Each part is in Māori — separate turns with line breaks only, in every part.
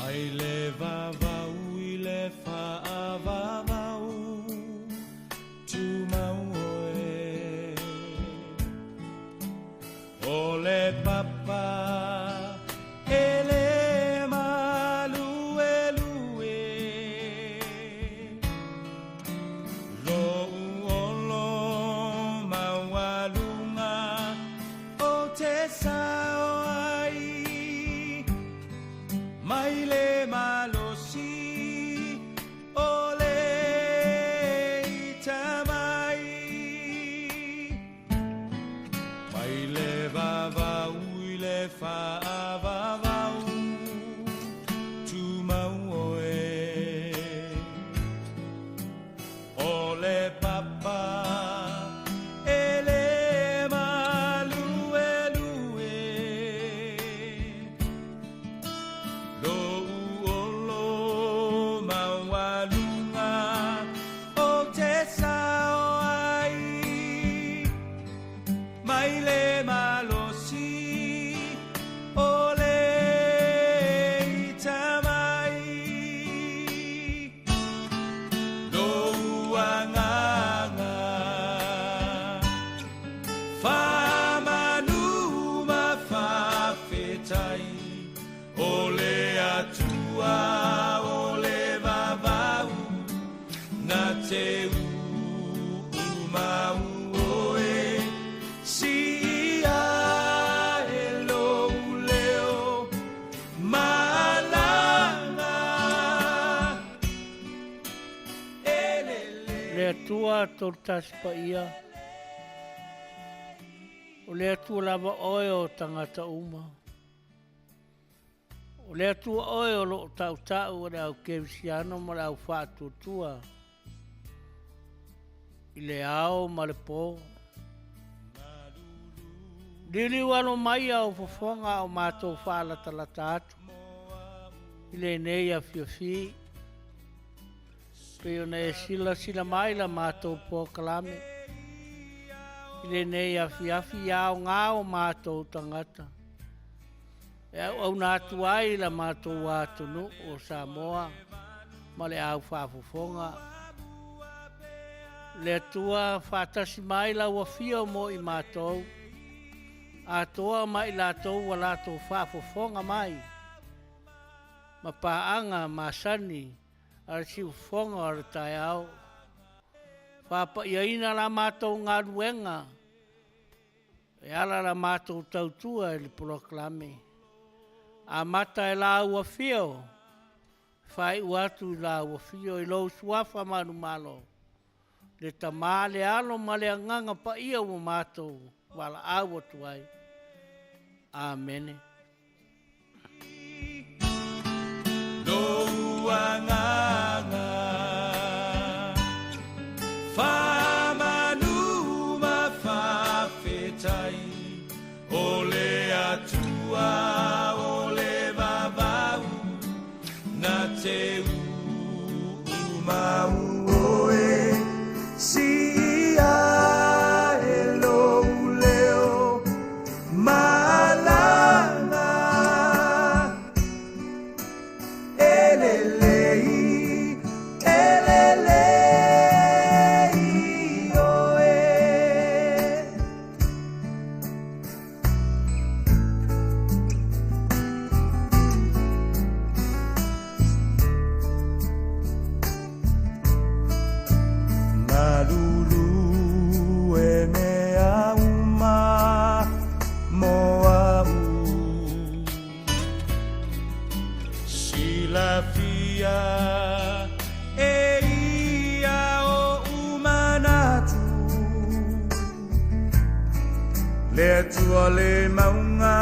Mai le vavau I le whaavavau Tu mau oe O le papa E le maluelue Lo uolo maualunga O te sao ai Mai le malosi O le itamai Mai le vavau I le whaavavau Tu mau oe O le papa E le maluelue Lo uolo maualunga O te sao ai Mai le malosi O le itamai Lo uanganga Whamanuma whawhetai O le atua O le vavau Na te umau oe Si ia e lou leo Malanga
Le atua tortas pa ia. O le atua lava oe o tangata uma. O le atua oe o lo tau tau o le au kevisiano ma le au whātutua. I le ao ma le pō. Dili wano mai au fofonga o mātou whālatalata atu. I le nei Afiafi. Peo na e sila mai la mātou pō kalame. I le nei Afiafi au ngā o mātou tangata. E au nātu ai la mātou wātunu o Samoa. Ma le au whāfofonga. Le atua whātasi mai la wafia mo I mātou. Atoa mai lātou wa lātou whāfofonga mai. Ma pāanga māsani. Ar si ufonga ar Taiai'a. Whapa iaina la mātou ngā ruenga. E ala la mātou tautua e li proklame. A mata e la ua fio. Whai uatu I la ua fio I lou suafa manu malo. Le tamā le alo ma le anganga pa ia ua mātou. Wala awa tuai. Amene.
Loanganga Whamanuma whawhetai O le atua O le vavau Na te umau oe Si ia e lou leo Malanga Leatuivaoalii maunga,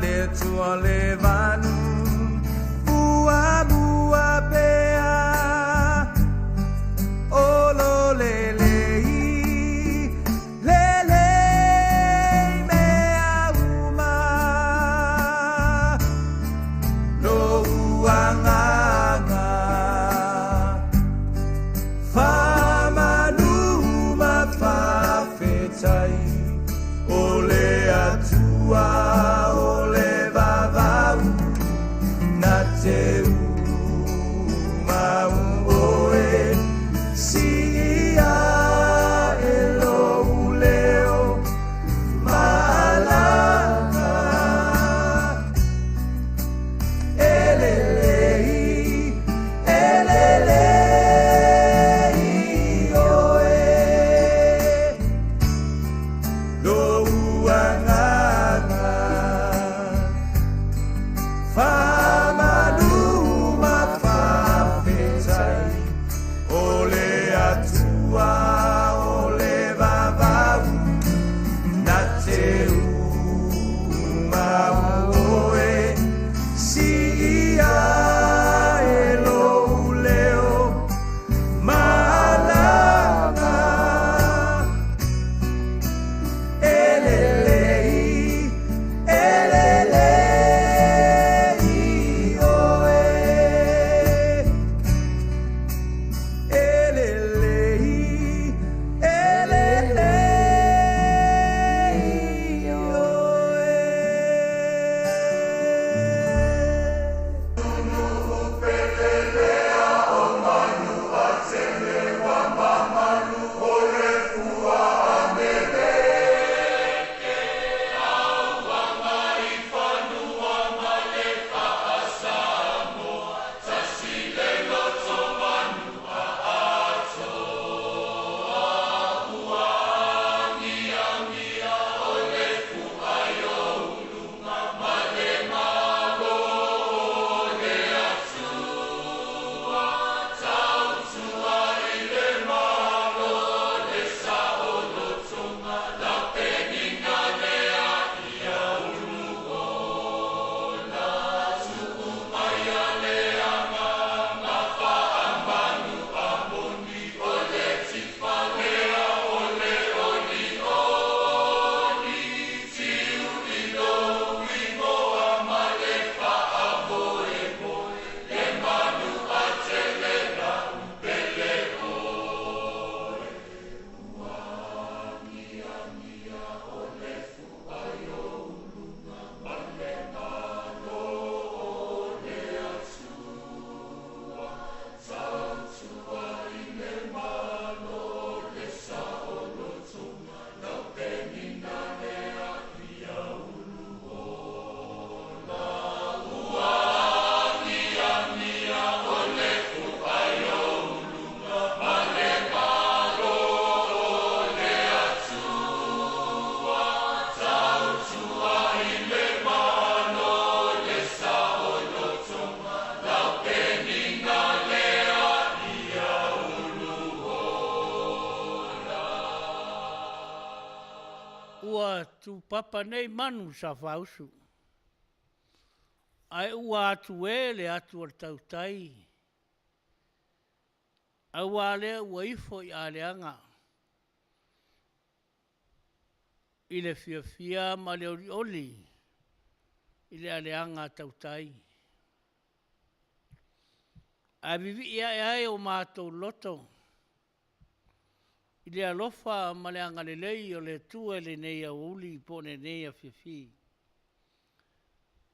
Leatuivaoalii vanu, bua bua pea, olo lelei, lelei mea uma, no uanganga, whamanuma whawhetai, o le atua o le vavau.
tu papa nei manu sa fausu. Ai ua atu le atu al tautai. Au ale ua ifo I aleanga. I le fia ma le oli. I le aleanga tautai. A vivi ia e o mātou loto. I le alofa ma le anga lelei o le tua le nei a uli po ne nei a Afiafi.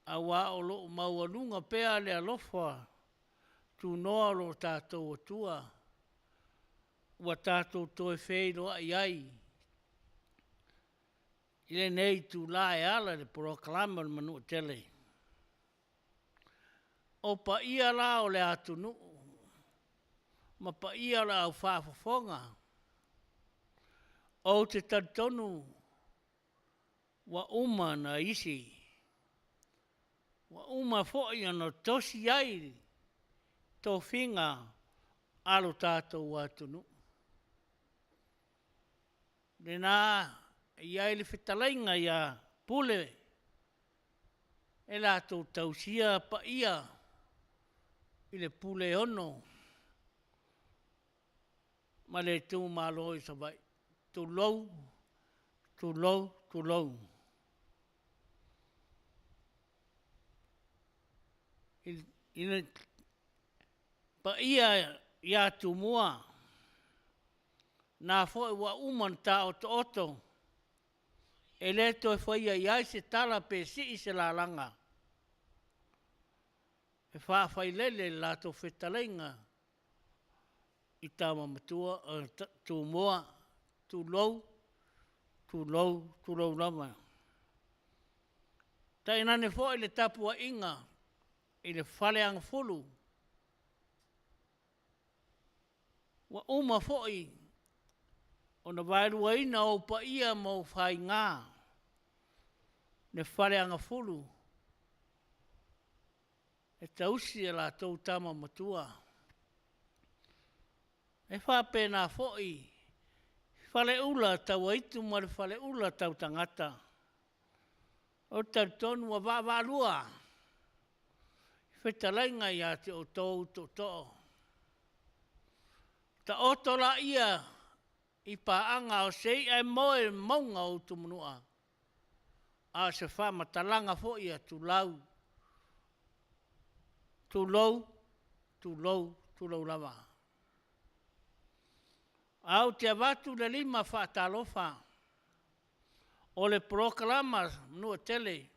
A wā o lo maualunga pea le alofa tu noa lo tātou atua. Ua tātou toe whei loa iai. I le nei Tiliai'a le proklama le Manu'atele. O pa ia la o le atunu. Ma pa ia la au whaafafonga. O te tantonu wa uma na isi. Wa uma fo'i ana tosi ai tō whinga alo tātou atunu. Le nā iai le Fetalaiga ia pule e lātou tausia pa ia I le pule ono ma le tū MALO I savai. Tulau. Ina pa ia tu mua na foi wa uman ta oto e le to foi ia se tala pe si se la langa e fa lele la to Fetalaiga I tama matua tu mua tulau lama ta ina ne foi le tapua inga I le whaleanga fulu. Wa uma foi o na wairua ina o pa ia mau whai ngā. Ne whaleanga fulu. E tausi e la tau tama matua. E whapena foi. Whale ula tau aitu ma le whale ula tau tangata. O tau tonu wa wawarua. Fetalaiga ia te o tōu to. Ta otola ia I paanga o sei ai moe maunga o tumunua. A se whamatalanga fo ia tulau. Tulau lava. Au te avatu le 5 whaatalofa. O le proklama Manu'atele.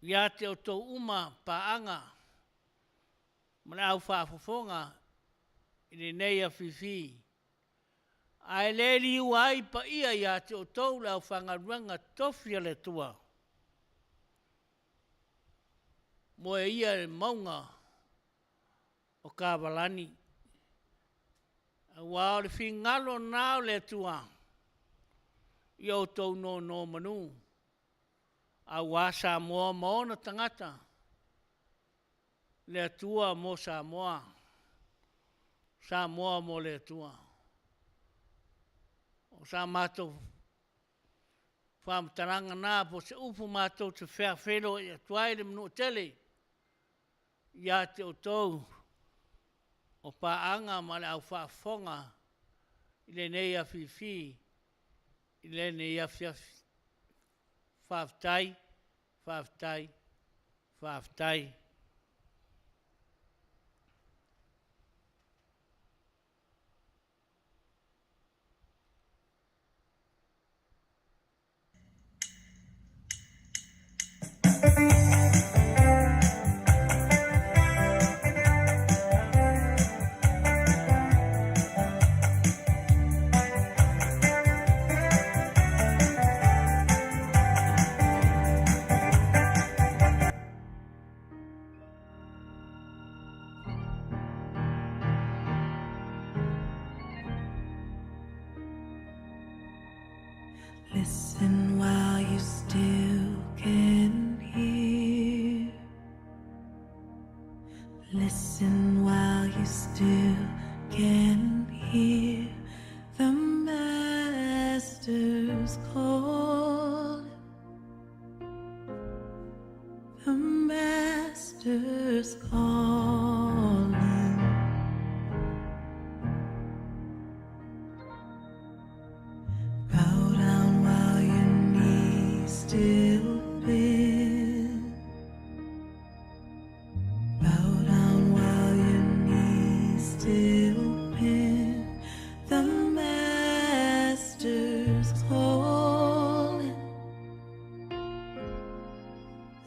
Ia te o tō uma paanga. Mana au whaafofonga. I le nei Afiafi. Ai le liu ai pa ia te o tō le au whangaruanga tofia le tua. Moe ia le maunga o Kavalani. Wa o le fingalo nao le tua. I o tō no manu. A wa Samoa maona tangata. Le atua mo Samoa. Samoa mo le atua. O sa mato whamtaranga nā po se upu mato te whewhero I atuai le Manu'atele. Ia te o tau o paanga ma le au whaafonga I le nei Afiafi. I le nei Afiafi. Faife'au.
Listen while you still can hear. Listen while you still can hear the Master Master's calling. The Master's calling. Bow down while your knees still bend. Bow down while your knees still bend. The Master's calling.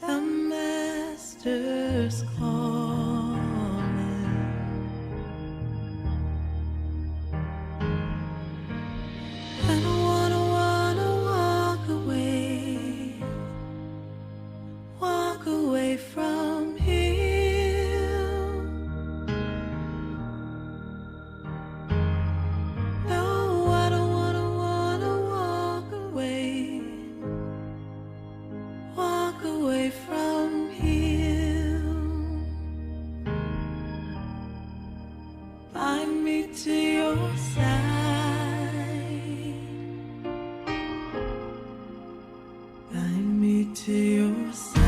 The Master's calling. I don't wanna walk away from Him. No, I don't wanna walk away from Him. Bind me to your side. Bind me to your side.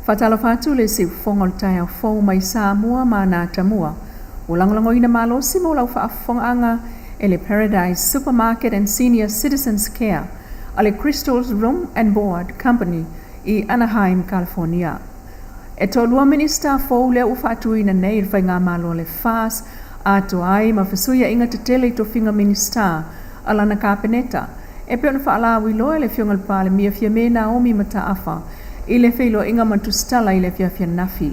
Fatalafatu le si fonga le Taesali mai Samoa ma na tamua. Ulangolangoina MALO simo lau whaafonga e le Paradise Supermarket and Senior Citizens Care a le Crystal's Room and Board Company i Anaheim, California. E tolua minista fou le ufatuina nei il whainga MALO le fas ato ai ma fesuia inga te tele i to finga minista alana kapeneta. E peona whaalawi loe le fiongal pale mia fia me Naomi Mataafa i le whilo inga mantustala i le fia nafi.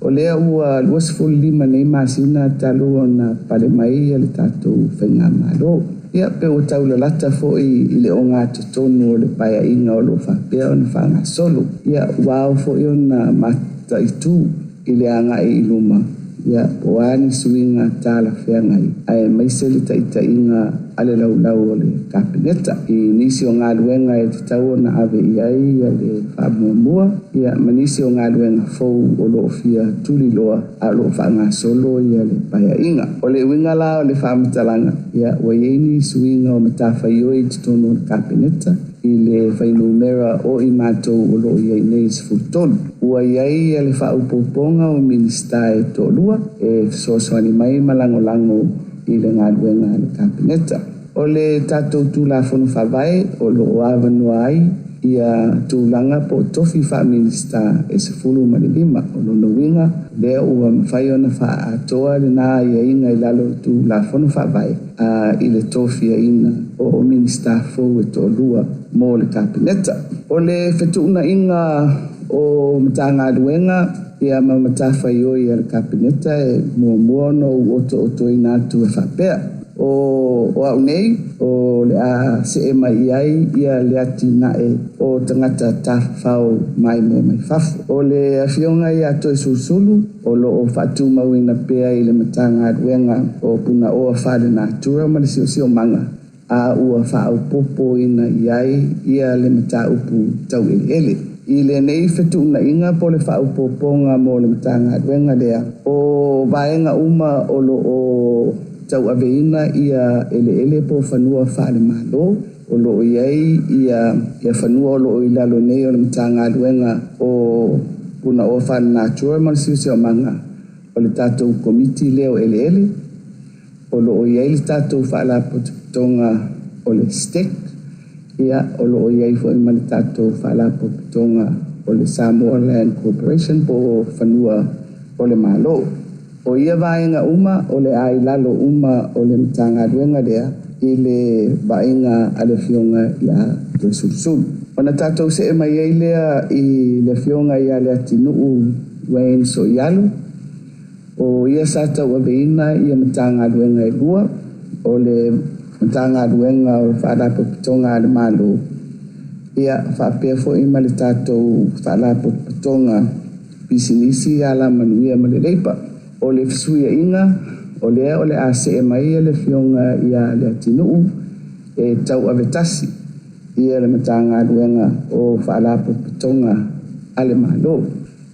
O lea ua luasfulu lima nei masina talu ona pale mai le tatou whainga MALO. Ia pe o taulalata fo'i i le o ngā totonu o le paiainga o lo whapea o na whanga solo. Ia wao fo'i o na mataitu i le anga i luma. Ia o ani suinga tāla whengai. Ai maise le taitainga ale laulau o le kapeneta. I nisi o ngā luenga e te tau na ave iai a le whamuamua. Ia manisi o ngā luenga fou o lo fia tuli loa a lo whanga solo i a le paiainga. O le winga la o le whamatalanga. Ia o yeini suinga o matawhaioi te tono o le kapeneta. I le whainumera o i mātou o lo iai nei sifutonu. Ua iai a le whaupoponga o minista e tolua e sosoani mai malango i le ngā luenga le kapeneta. O le tātou tūlafono whawai o lo o Manu'atele ia tūlanga po tofi wha minista e sefulu malilima o lo winga lea ua mwhai ona wha atoa le nā ia inga i lalo tūlafono whawai i le tofi a ina o minista fo e tolua mo le kapeneta. O le whetuna inga o matanga luenga ia mamatawhaioi a le kapeneta e mua no oto i nātu e whapea. O au nei, o le a se mai ai ia le ati nae o tangata tawhau mai fafu. O le Afioga ia toi susulu o lo o whatu mauina pea i le matanga luenga o puna o a whare nātura ma le sio manga. A ua whao popo ina iai ia le mata upu tau ele. I le nei whetuna inga po le whao poponga mo le matanga luenga lea. O vaenga uma o lo o tau aveina ia ele po whanua whare MALO o lo iai ia whanua o lo i lalo nei o le matanga luenga o puna o whare nātura ma le sio manga o le tātou komiti leo ele o lo iai le tātou whaala potonga o le STEC ia o lo iai fo ima le tātou whaala potonga o le Samoa Land Corporation po whanua o le MALO. O ia vaenga uma o le ai lalo uma o le matanga luenga lea i le vaenga a le fionga ia te sursum. O na tātou se mai ei lea i le fionga ia le atinuu Wayne so ialu. O ia sata ua veina ia matanga luenga e lua o le matanga luenga o whaalapo pitonga le MALO. Ia whapea fo ima le tātou whaalapo pitonga pisinisi ala manuia ma le leipa. O le fisuia inga, o le ase mai le fionga ia le atinuu e tau avetasi ia le matanga luenga o whaalapo pitonga ale MALO.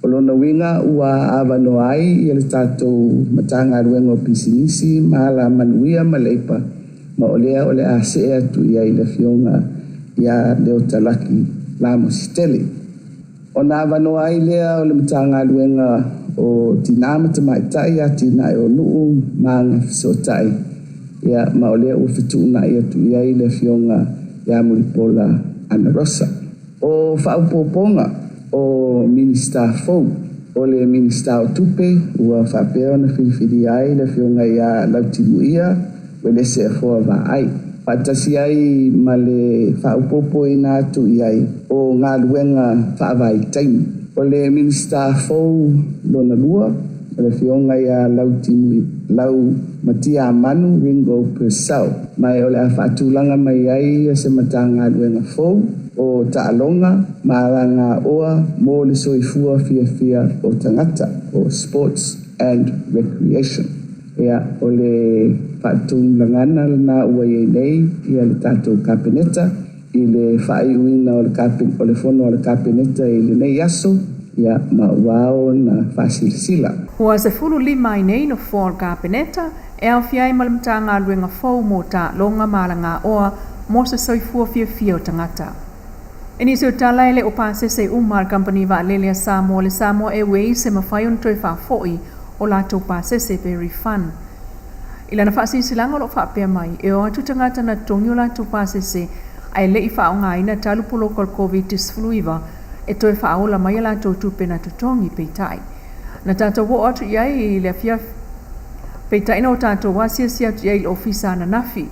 O lona winga ua awanoai ia le tātou matanga luenga o pisinisi maala manuia ma leipa ma o le ase atu ia i le fionga ia leo talaki la mositele. O na awanoai lea o le matanga luenga o tinama Tamaita'i a tina e o nuu maanga fisotai ia maolea ua fituna ia tu ia i le fionga ia muripola ana rosa. O whaupoponga o minista fou o le minista o tupe ua whapea na whiriwhiri ai le fionga ia Leatuivaoalii wele se foa va ai. Patasi ai ma le whaupopo ina atu iai o ngā luenga whaavai taimi. O le minista fou lona lua, o le fionga ia lau matia manu ringo persau. Mai o le a whaatulanga mai ai se matanga luenga fou o taalonga, maranga oa, mo le soifua fia o tangata, o sports and recreation. Ia o le whaatulangana na ua iei nei, ia le tātou kapeneta, i le whaiuina o le fono o le kapeneta i le nei aso, ia ma wao na whasilisila.
Ua se fulu lima i nei no fōr kapeneta, e au fiai malamtanga luenga fōu mō tā longa malanga oa mo se soifua fia o tangata. Inisi o tala ele o pasese umar company va lele Samoa le Samoa Airways se mawhai on toi whafoi o lato pasese pe refund. Ila na whaasi silanga lo whapea mai e o atu tangata na tongi o lato pasese ai le i whaonga ina talu polo kol COVID-19 e toi whaola mai a lato tupe na tutongi peitai. Na tato wo atu iai le Afiafi peitai na o tato wasia si atu iai le ofisa na nafi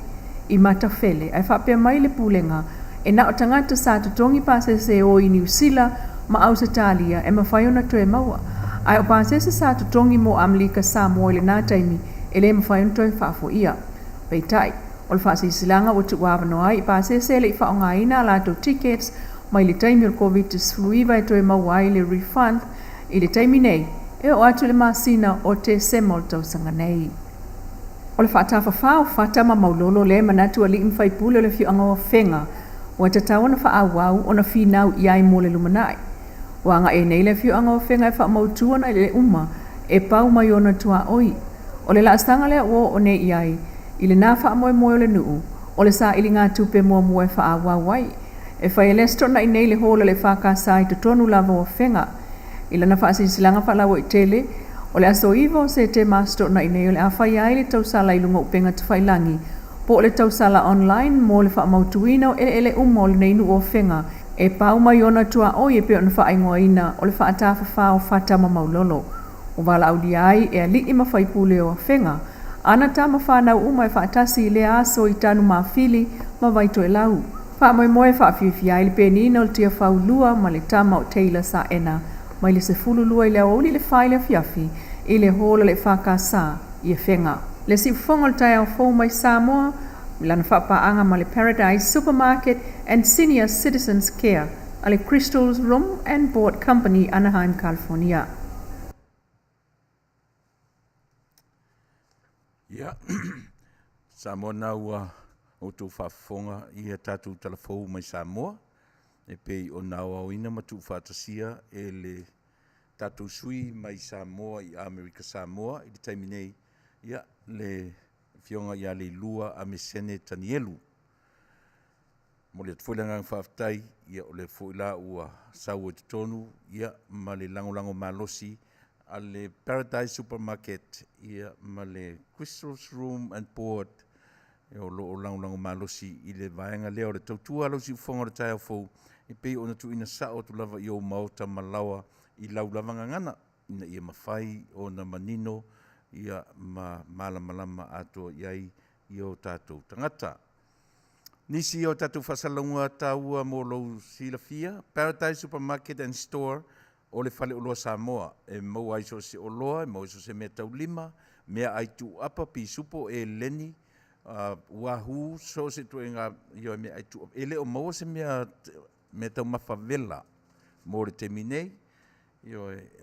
i matawhele ai whapea mai le pulenga e na o tangata sa tutongi pasese o i New Zealand ma Australia e mawhaiona toe maua. Ai o pasese sa tutongi mo Amerika Samoa le nā taimi e le mawhaiona toe whafo ia. Peitai, o le whaasi silanga o tu wawano ai i pasese le i whaonga ina lato tickets mai le taimi o COVID-19 e toe maua ai le refund i le taimi nei e o atu le masina o te semol tausanga nei. O le whaatawhawhau whaatama maulolo le manatu ali mwhaipule o le whianga o whenga o te tawana whaawau o na whinau i ai mo le lumanai. Wanga e nei le whianga o whenga e whaamautua na le uma e pau mai ona tua oi. O le laastanga lea o ne i ai i le nā whaamoe moe o le nuu o le sa ili ngā tupe mua mua e whaawau wai. E whai elesto na i nei le hola le whakasai te tonu lava o whenga. I lana whaasisilanga whalawo i tele o le aso iwo se te masto na i nei o le awhai ai le tausala i lunga upenga te whailangi po le tausala online mo le whaamautuina o ele umo le neinu o whenga e pau mai ona tua oi e pe ona whaingoaina o le whaatawhawhau whatama maulolo. O wala audi ai e ali ima whaipule o whenga ana tama whanau uma e whaatasi le aso i tanu mawhili ma waito e lau. Whaamoe moe whaafiafi ai le penina o le tia whaulua ma le tama o Taylor sa ena mai le se fulu lua i le aoli le whaile Afiafi i le hola le whakasa i e whenga. Le si fonga le tai au fau mai Samoa, lana whapaanga ma le Paradise Supermarket and Senior Citizens Care, a le Crystal's Room and Board Company, Anaheim, California.
Ia, Samoa nau o tō whafonga i a tātou talafou mai Samoa, e pei o nau au ina ma tū whātasia e le tātou sui mai Samoa i Amerika Samoa, i le taiminei, ia, le fionga ia le lua a mesene tanielu. Mo le tufuilanga whaftai, ia o le fuila ua sau e tutonu, ia ma le langolango malosi, a le Paradise Supermarket, ia ma le Crystal's Room and Board, e o lo o langolango malosi, i le vaenga leo le tautua alo si ufonga le tai au fau, i pei ona tu ina sao tu lava i o maota malawa, i lau lava ngangana, ina ia mawhai o na manino, ia ma malama ato iai i o tātou tangata. Nisi o tātou whasalunga tāua mo lau silafia, Paradise Supermarket and Store o le whale oloa Samoa. E mau aiso se oloa, e mau aiso se mea tau lima, mea aitu apa pi supo e leni, wahu so se tu inga yo mea aitu apa. Ele o mau se mea tau mawhawela mo le teminei,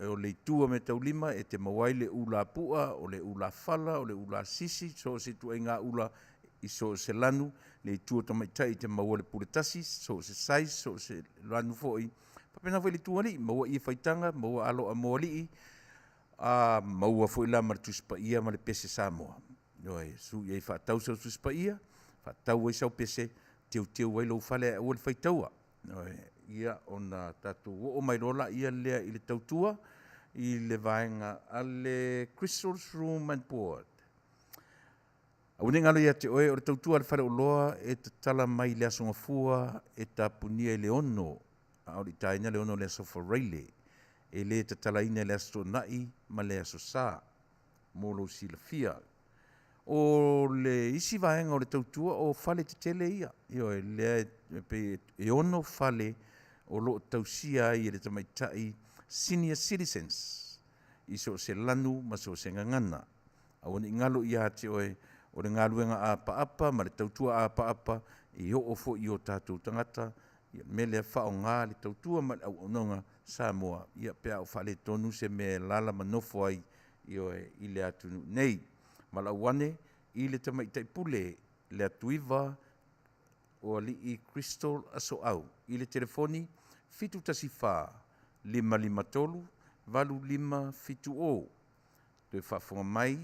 o le tua me tau lima e te mawai le ula pua, o le ula fala, o le ula sisi, so se tu inga ula i so se lanu, le tua Tamaita'i te maua le puretasi, so se sais, so se lanu foi. Papena foi le tua li, maua i whaitanga, maua alo a moali i, maua foi la martuspa ia ma le pese Samoa. Su iei whaatau sau tuspa ia, whaatau ai sau pese, teu wai lau whale a ua le whaitaua. Ia ona tātou o mai rola ia lea i le tautua i le vaenga a le Crystal's Room and Board. Aune ngalo ia te oe o le tautua le whare o loa e te tala mai le asonga fua e ta punia i le ono a ori taina le ono le aso Faife'au e le te tala ina le aso nai ma le aso sa molo silafia. O le isi vaenga o le tautua o fale te tele ia. Io e le e ono fale o lo tausia i le Tamaita'i Senior Citizens i so se lanu ma so se ngangana. A wani ngalo ia te oe o le ngaluenga a paapa ma le tautua a paapa i o ofo i o tātou tangata me le whao ngā le tautua ma au ononga Samoa ia pea o fale tonu se me lala manofo ai i oe i le atunu nei. Malauane i le Tamaita'i pule Leatuivaoalii Crystal Asoau i le telefoni fitu tasifa 553 550 Toe whafonga mai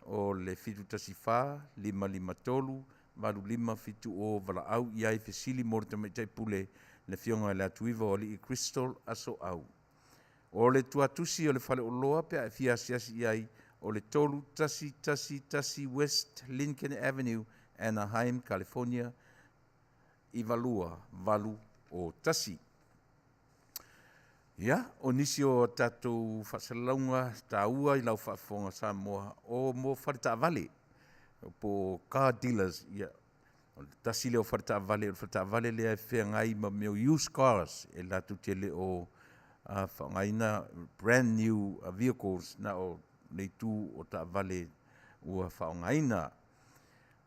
o le fitu tasifa 553 550 Valaau i ai fesili mo le Tamaita'i pule le fionga e Leatuivaoalii Crystal Asoau. O le tuatusi o le whale o loa pe a fiasiasi iai o le tolu tasi West Lincoln Avenue, Anaheim, California, Ivalua, valu o tasi. Ia, o nisi o tatou whasalaunga taua i lau whaafonga Samoa o mo wharita vale po car dealers. Ia, o tasi leo wharita vale lea e whea ngai ma meo used cars e latu tele o whangaina brand new vehicles na o leitu o ta vale ua whangaina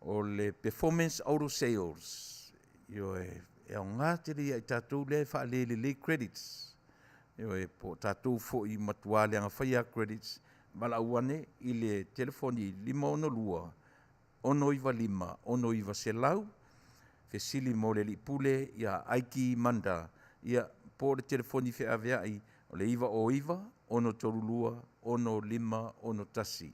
o le performance auto sales. Io e o ngā tere i tatou le whaalele credits. Io e po tatou fo i matuale anga whaia credits wala uane i le telefoni 512 125 126 fesili mo le lipule ia aiki manda ia po le telefoni fe aveai o le iwa o iwa ono torulua ono lima ono tasi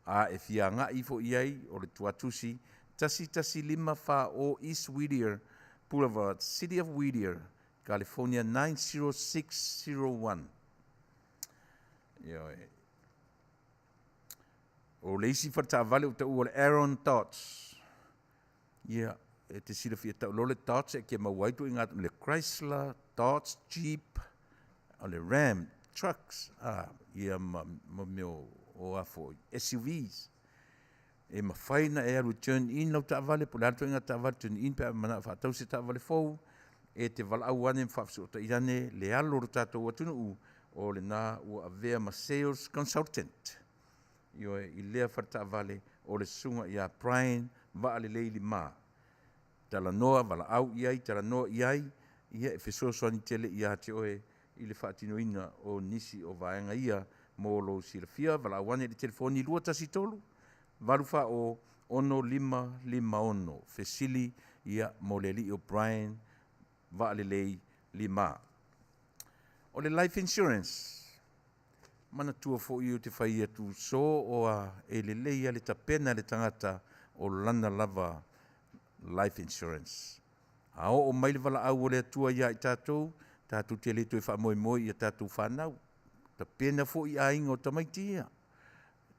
a e fia nga ifo iai o le tuatusi tasi lima fa o East Whittier Boulevard, City of Whittier, California 90601. O le isi wharta vale o te ua le Aaron Tots. Ia, e te sira fia tau lole Tots e ke mawaitu i ngātu le Chrysler, Tots, Jeep, o le Ram, trucks. Ia ma meo o afo SUVs. E mawhaina e aru turn in lau ta vale, po le ato inga ta vale turn in pe mana whaatau se ta vale fau. E te wala au ane mwhafsu o ta irane le alo ro tātou atunu u o le nā ua avea ma sales consultant. Io e i lea wharta vale o le sunga ia Brian wa ale leili mā. Tala noa wala au iai, tala noa iai, ia e whesoaswani tele ia te oe i le whaatinoina o nisi o vaenga ia mō lo silafia, wala au ane le telefoni lua tasi tolu. Warufa o 1550 Fesili ia mo le li o Brian wa le lei lima. O le life insurance. Mana tua fo i o te whai atu so o e le leia le tapena le tangata o lana lava life insurance. A o mai le wala au o le atua ia i tātou te le tue wha moi i a tātou whanau. Tapena fo i ainga o Tamaitia.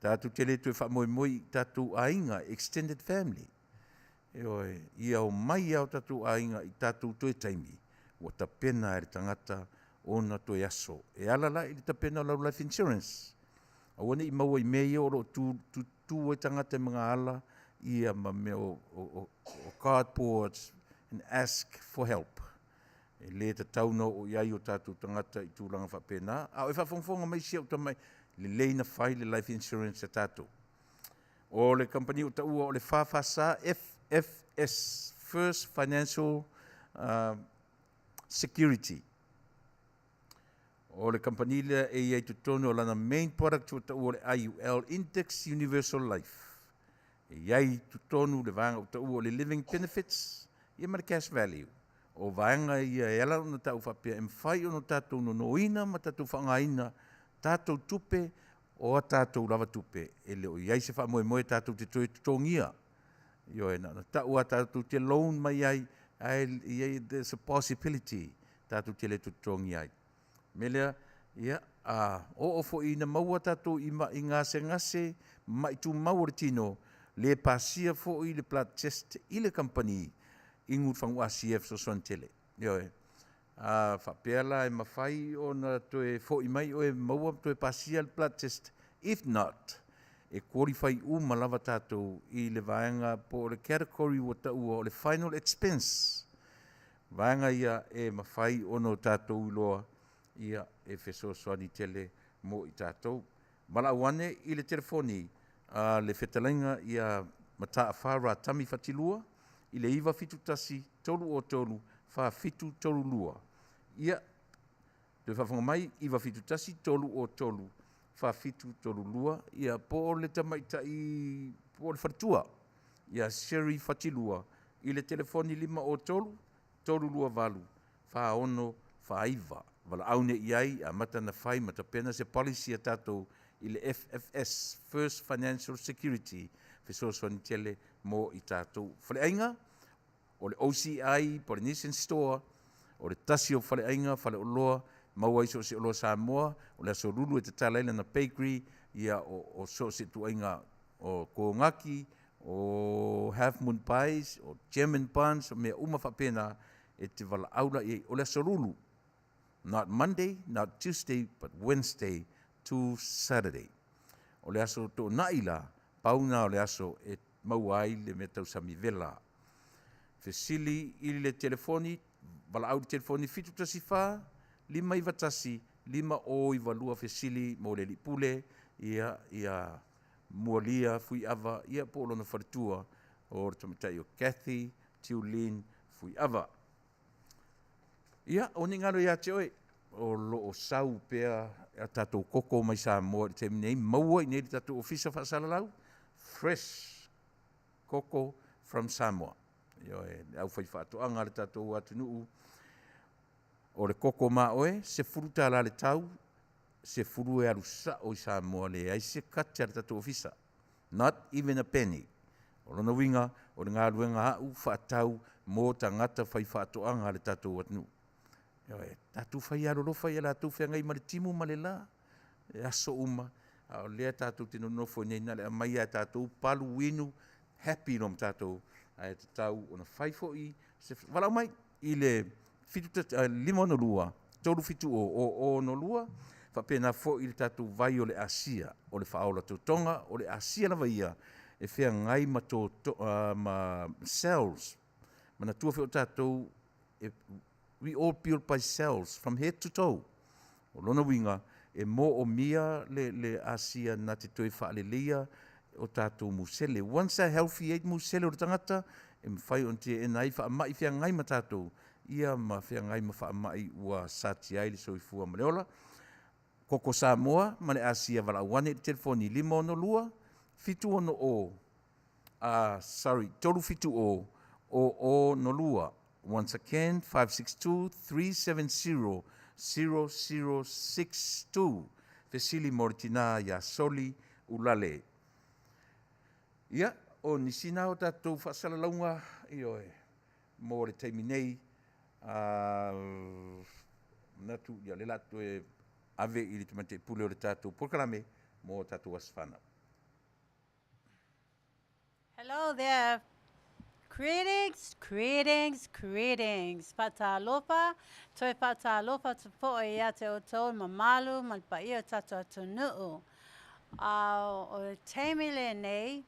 Tātou te le tue wha moi i tātou ainga, extended family. Ia o mai au tātou ainga i tātou toe taimi. Ua tapena e tangata o na toe aso. E alala i tapena lau life insurance. Awane i maua i mei o tu e tangata mga ala ia ma me o cardboards and ask for help. E le ta tauno o iai o tātou tangata i tūlanga whapena. E whawhongwhonga mai sia o tamai le leina whai le life insurance a tātou. O le company o taua o le whawhasa FFS, First Financial Security. O le company le e iai tutono o lana main product o taua o le IUL, Index Universal Life. E iai tutono le vanga o taua o le living benefits, ia ma le cash value. O vanga ia e ala o na tau whapea, e mwhai o na tātou no noina, ma tātou whangaina, tātou tupe o a tātou lava tupe. E leo iai se wha moe tātou te toi tutongia. Io e nana tau a tātou te loan mai ai, iai there's a possibility tātou te le tutongia ai. Melea, ia, o ofo i na maua tātou i ngase, mai tu maua tino, le pasia fo i le plat test i le company, ingut whangu ACF so son tele. Io e. Whapeala e mawhai o na toe fo i mai o e maua toe pasia le blood test. If not, e qualify malawa tātou i le vaenga po le category o taua o le final expense. Vaenga ia e mawhai o no tātou iloa ia e wheso swani tele mo i tātou. Mala wane i le telefoni le Fetalaiga ia mataa whara tami whatilua i le iwa fitu tasi tolu o tolu wha fitu tolu lua. Ia, te whawhanga mai, iwa fitu tasi tolu o tolu, wha fitu tolu lua, ia po le Tamaita'i, po le whatua, ia seri whatilua, i le telefoni 5 o tolu, tolu lua valu, wha ono, wha iwa, wala aune iai, a mata na whai, mata pena se policy a tātou, i le FFS, First Financial Security, whesoswani tele mo i tātou. Whale ainga, o le OCI, Polynesian Store, o le tasi o faleaiga faleoloa maua i so se oloa Samoa o le aso lulu e te talaila na bakery ia o so se tuaiga o kōngaki o half moon pies o German buns o mea uma whapena e te walaaula i o le aso lulu. Not Monday, not Tuesday, but Wednesday to Saturday. O le aso tō naila, pauna o le aso e maua ai le mea tau samivela. Fesili ili le telefoni, walaau le telefoni fitu tasi wha, 5 i watasi, 5 o i walua fesili mo le lipule, ia mualia fui ava, ia po lona wharitua o Tamaita'i o Kathy, Tiulin, fui ava. Ia, o ni ngaro ia te oe, o lo o sau pea a tatou koko mai Samoa, te minei maua i nei tatou ofisa whaasalalau, fresh koko from Samoa. Ia e au whai whaatoanga le tatou atu nuu, o le koko ma oe, se furu tāla le tau, se furu e arusa o i Samoa le ai se kati le tatou ofisa. Not even a penny. O lona winga, o le ngā ruenga au whaatau mō tangata whai whaatoanga le tatou atu nuu. Tātou whai arolofa ia la tau whengai ma le timu ma le la, e aso uma, o lea tātou tino nofo nei na le mai a tātou palu winu, happy nom tātou, a te tau o na Faife'au, se walau mai, i le fitu 5 no lua, tolu fitu o no lua, whapena fo i le tātou vai o le Asia, o le whaola tō tonga, o le Asia na vaia, e whea ngai ma tō ma cells, mana tua wheo tātou, we all built by cells, from head to toe. O lona winga, e mo o mia le Asia na te toi whaalelea o tātou musele. Once a healthy ate musele o tangata, e mwhai on te e nai whaamai whia ngai ma tātou. Ia ma whia ngai ma whaamai ua sati ai le soifua mareola. Koko Samoa, ma le Asia wala wane le telefoni 5 ono lua, fitu ono o, tolu fitu o no lua. Once again, 562-370-0062. Fesili Moritina ya soli ulale. Ia, o nisina o tātou whaasalaunga i oe. Mō le teimi nei, natu ia le latu e ave i le Tamaita'i pule o le tātou pokalame mō tātou aswhana.
Hello there. Greetings, greetings, greetings. Patalofa, toi patalofa te poe ia te o tau ma MALO, ma le paia o tatu atu nuu. O teimi le nei,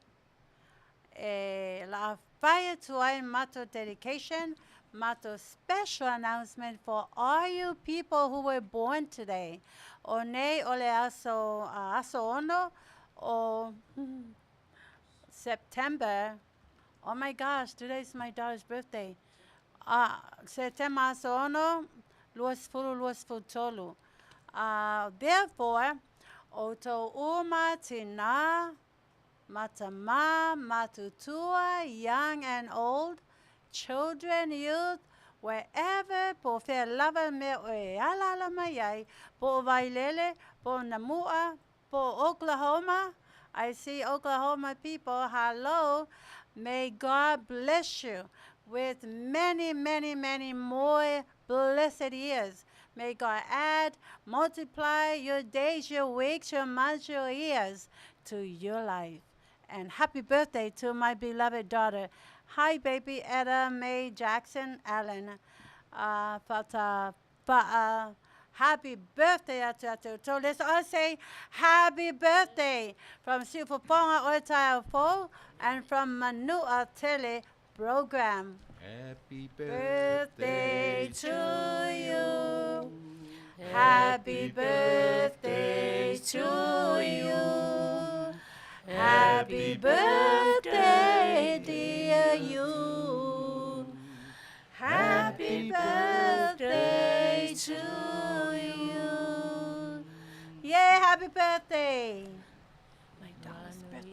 la whaia tuai mato dedication, mato special announcement for all you people who were born today. O nei o le aso ono, o September. Oh my gosh, today's my daughter's birthday. September aso ono, luas fulu tolu. Therefore, o tō uma tina, matama, matutua, young and old, children, youth, wherever, po whea lava me o e alala mai ai, po Wailele, po Namua, po Oklahoma. I see Oklahoma people, hello. May God bless you with many, many, many more blessed years. May God add, multiply your days, your weeks, your months, your years to your life. And happy birthday to my beloved daughter. Hi, baby Etta Mae Jackson Allen. Happy birthday atu. So let's all say happy birthday from Fofogaina o Taesali and from Manu'atele program.
Happy
Birthday to you. Happy birthday to you. Happy birthday, dear you. Happy birthday to you. Yay, happy birthday. My daughter's birthday.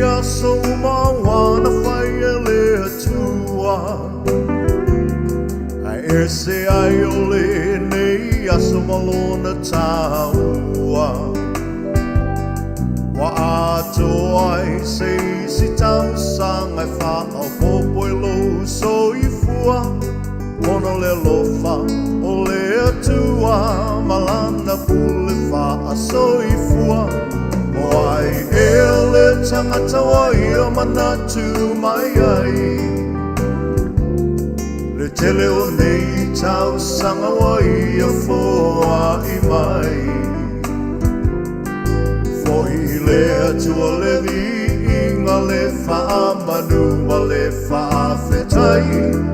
aso mawana whai e lea tua. Ai ese ai ole nei aso malona taua. Wa ato ai se isi tau sang ai whāau popo e lo so i fua. Ono le lofa o le atua malana pule wha so i fua. O ai e le tangata wa ia manatu mai ai. Le tele o nei tau sanga wa ia foa i mai. Fohi le atua le vi inga le wha manu ma le wha Fetalaiga.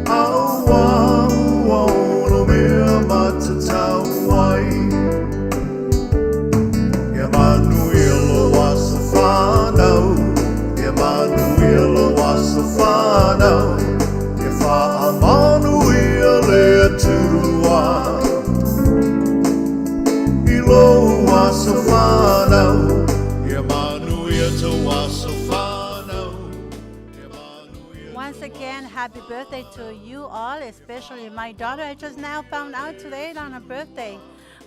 Aua ua ono mea matatau ai. Ia Manu'atele wasa whanau. Ia Manu'atele wasa whanau. Ia Manu'atele atua. I lo wasa whanau. Ia Manu'atele wasa whanau.
Once again, happy birthday to you all, especially my daughter. I just now found out today on her birthday.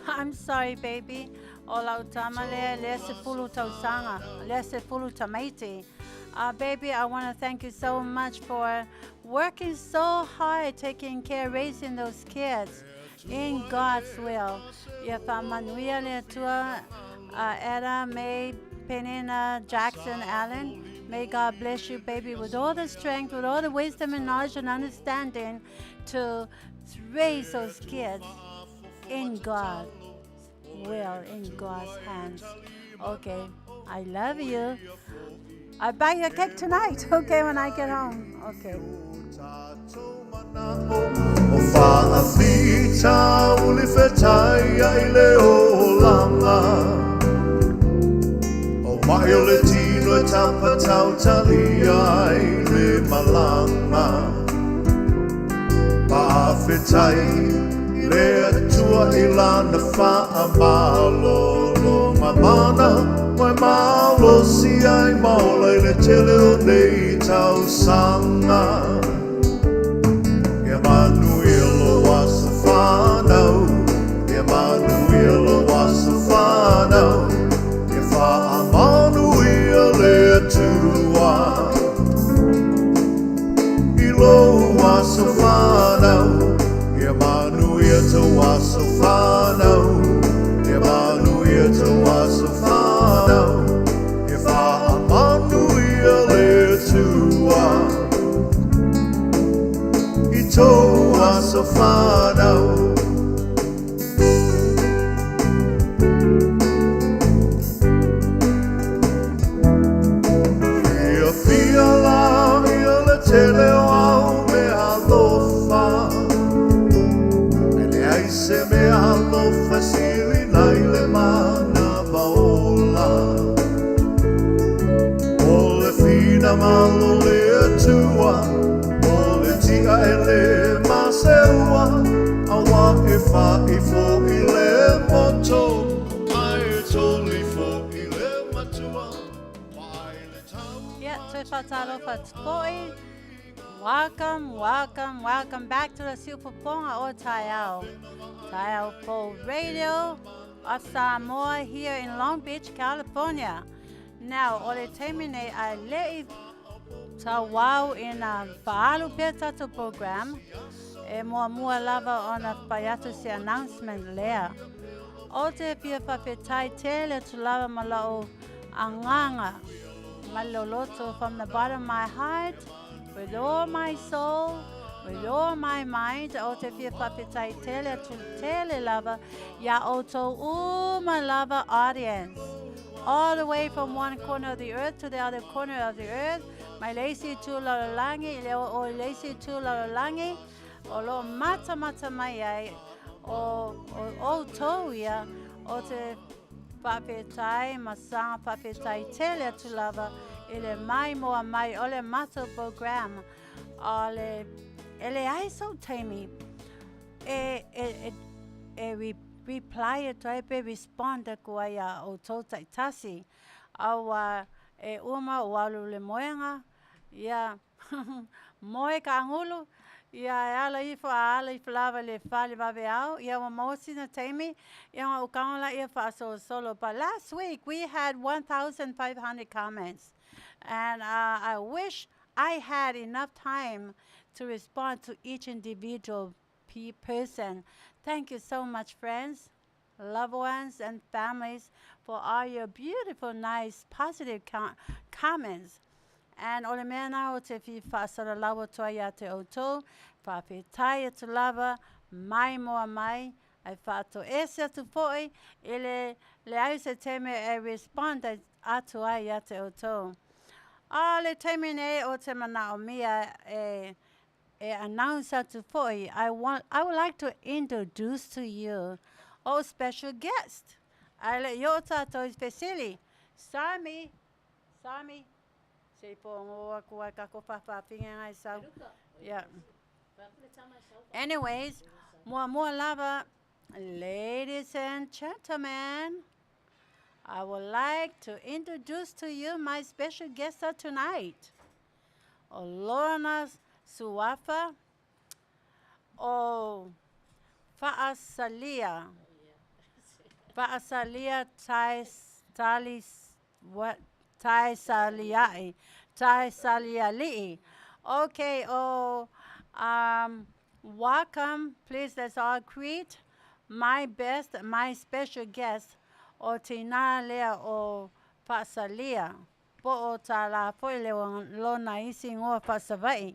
I'm sorry, baby. Olau tamale, lese fulu tausanga, lese fulu tamaita'i. Baby, I want to thank you so much for working so hard, taking care, raising those kids in God's will. Yafa Manu'atele tua, Era, May, Penina, Jackson, Allen. May God bless you, baby, with all the strength, with all the wisdom and knowledge and understanding to raise those kids in God's will, in God's hands. Okay, I love you. I'll buy you a cake tonight, okay, when I get home. Okay.
O Faife'au li Fetalaiga I le olanga. O mai o le tino e Tiliai'a I le malanga. Fetalaiga le atua I lana wha MALO. Mamana mai MALO si ai maola I le tele o nei tau sanga. Ia Manu'atele wasa whanau. Ia Manu'atele wasa whanau. Ia Manu'atele atua. I lo wasa whanau. Ia Manu'atele wasa whanau. Ia Manu'atele wasa whanau. Ia Manu'atele atua. Ito wasa whanau. Fia la ia le tele o au me alofa. Ele ai se me alofa siri nai le mana vaola. O le fina malo le atua. O le tia e le maseua. Awa e wha I fo I le moto. Ai e toli fo I le matua.
Yeah, Tulau Fatspoi. Welcome back to the Superponga or Taiao. Taiao for Radio of Samoa here in Long Beach, California. Now, ole termine I leave Tawau in a Paalu Petato program. E mua lava on a Payatu si announcement there. Ote pia Faife'au tele to lava malao anganga. Maloloto from the bottom of my heart, with all my soul, with all my mind. Ote pia Faife'au tele to tele lava. Ya oto my lava audience. All the way from one corner of the earth to the other corner of the earth. My lazy Tulalangi, or lazy Tulalangi, or lo mata mai, or toya, or te Faife'au, masang Faife'au tele to lava, ele mai moa mai, ole mato program, ole ele ai so tame, reply to respond ko ya o Taesali. Our e uma o alu le moenga, ia moe ka angulu, ia ala I whalawa le whale Faife'au, ia wa mausi na teimi, ia wa ukaonga ia wha solo. But last week we had 1,500 comments. And I wish I had enough time to respond to each individual person. Thank you so much, friends, loved ones, and families for all your beautiful, nice, positive comments. And ole mea nā o te whasara lawa toa ia te autou, whawhetai atu lava, mai moa mai, ai whātou ese atu poi, le au se teme e respond atu ai ia te autou. Le teme nei o te mana o mia e announce atu poi, I would like to introduce to you our special guest. Ai le yo tātou Fesili, Sarmy. Se po ngoa kua kako whawhawhinga ngai sau. Yeah. Anyways, mua lava, ladies and gentlemen, I would like to introduce to you my special guest of tonight. Olorna Suafa o Fa'asalia. Fa'asalia Taesali'i. Okay, welcome. Please, let's all greet my special guest, o tina lea o Fa'asalia. Po o ta la foi le lona isi ngoa Fa'asawai.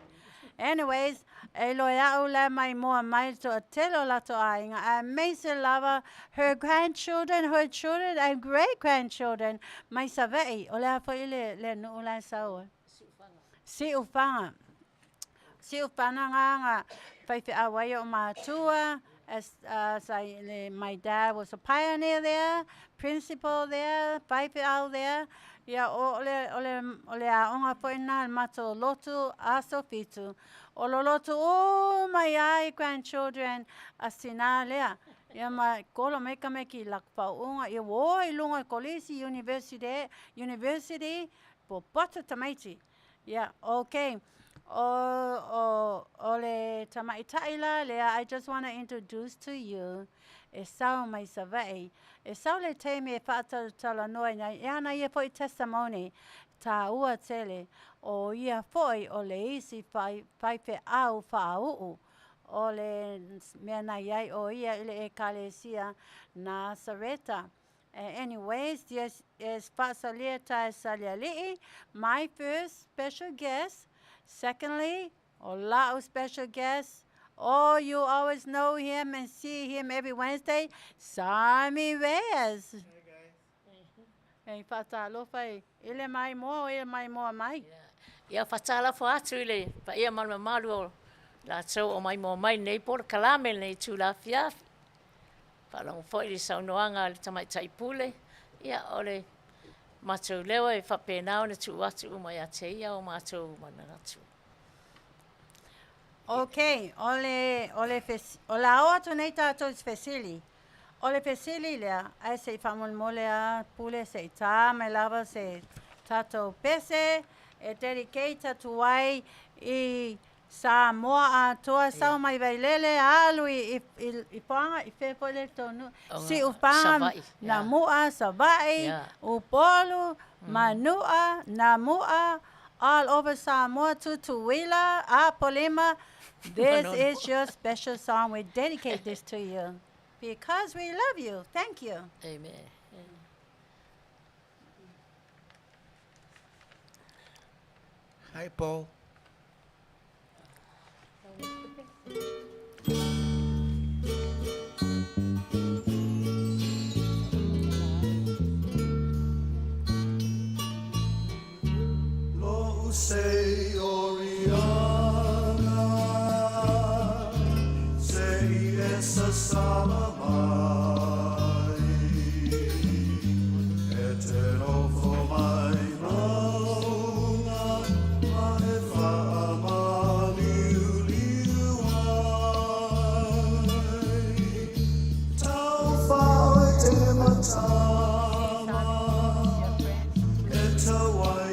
Anyways, e loia'u le mai moa mai to a telo lato ainga. Amazing lava, her grandchildren, her children, and great-grandchildren. Mai savei, o lea foi le nu'ulai saua. Si ufanga nga Faife'au wai o mātua. My dad was a pioneer there, principal there, Faife'au there. Ia ole a onga poina mato lotu aso fitu. O lo lotu o mai ai grandchildren asina lea. Ia ma kolo meka meki lakpau unga. Ia wo I lunga kolisi university po poto Tamaita'i. Yeah, okay. Ole Tamaita'i la lea, I just want to introduce to you Asoau mai savai. Asoau le te me whaatala noa iana ia foi testimony ta ua tele o ia foi o le isi Faife'au whaau'u o le mea na iai o ia ile e kalesia na Sareta. Anyways, this is Fa'asalia Taesali, my first special guest. Secondly, Ola'u special guest. Oh, you always know him and see him every Wednesday. Sarmy Reyes.
Hey, guys.
Hey, whatalo whai. Ile mai moa mai.
Ia whatala fo atu ile. Pa ia malu la tau o mai moa mai nei por kalame nei Tulau Afiafi. Pa long fo ili saunoanga le Tamaita'i pule. Ia ole matou lewa e whapenao na tu atu umai ate ia o matou manangatu.
Okay, ole aoa tu nei tātou Fesili. Ole Fesili lea, ai se whamon molea pule se tā me lava se tātou pese, e dedicate tu ai I sa moa a toa sau mai vailele alu I panga I whepole tonu. Si upanga na mua savai, upolu, manua, na mua, all over Samoa Tutuila, Polima. This is your special song. We dedicate this to you because we love you. Thank you.
Amen.
Hi, Paul.
Lo sei Oriana, sei essa sama mai, eterno for mai maunga, mai fa Manu'atele, tau fa te matama, e tawai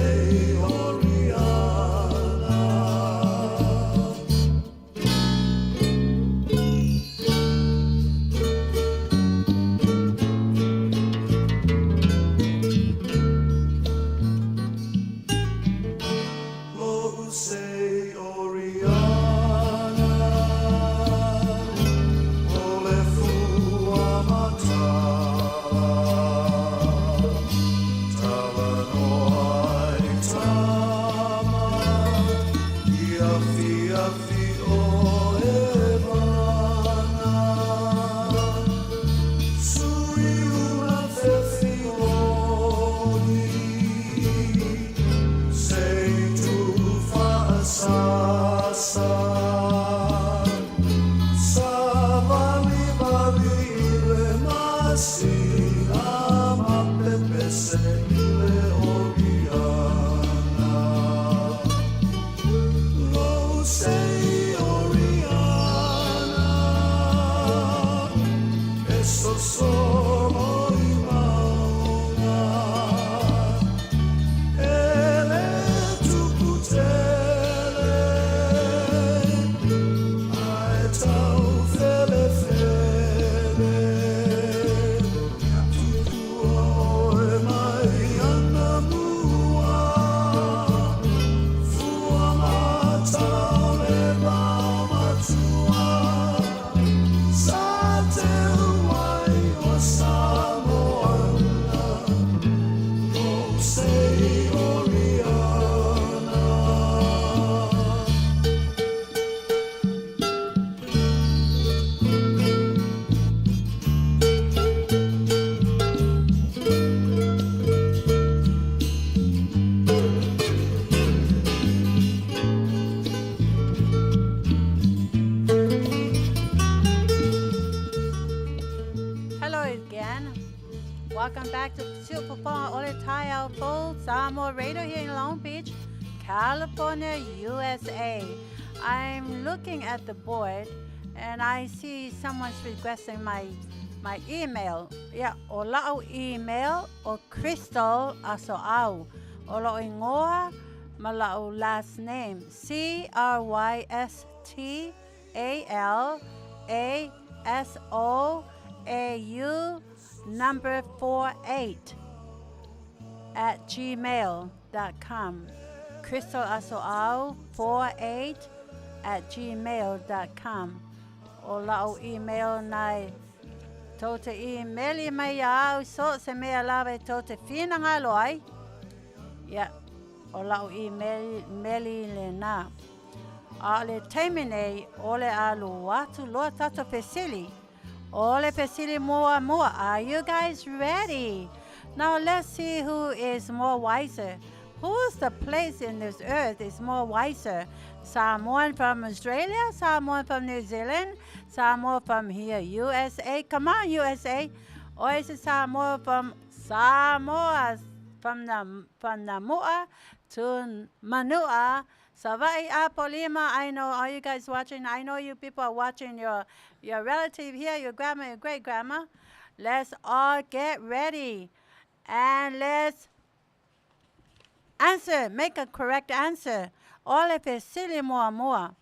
say Oriana. Lo say Oriana. Ole fua matala. Tala noai tama. Afiafi o evana. Suri una fefioni. Say tu fa'asasa. Savali vali le masina mapepese ile Oriana. Lo sei Oriana. Esso sono i mauna. Ele tu putele. Ai tau fele fele. Tukua oe mai ana mua. Fua matau le matua. Sa te uai o Samoana. Lo sei Oriana.
Hello again. Welcome back to Super Ole Tiliai'a Full Samoa Radio here in Long Beach, California, USA. I'm looking at the board and I see someone's requesting my email. Yeah, o la'o email o Crystal Asoau. O la'o ingoa ma la'o last name CRYSTALASOAU number 48 at gmail.com. Crystal Asoau 48 at gmail.com. O la'o email nai Tota email I mai au so se mea lawe tota whina ngā loai. Yeah, o lau email le nā. A le teime nei, o le alu watu loa tato pesili. O le pesili mua mua. Are you guys ready? Now let's see who is more wiser. Who's the place in this earth is more wiser? Someone from Australia, someone from New Zealand, someone from here, USA. Come on, USA. Or is it someone from Samoa, from Namua to Manua? Savai Apolima, I know, are you guys watching? I know you people are watching your relative here, your grandma, your great-grandma. Let's all get ready. And let's answer, make a correct answer. Ole pe sili mua mua.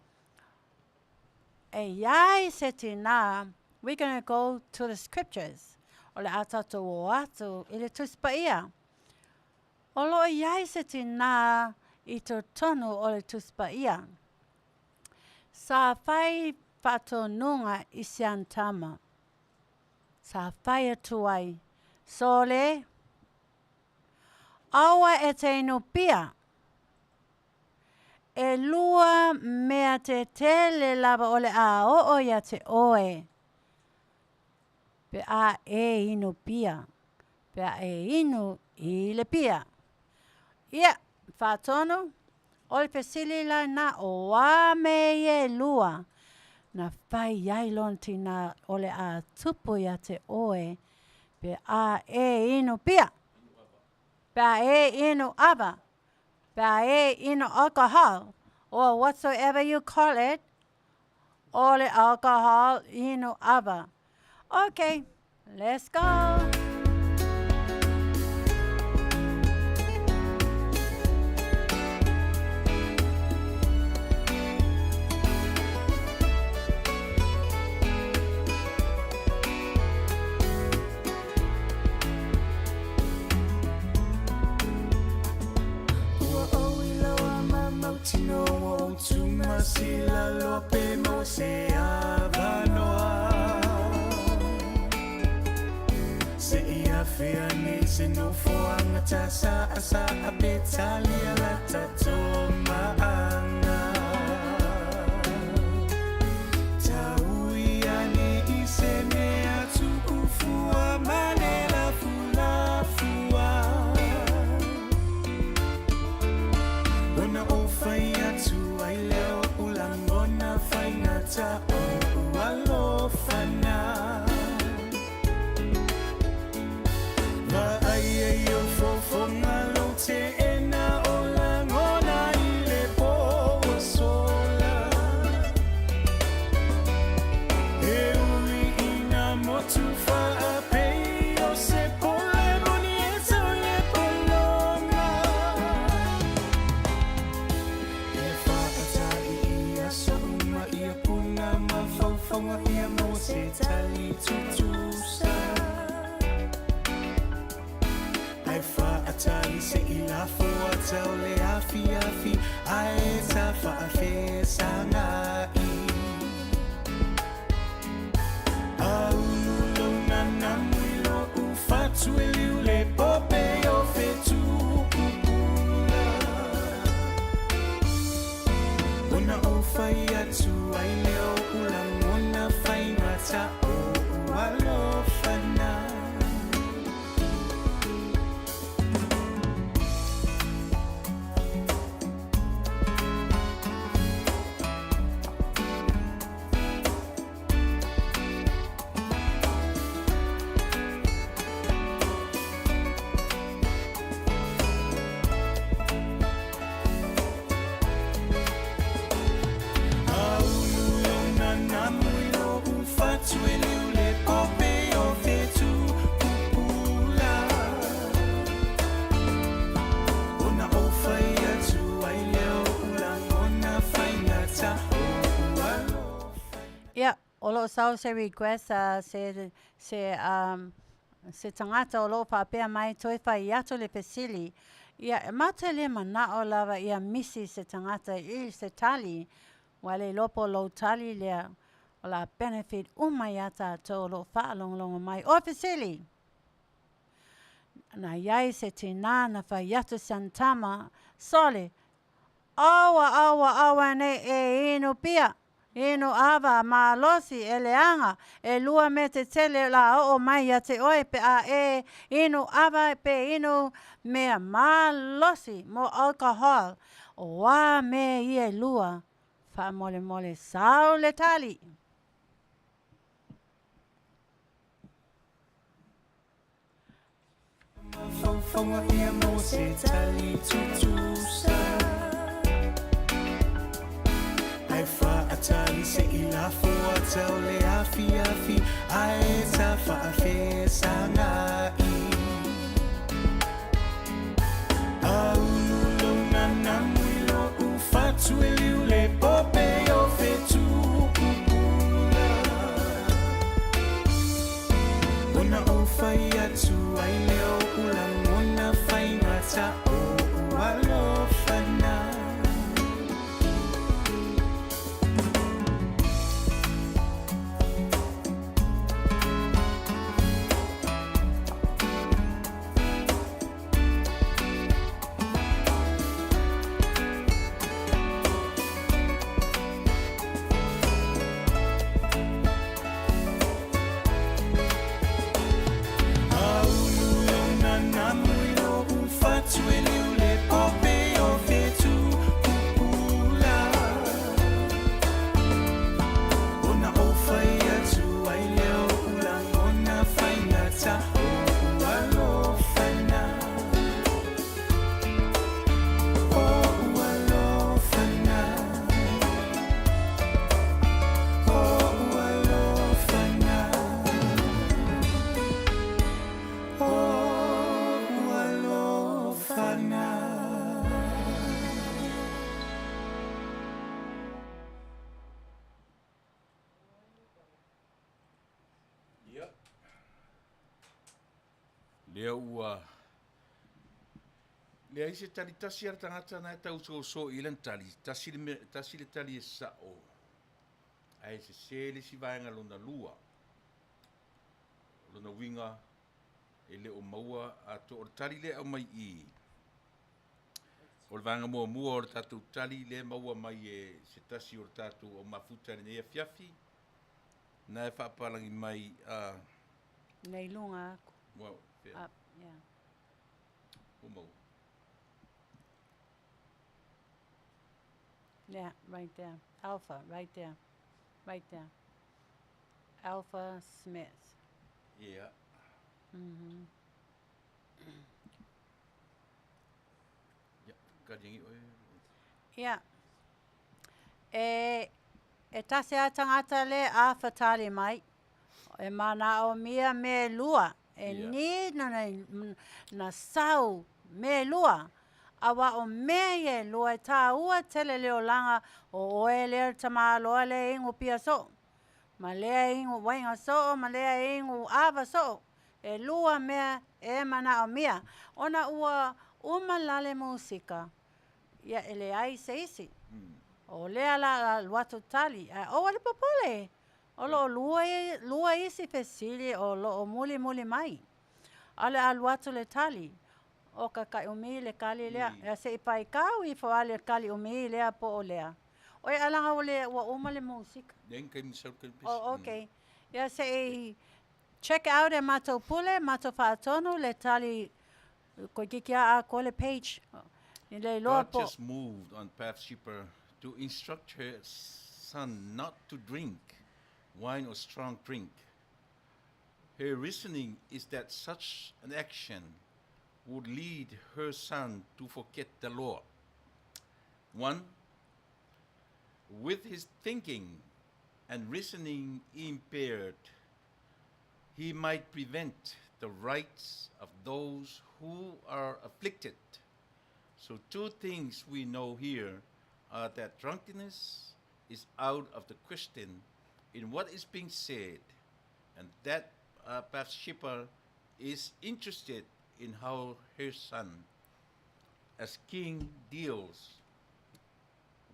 E yai seti na, we're going to go to the scriptures. Ole atatu o atu, ili tuspaia. Olo yai seti na, I to tonu ole tuspaia. Sa fai patonunga isiantama. Sa fai atuai. Sole. Awa e te inupia. E lua mea te tele lava ole a o ia te oe. Pe a e inu pia. Pe a e inu I le pia. Ia, whātono. Ole pe sili la na o a me e lua. Na whai iai lonti na ole a tupu ia te oe. Pe a e inu pia. Pe a e inu ava. Bae in alcohol, or whatsoever you call it, all the alcohol in ava. Okay, let's go.
tino o tuma sila lope mo se avanoa. Se ia feani se no foanga tasa asa a Fetalia la tatoma anga. Taui ani isene atu ufua manela fula fua. Ona o fai atu ai leo ulangona fai ngata o alofana. Yo fofonga lo te ena o langona I le po sola. E ui ina motu fa a pei o se pole monieta o le polonga. E fa atai ia so uma ia puna ma fofonga ia mo se tali tutusa. Atali se ilafo atau le afiafi ae ta fa'afe sangai. Aunu lona namuilo ufatu eliu le pope o fetu kupula. Ona o fai atu ai leo ulang ona fai ngata o alofana.
Yeah, olo sau se request se tangata o lo papea mai toi fai atu le pesili. Ia mate le mana o lava ia misi se tangata I se tali. Wale lopo lo tali lea o la benefit umayata to lo whaalonglongo mai o pesili. Na iai se tina na fai atu santama sole. Awa ne e ino pia. Ino ava malosi eleanga e lua me te tele la o mai ya te oe pe a e ino ava pe ino mea malosi mo alcohol o wa me ie lua fa mole sau le tali.
Fofonga ia mo se tali tutusa. Ai fa atali se ilafo atau le afiafi ae ta fa'afe sangai. Aunu lona namuilo ufatu eliu le pope o fetu kupula. Ona o fai atu ai leo ulang ona fai ngata o alofana.
Lea ua Le ai se tali tasi ar tangata na tau so i lan tali. Tasi le tali e sao. Ai se sele si vaenga lona lua. Lona winga e le o maua a to o tali le au mai i. O le vanga mua o le tatu tali le maua mai e se tasi o le tatu o mafuta ne Afiafi. Na e whaapalangi mai a...
Nei lunga aku.
Wow, fair.
Up, yeah.
O mau.
Yeah, right there. Alpha, right there. Right there. Alpha Smith.
Yeah.
Mm-hmm.
Yeah, karingi oi.
Yeah. E tase a tangata le a fatali mai. E mana o mia me lua. E ni na sau me lua. Awa o mea lua e tā ua tele leo langa o oe leo tama loa le ingo pia so. Ma lea ingo wainga so, ma lea ingo ava so. E lua mea e mana o mea. Ona ua umalale musika. Ia ele ai se isi. O lea la watu tali. O wale popole. O lo lua isi fesili o lo o muli mai. Ale al watu le tali. O ka kai umi le kali lea. E se ipai kau I whaale kali umi lea po o lea. O e alanga o le ua umale musika.
Nen kai misau kai pisi.
Oh, okay. Ia se check out e matou pule, matou whaatonu le tali ko kikia a ko le page.
God just moved on Bathsheba to instruct her son not to drink wine or strong drink. Her reasoning is that such an action would lead her son to forget the law. 1. With his thinking and reasoning impaired, he might prevent the rights of those who are afflicted. So 2 things we know here are that drunkenness is out of the question in what is being said, and that Bathsheba is interested in how her son, as king, deals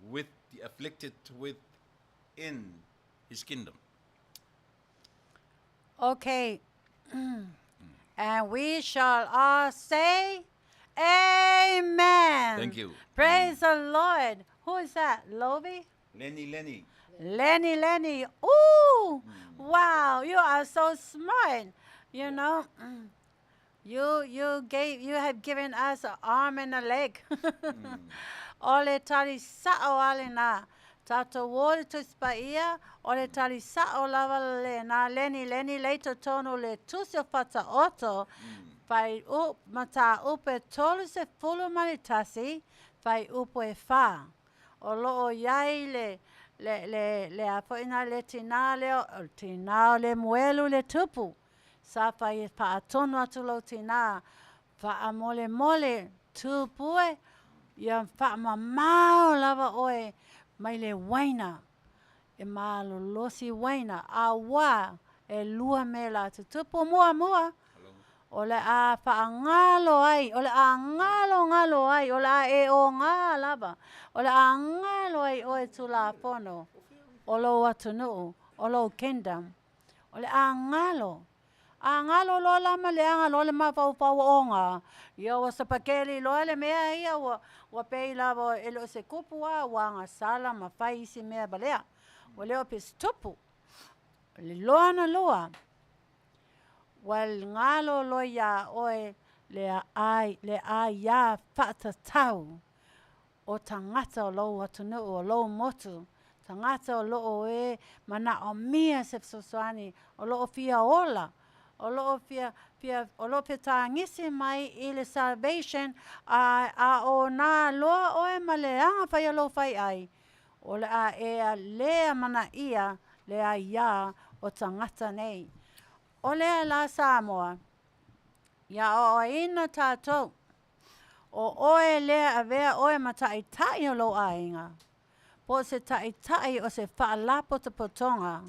with the afflicted within his kingdom.
Okay. And we shall all say, Amen.
Thank you.
Praise the Lord. Who is that? Lovi?
Lenny.
Lenny. Ooh, wow, you are so smart. You know, you have given us an arm and a leg. Ole tali sao ale na tato wole to spaia. Ole tali sao lava le na Lenny leito tono le tusio fata oto. Fai mata upe tolu se fulu manitasi. Fai upe fa. O loo yai le apoina le tina le muelu le tupu. Sa fai pa atono atu lo tina. Fa amole tupue. Ia fa mamao lava oe mai le waina. E malo losi waina. Awa e lua me la tupu mua. Ole a fa ngalo ai, ole a ngalo ai, ole a e o ngā lava. Ole a ngalo ai oe tula pono. Olo atunu, olo kingdom. Ole a ngalo. A ngalo lo lama le anga lo le mafau onga. Ia wa sapakeli lo le mea ia wa pei lava elo se kupua wanga sala ma fai isi mea balea. Wa leo pis tupu. Le loana loa. Wal ngalo lo ya oe le ai ya fata tau. O tangata o lo atunu o lo motu. Tangata o lo e mana o mia se sosoani o lo fia ola. O lo fia tangisi mai ile salvation a o na loa oe maleanga fai lo fai ai. O le a e lea mana ia le a ia o tangata nei. O lea la Samoa. Ia o ina tātou. O oe lea a vea oe Taesali o lo ainga. Po se Taesali o se whaalapo te potonga.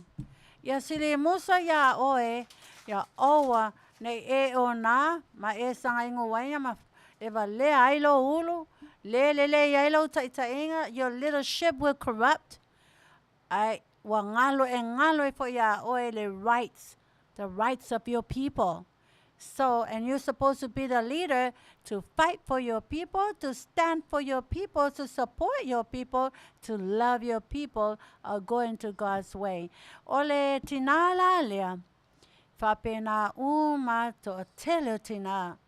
Ia sili musa ia oe, ia oa nei e o nā, ma e sanga ingo waina, ma Eva le ailo ulu, le ailo taitainga, your little ship will corrupt. Ai wangalo ngalo for ya oe the rights of your people. So, and you're supposed to be the leader to fight for your people, to stand for your people, to support your people, to love your people, going to God's way. Ole tinala lea, whapena uma to tele tina,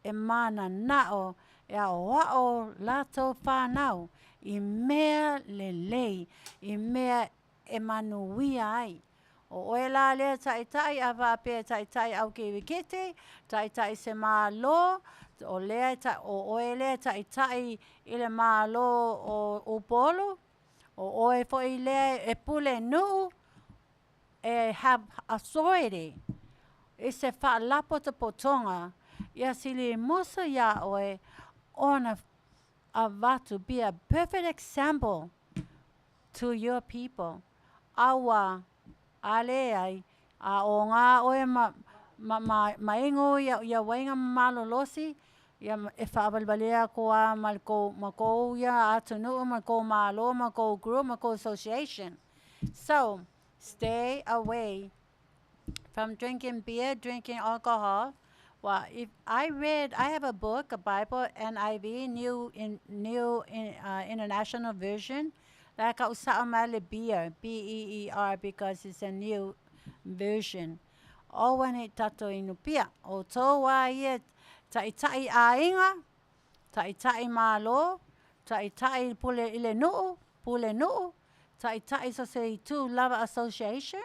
e mana nao, e a wao lato whanau, I mea lelei, I mea e manuia ai. O oela lea taitai a wapea taitai au ke wikete, taitai se MALO, o lea o oele taitai I le MALO o upolo, o oe fo I lea e pule nuu, e have authority. I se whaalapo te potonga, ia sili musa ia oe, ona to be a perfect example to your people. Awa ale ai a o ngā oe maingo ia wainga malolosi ia e whaabalbalea koa mako ia atunu mako MALO mako group mako association. So stay away from drinking beer, drinking alcohol. Well, if I have a book, a Bible, NIV, New International Version. Like I usama beer, B-E-E-R, because it's a new version. O wane tato inupia. O toa ia taitai ainga, taitai MALO, taitai pule nuu, taitai Society 2 Lava Association.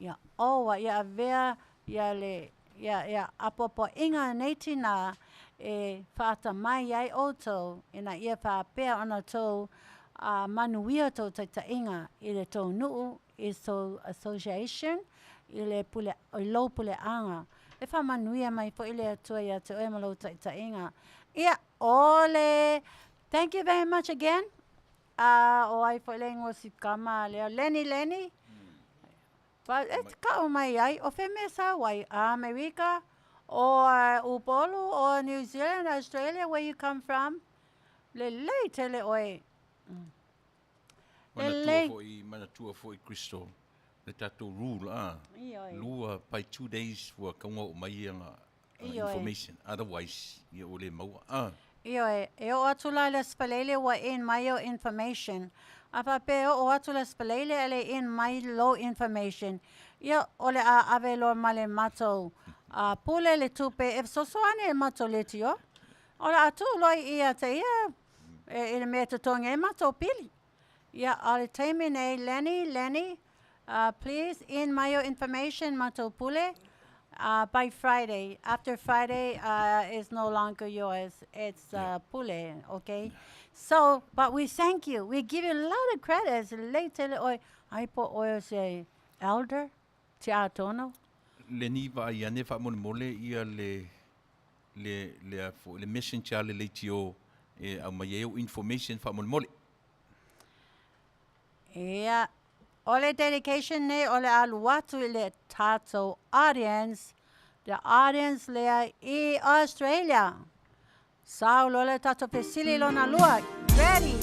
Ya owa ia vea ia le ia apopo inga neitina e whaata mai ai oto ina ia whaapea ona tau manuia tau taitainga I le tau nuu I so association I le pule o lo pule anga e wha manuia mai po I le atua ia te oe malo taitainga ia ole. Thank you very much again. O ai po le ngosi kama leo Lenny but it's ka mai ai o fe mesa wai America or Upolu or New Zealand, Australia, where you come from. Le tele oi.
Manatua foi Crystal. Le tato rule lua by 2 days for kaunga o mai information. Otherwise, you ole mau
E o atula le spalele wa in mayo information. Apa pe o atula spalele ele in my low information. Ia ole a avelo male mato. Pule le tupe e sosoane mato le tio. Ole atu loi ia te ia. E me te tonga e mato pili. Ia ale teime nei Lenny. Please in mayo information mato pule. By Friday. After Friday is no longer yours. It's pule, okay? So, but we thank you. We give you a lot of credits. Later, I put oil say elder, te atono.
Le niva ia ne fa mole ia le mission chale le tio e a mai information fa mole.
Yeah. Ole dedication ne ole aluatu le tato audience. The audience le I Australia. Sao lole tato pesili lona lua. Ready.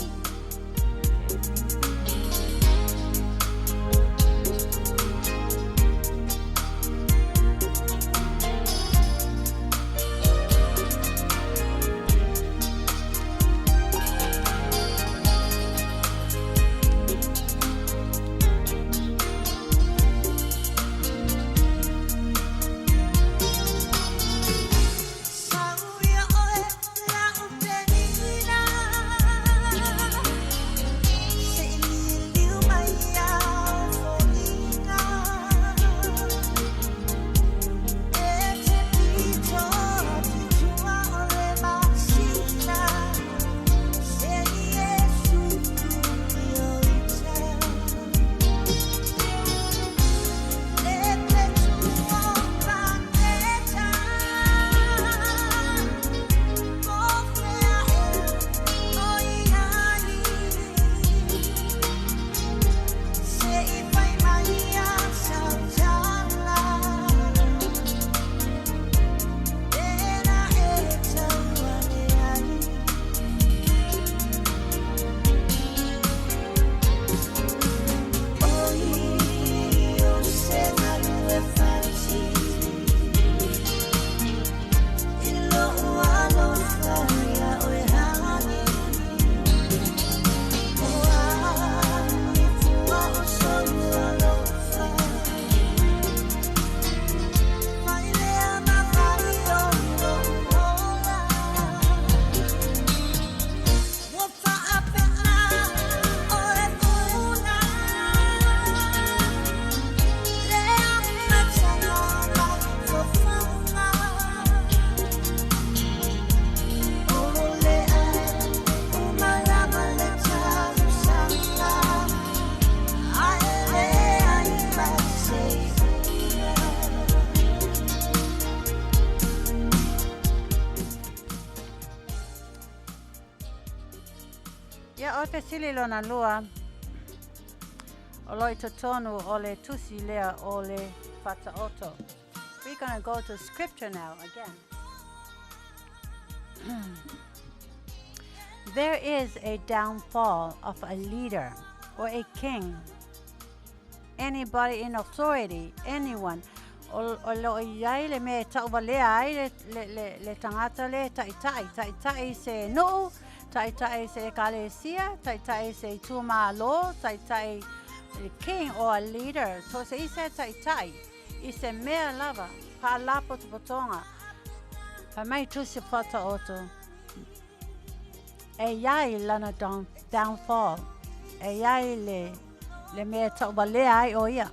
Ia o te sili lona lua, o loi tonu o le tusi lea o le whataoto. We're going to go to scripture now again. There is a downfall of a leader or a king, anybody in authority, anyone. O lo iai le me tauvalea ai le tangata le taitai se no, taitai se kalesia, taitai se tumalo, taitai a king or a leader. So se ise taitai, ise mea lava, pa lapo te potonga, pa mai tusi pata oto. E iai lana downfall, e iai le mea tauvalea ai o ia.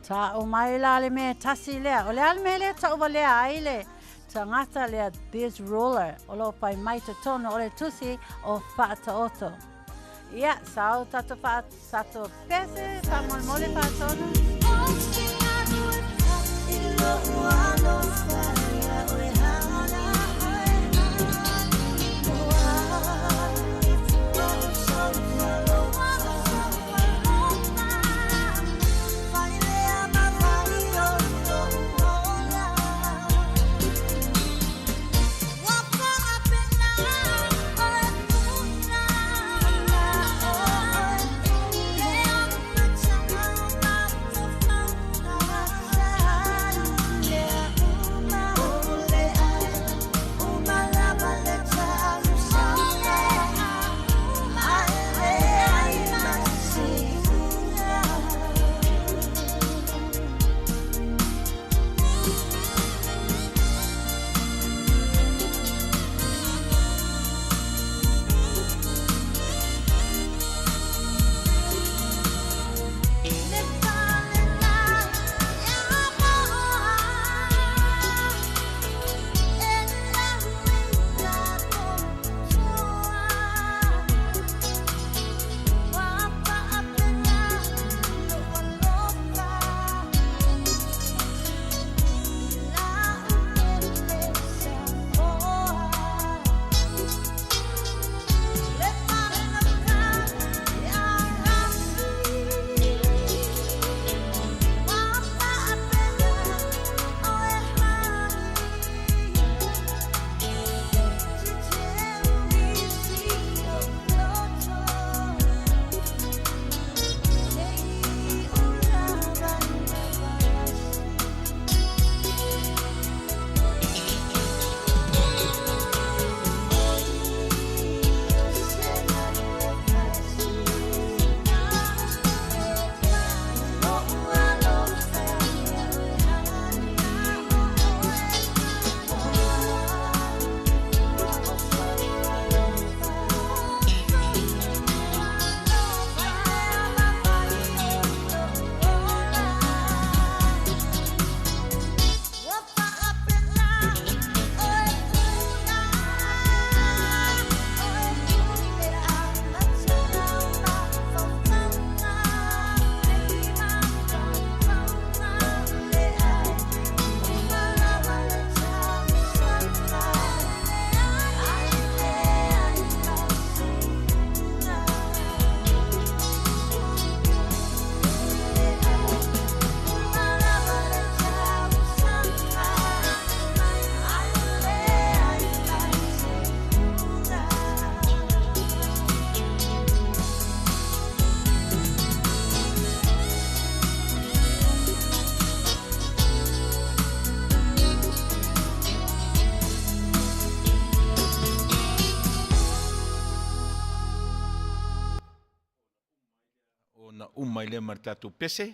Ta o mai la le me tasi lea. O le al me le ta uwa lea ai le. Ta ngata lea this ruler. O lo pai mai te tono o le tusi o whaata oto. Ia, sao tato tato pese, pa mole pa tono.
Umai le mar tātou pese,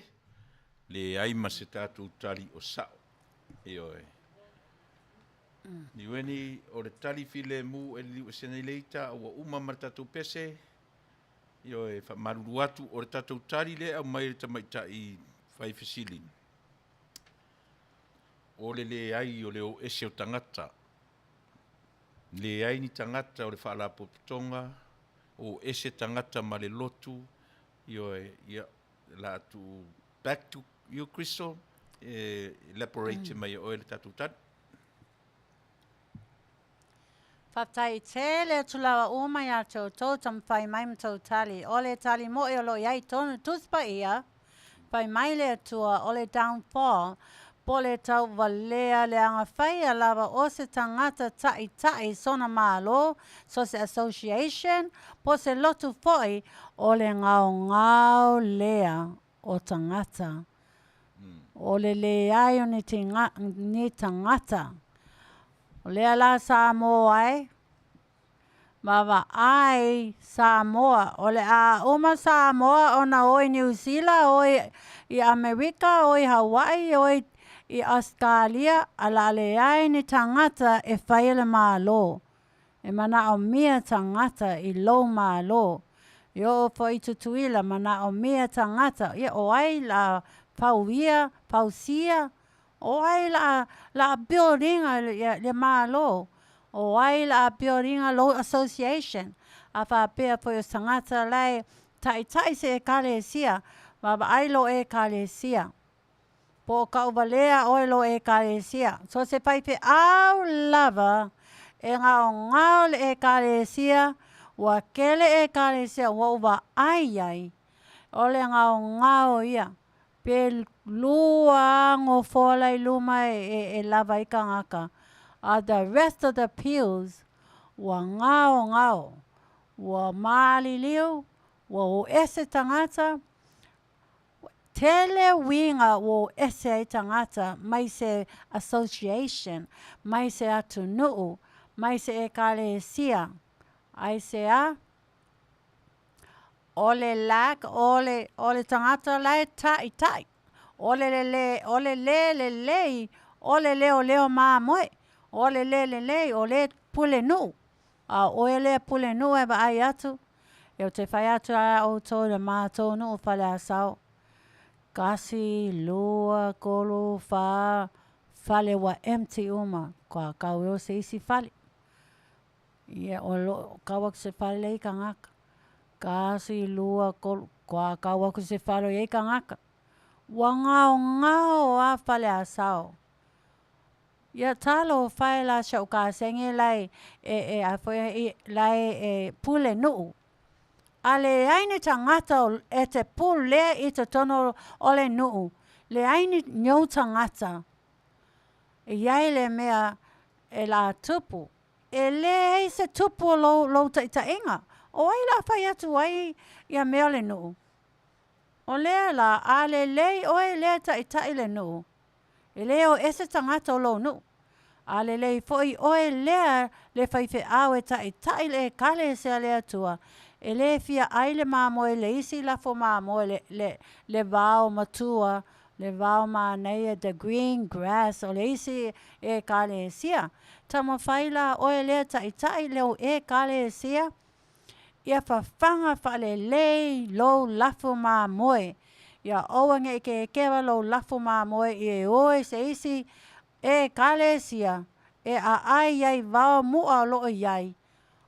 le aima se tātou tali o sao. Ioe. Ni weni o le tali file mu e liu sene leita o uma mar tātou pese. Ioe, fa maruru atu o le tātou tali le au mai le Tamaita'i Faife'au. O le ai o le o ese o tangata. Le ai ni tangata o le whaalapotonga, o ese tangata ma le lotu. Ioe, ia, la tu back to you, Crystal. Elaborate mai o le tātou tali.
Whaptai te le tulawa umai ato tō tam whai mai mtau tali. Ole tali mo e olo iai tonu tuspa ia. Whai mai le atua ole downfall. Po le tau walea le anga whai a lava o se tangata tai sona MALO. So se association. Po se lotu foi ole ngao lea o tangata. Ole le ai o ni tangata. O lea la Samoa ai. Mawa ai Samoa. O le a uma Samoa o na oi New Zealand, oi i Amerika, oi Hawaii, oi i Australia. Ala le ai ni tangata e whai le MALO. E mana o mia tangata i lo MALO. Yo fo i tutuila mana o mia tangata. Ia o ai la pauia, pausia. O ai la building le MALO. O ai la building lo association. A whapea po i tangata lai tai se e kalesia. Maba ai lo e kalesia. Po ka uvalea oi lo e kalesia. So se Faife'au lava e ngao le e kalesia. Wa kele e kalesia wa uva ai. Ole ngao ia. Pe lua ngo folai luma e lava ika ngaka. The rest of the pews wa ngao. Wa mali liu. Wa o ese tangata. Tele winga wo ese tangata. Mai se association. Mai se atunuu. Mai se e kalesia. Ai se a. Ole lak, ole tangata lai tai. Ole le, ole leo mamoe. Ole le, ole pule nu. Ole pule nu e ba ai atu. Eu te whai atu a o tō le mātou nu whale Asoau. Kasi, lua, kolo, whale wa empty uma. Kua kau eo se isi whale. Ia o kawak se whale i ka ngaka. Kasi, lua, kolo, kua kawak se whale i ka ngaka. Wa ngao a whale Asoau. Ia talo whai la shau ka senge lai lai pule nuu. Ale aini tangata e te pule i te tono ole nuu. Le aini nyau tangata. E iai le mea e la tupu. E le se tupu lo tainga. O ai la whai atu ai ia mea le nuu. O lea la ale lei o e lea tai le nuu. E leo ese tangata o lo nuu. Ale lei foi o e lea le Faife'au e tai le kale se lea tua. E le fia ai le mamoe le isi la fo mamoe le vao matua. Le vao manei the green grass o le isi e kale sia. Tamo whaila o e lea tai leo e kale sia. Ia whawhanga whale lei lo lafo mamoe. Ia oange ke kewa lo lafo mamoe i e oe se isi e kale sia. E a ai vao mua lo iai.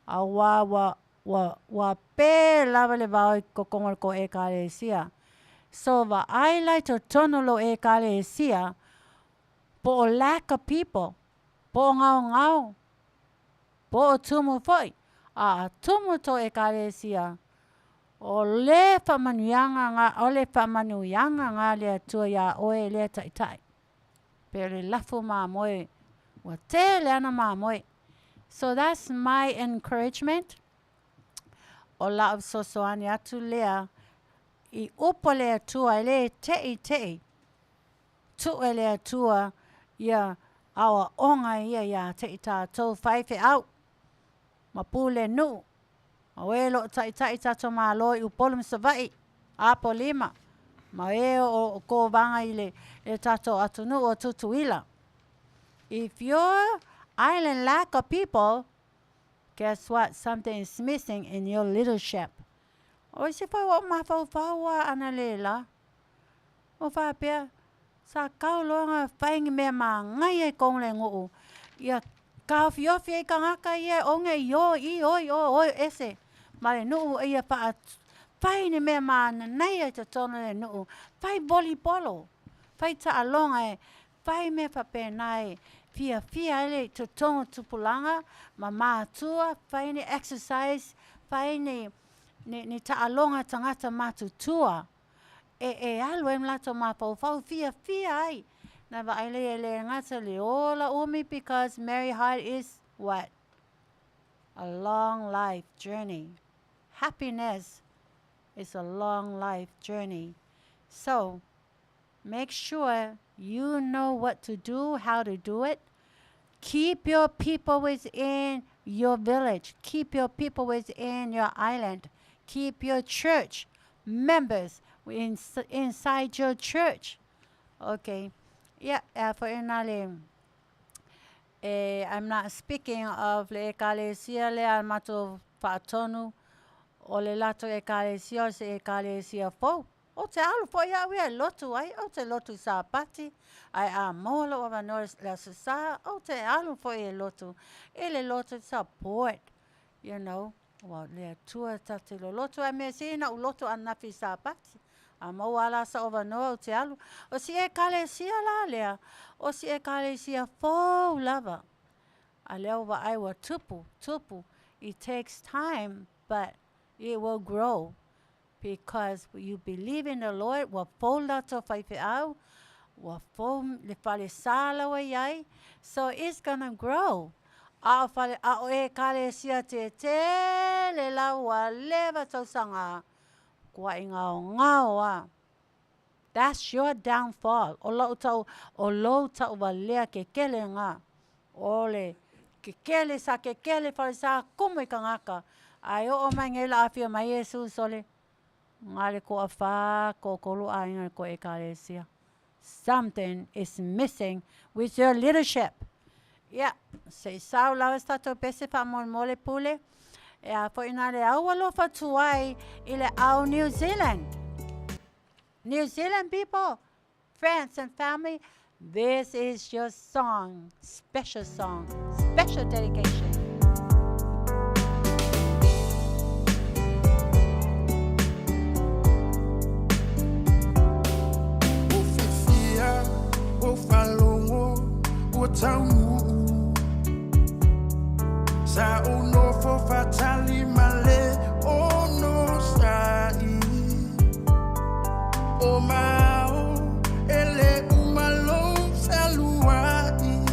A wa pe lava le vao i kokonga ko e kale sia. So va ai lai to tono lo e kale sia. Po lack of people. Po ngao. Po tumu foi. A tumu to e kale sia. O le whamanuianga ngā lea tua ia oe lea tai. Pere lafu mamoe. Wa te leana mamoe. So that's my encouragement. O la of sosoani atu lea. I upo lea tua le tei. Tu e lea tua ia awa onga ia tei tātou Faife'au. Ma pule nu. Ma welo tai tato MALO i upolum savai. Apo lima. Ma o ko vanga ile e tato atunu o tutuila. If your island lack of people, guess what? Something is missing in your leadership. O se fa o mafau ana lela. O fa pe sa kaulonga faingi me ma ngai e kong le nguu. Ia ka Afiafi e kangaka ia onge o ese. Ma le nuu ia pa fai ni me ma nei e te tono le nuu. Fai boli polo. Fai ta alonga e fai me pa penai. fia ele to tonga tupulanga, ma mātua, whai ni exercise, whai ni taalonga tangata mātutua. E alu em lato mapau fia ai. Na wa ele ngata le ola umi because Mary Heart is what? A long life journey. Happiness is a long life journey. So, make sure you know what to do, how to do it. Keep your people within your village. Keep your people within your island. Keep your church members inside your church. Okay. Yeah, for inale. I'm not speaking of le ekalesia le almato fatonu o le lato ekalesia se ekalesia fo. O te alu fo ia wea lotu ai, o te lotu sa pati. Ai a mola o vanores la sa, o te alu fo ia lotu. Ele lotu support, you know. Well, le tua tate lo lotu ai me sina u lotu anafi sa pati. A mau ala sa o vanoa o te alu. O si ekalesia la lea. O si ekalesia fo lava. A leo wa ai wa tupu. It takes time, but it will grow. Because you believe in the Lord, wa fo lato Faife'au, wa fo le fale sala wa yai. So it's gonna grow. A o ekalesia te le la wa leva tau sanga. That's your downfall. O lo tau wa lea ke kele ngā. Ole, ke kele whare sa kumu I ka ngaka. Ai o mai nge la afia mai Jesus ole. Ngare ko a wha ko kolu a inga ko e kalesia. Something is missing with your leadership. Yeah, se sau lawa stato pese pa mole pule. Po ina le au alofa tuai ile au New Zealand. New Zealand people, friends and family, this is your song, special dedication.
Sa uno fo fatali male ono sai o mao ele umalo saluai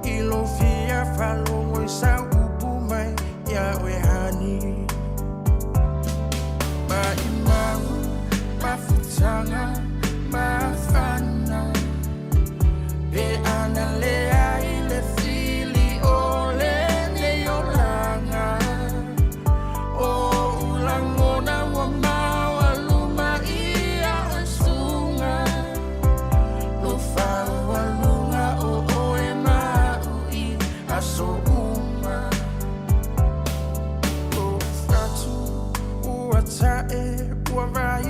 ilo fia falo sa upu mai ya we hani ma imau ma futanga ma fana be anale ile fili ole ne yolanga o ulangona wa mawa luma ia sunga lo fa wa lunga o e ma I aso uma o fatu o atae o vai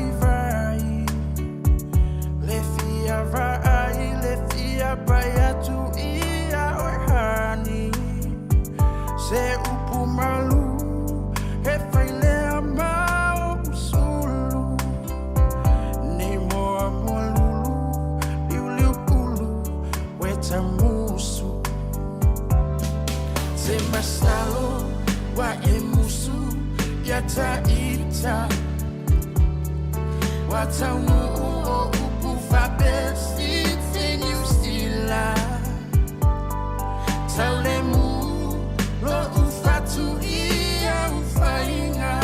le fia vai le fia bayatu ia o hani se upu malu he faile ama usulu ni moa molulu liu pulu weta musu se masalo wa emusu yata ita wata o upu fabesi you still Taulemu lo ufatu ia ufainga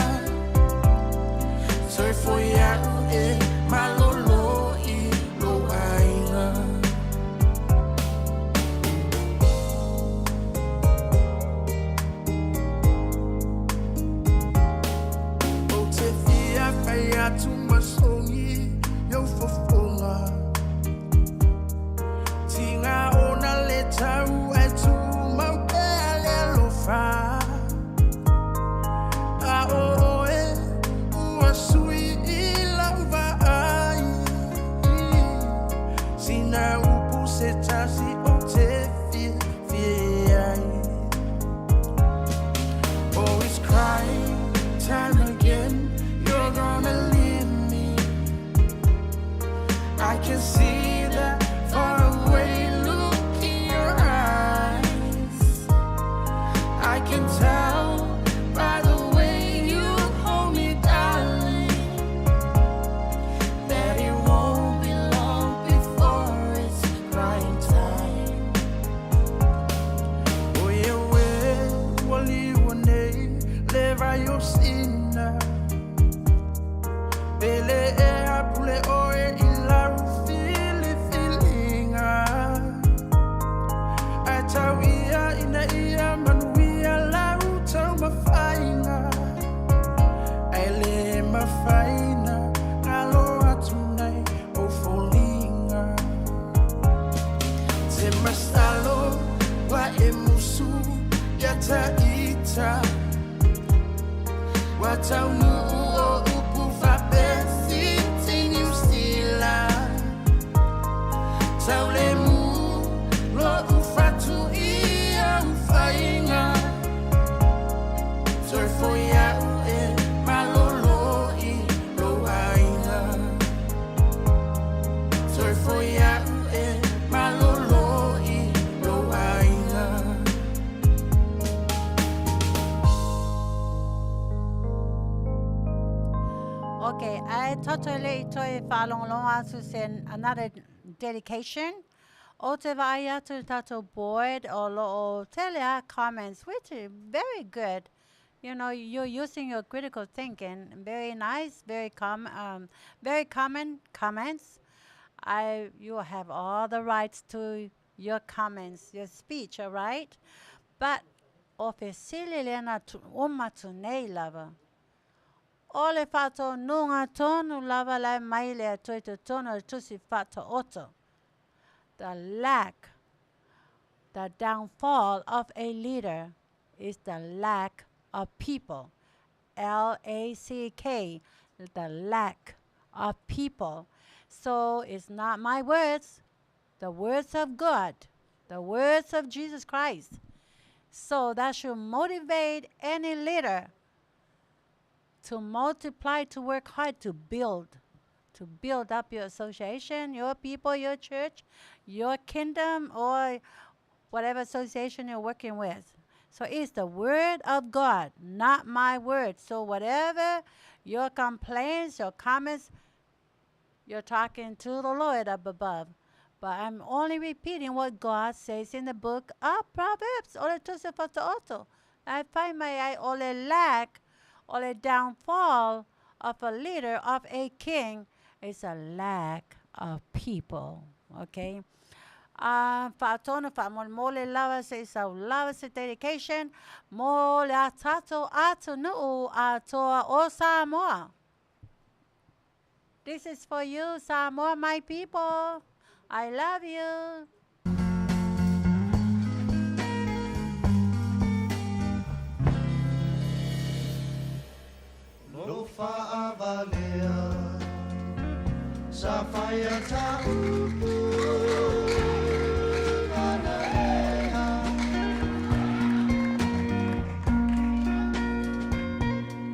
Soy foia e malolo I lo ainga O te fia faia tu masongi yo fofonga Tinga ona le tau e tu maupele lo fa A oe ua sui I lauva ai Sina upu se tasi o te fie ai Always crying time again You're gonna leave me I can see that far away look vai o sina Bele e apule oe ilau feelinga Ai tau ia ina ia manuia lau tau mawhainga Ai le mawhaina ngalo atu nei o folinga Te masalo wa e musu ya taita Wa tau nu o upu whapesi tini usila Tau le mu lo ufatu ia ufainga Toi foi au e malolo I lo ainga Toi foi au e malolo I lo ainga
Okay, I totally toi whalongalonga to send another dedication. O te vaia to tato board o lo Tiliai'a comments, which is very good. You know, you're using your critical thinking. Very nice, very common comments. You have all the rights to your comments, your speech, all right? But officially lena tu umatu nei lava. Ole fato nunga tonu lava lai maile toi te tono tusi fato oto. The lack, the downfall of a leader is the lack of people. L-A-C-K, the lack of people. So it's not my words, the words of God, the words of Jesus Christ. So that should motivate any leader to multiply, to work hard, to build up your association, your people, your church, your kingdom, or whatever association you're working with. So it's the word of God, not my word. So whatever your complaints, your comments, you're talking to the Lord up above. But I'm only repeating what God says in the book of Proverbs. I find my ole lack or a downfall of a leader, of a king, is a lack of people. Okay? Whaatona whaamon mole lawa se sau lawa se dedication, mole a tato atu nuu atoa o Samoa. This is for you, Samoa, my people. I love you.
Lo fa'avalea sa whaia taupu Manu'atele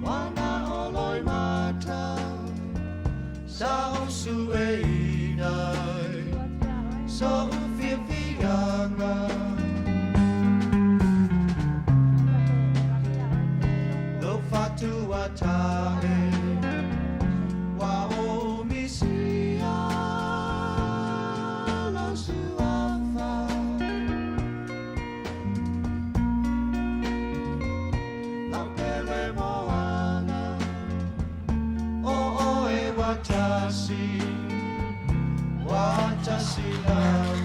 Wana oloi mata sa osu e inai so ufiafianga Lo fatuatae wa o misia lo suafa La pele moana o e watasi lava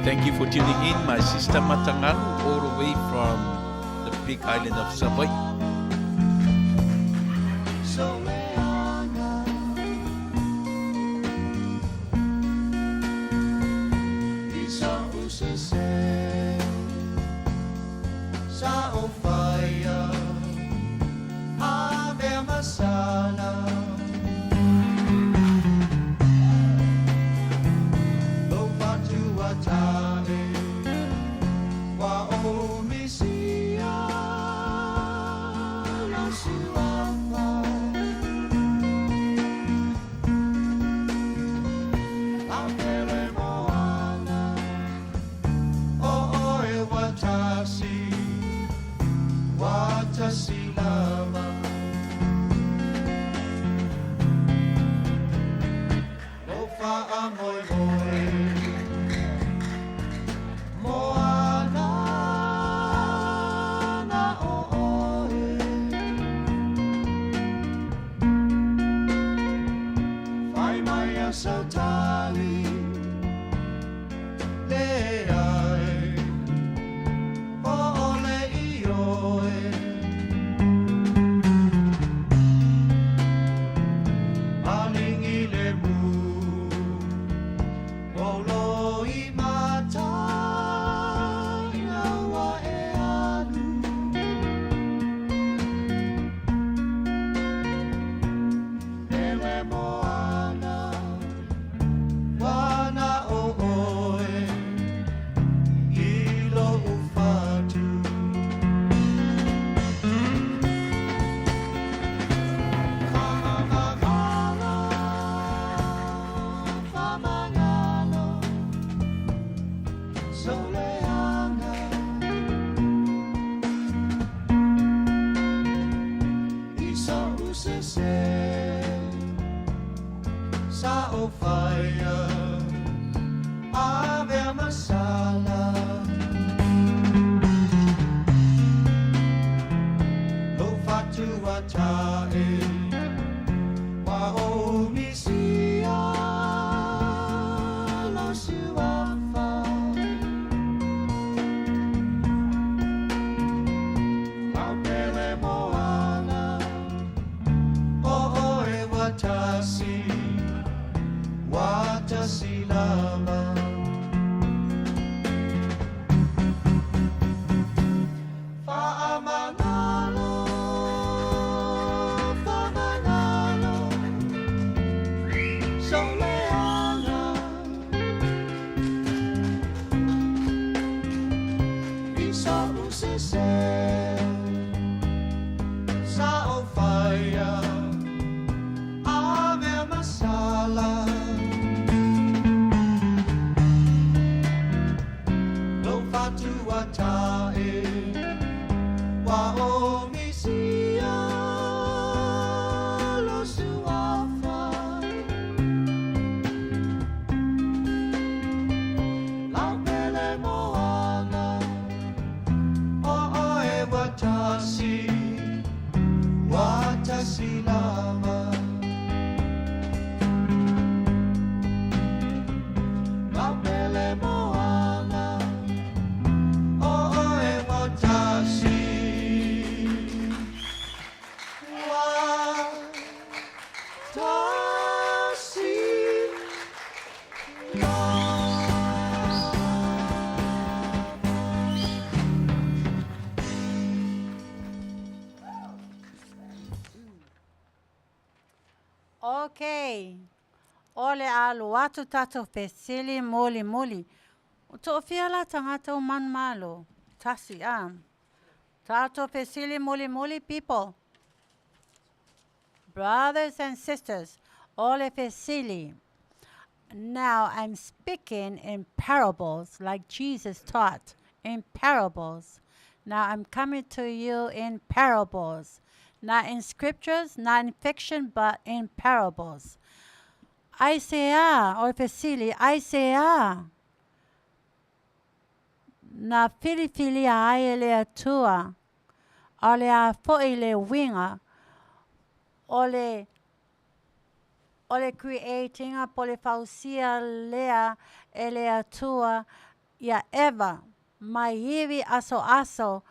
Thank you for tuning in, my sister Matangalu, all the way from the big island of Sarmy.
fire ave masala lo fatu atae wa o misia lo siwafa la pele moana o e watasi lava Fa'amanalo Soleana Iso usise Sao faya Ave masala Atae wa o misia lo suafa la pele moana o e watasi lava la pele moana
Okay. Ole alu watu tato pesili moli moli. To fiala tangata o man malo. Tasi Tato pesili moli moli people. Brothers and sisters, ole pesili. Now I'm speaking in parables like Jesus taught in parables. Now I'm coming to you in parables. Not in scriptures, not in fiction, but in parables. Isaiah, or pesili, Isaiah. Na filifili a ele atua. Ole a foile winga. Ole creating a polifausia lea ele atua. Ya eva. Maivi aso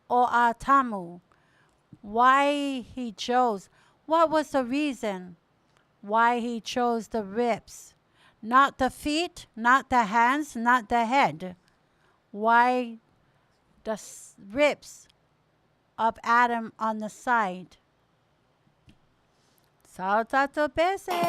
o atamu. Why he chose. What was the reason why he chose the ribs? Not the feet, not the hands, not the head. Why the ribs of Adam on the side? Saltato pese.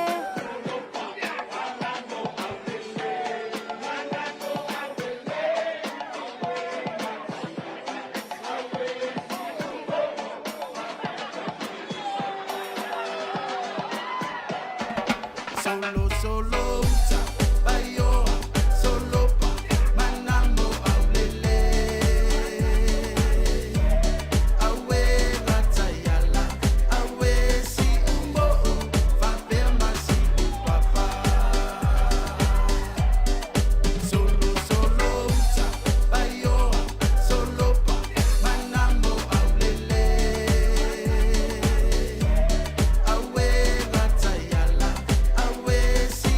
Solo bayo solo pa manamo aulele awe latayala awe si umbo fa perma si papa solo bayo solo pa manamo aulele awe latayala awe si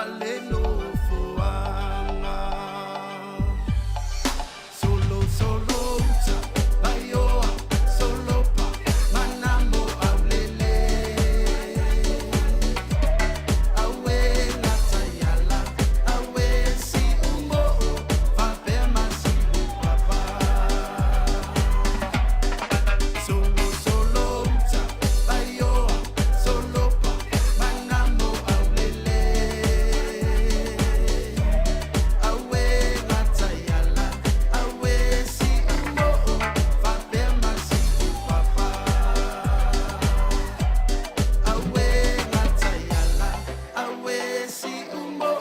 ale no fuanga. Solo solo ta baioa solo pa manamo aulele. Awe natayala awe si umbo fa pema si papa. Solo solo ta baioa solo pa manamo aulele. Awe natayala awe si umbo fa pema si papa. Awe natayala awe si umbo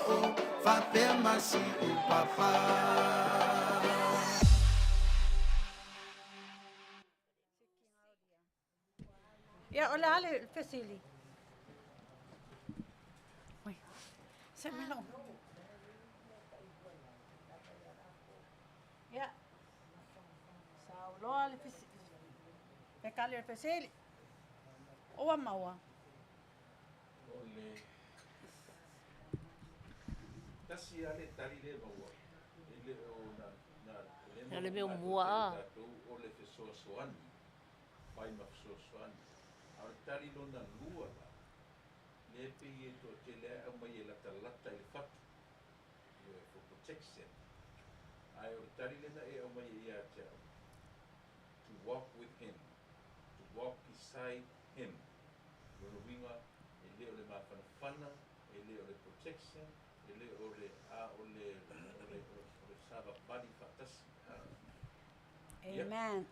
fa pema si papa.
Ya, hola, Ale, Fesili. Uy, se me lo. Ya. Saulo, Ale, Fesili. Pekali, Fesili. Owa maua.
Ole. Tasi ale tari le maua. Ele o na
Ele meu mua.
Ole fe soani. Pai ma soani. Ar tari lona lua la. Le pe ye to tele a mai la talata il fatu. Yo for protection. Ai o tari lena e o mai ia te. To walk with him. To walk beside him. Lona winga ele o le mafana, ele o le protection, ele o le sava body fatasi.
Amen.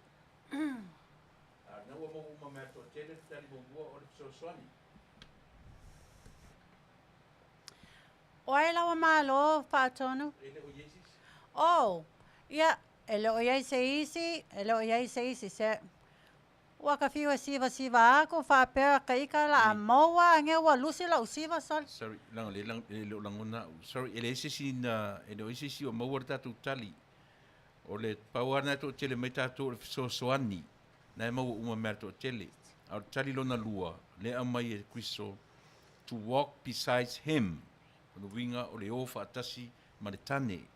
Na ua mo uma mea to tele tali mo bua o le soani.
Oai lawa malo, whaatonu.
Ele o Yesus.
Oh, ya, ele o iai se isi, se waka fiwa siva ako, whapea ka ika la a maua, ange ua lusi la usiva sol.
Sorry, le langona. Sorry, ele ese si o maua tatu tali. O le pauana to tele mai tatu o soani. Na mau uma mea to tele. Au tali lona lua, le amai e Kristo, to walk besides him. O winga o le ofa atasi ma le tane.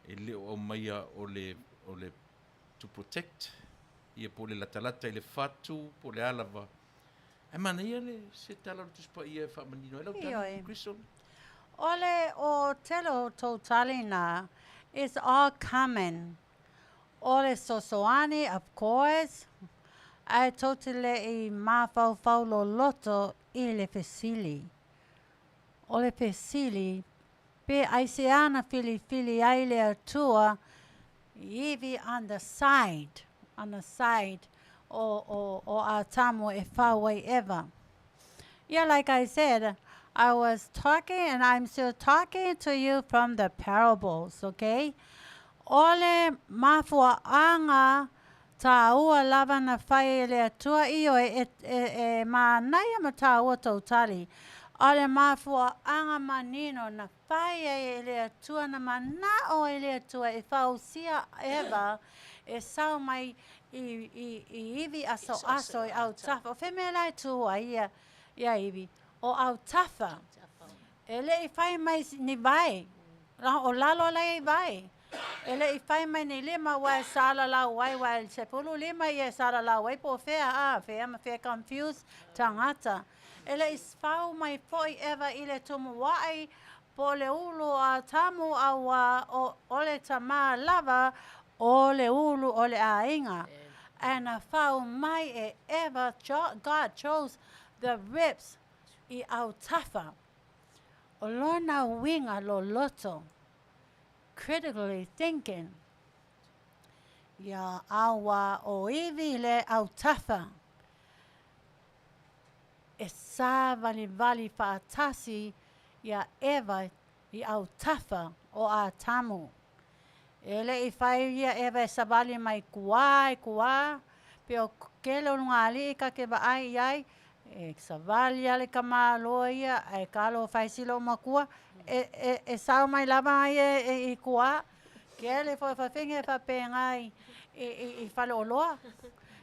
E le o maia o le to protect. Ia po le latalata i le fatu, po le alava. E mana ia le se tala o tuspa ia wha manino. E lau tani, Kristo.
Ole o telo totally na, it's all coming. Ole sosoani, of course. Ai totele I mawhau lo loto I le fesili. Ole fesili, pe ai se ana fili ai le atua, iwi on the side o a tamu e whawai ever. Yeah, like I said, I was talking and I'm still talking to you from the parables, okay? Ole mafua anga ta ua lava na whai le atua io e manaya ma ta ua tautari. Ole mafua anga manino na whai le atua na manao le atua e whausia eva e sau mai I iwi aso I au tafa. O wheme lai tua ia iwi. O au tafa. Ele I whai mai ni vai. O lalo lai vai. Ele I whai mai ni lima wai sala lau wai se pulu lima ia sala lau wai po whea ma whea confused tangata. Ele I whau mai foi eva I le tumu wai po le ulu a tamu au ole tama lava o le ulu o le ainga. And a whau mai e ever God chose the ribs I au tafa. O lona winga lo loto. Critically thinking. Ya awa o iwi le au tafa. E sa vali whaatasi ya eva I au tafa o a tamu. Ele I whai ia ewa sa vali mai kua. Pe o kele o ngali I ka ke ai iai. E sa vali ale ka MALO ia. E kalo whai silo makua. E sao mai lava ai I kua. Kele whawhinge whapengai I whalo loa.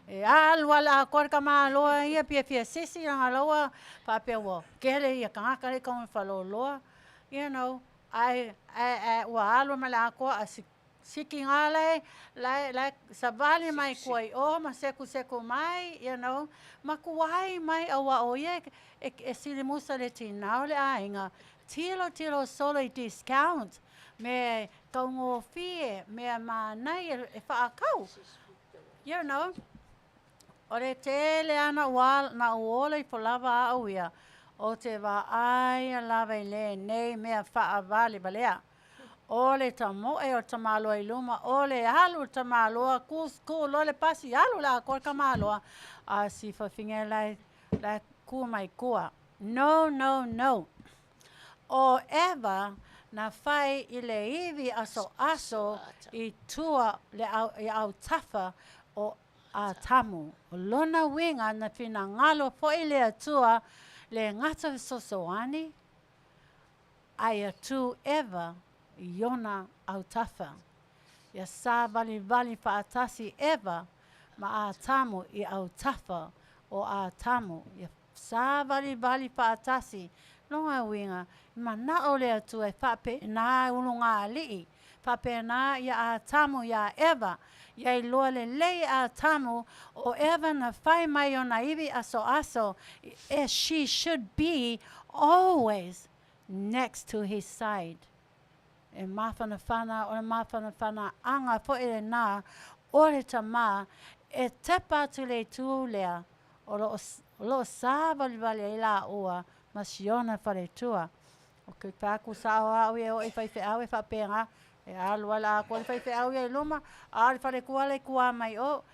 E alwala a kor ka MALO ia pia sisi ang aloa. Whapea wo. Kele ia kangakare ka un whalo loa. you know, I walo malako siki ngale like sabali mai koi o maseku mai, you know, makuai mai awa oye e silimusa le tinau le ainga tilo solo discount me kaungo fie me manai e whaakau, you know. O le tele ana wal na uola I polava auia o te wa ai lava I le nei mea whaavali balea. O le tamoe o tamaloa I luma, o le halu tamaloa, ku lo le pasi halu la kor kamaloa, a si whawhinga lai ku mai kua. No. O ewa na whai I le iwi aso I tua le au tafa o a tamu. O lona winga na whina ngalo po I le atua le ngata sosoani. Ai atu ewa Iona au tafa. Ia sa vali whaatasi ewa ma a tamu I au tafa o a tamu. Ia sa vali whaatasi longa winga ma na ole atu e whape na ulunga alii. Whape na ia a tamu ia ewa. Ia I loa le lei a tamu o ewa na whai mai o na iwi aso. She should be always next to his side. E mawhana whana anga po e nā ore tama e tepa tu le tū lea o lo sa vali I la ua ma siona whare tua. O ke pāku sa au e o e Faife'au e whapenga e alua la ko e Faife'au e luma a le whare kua mai o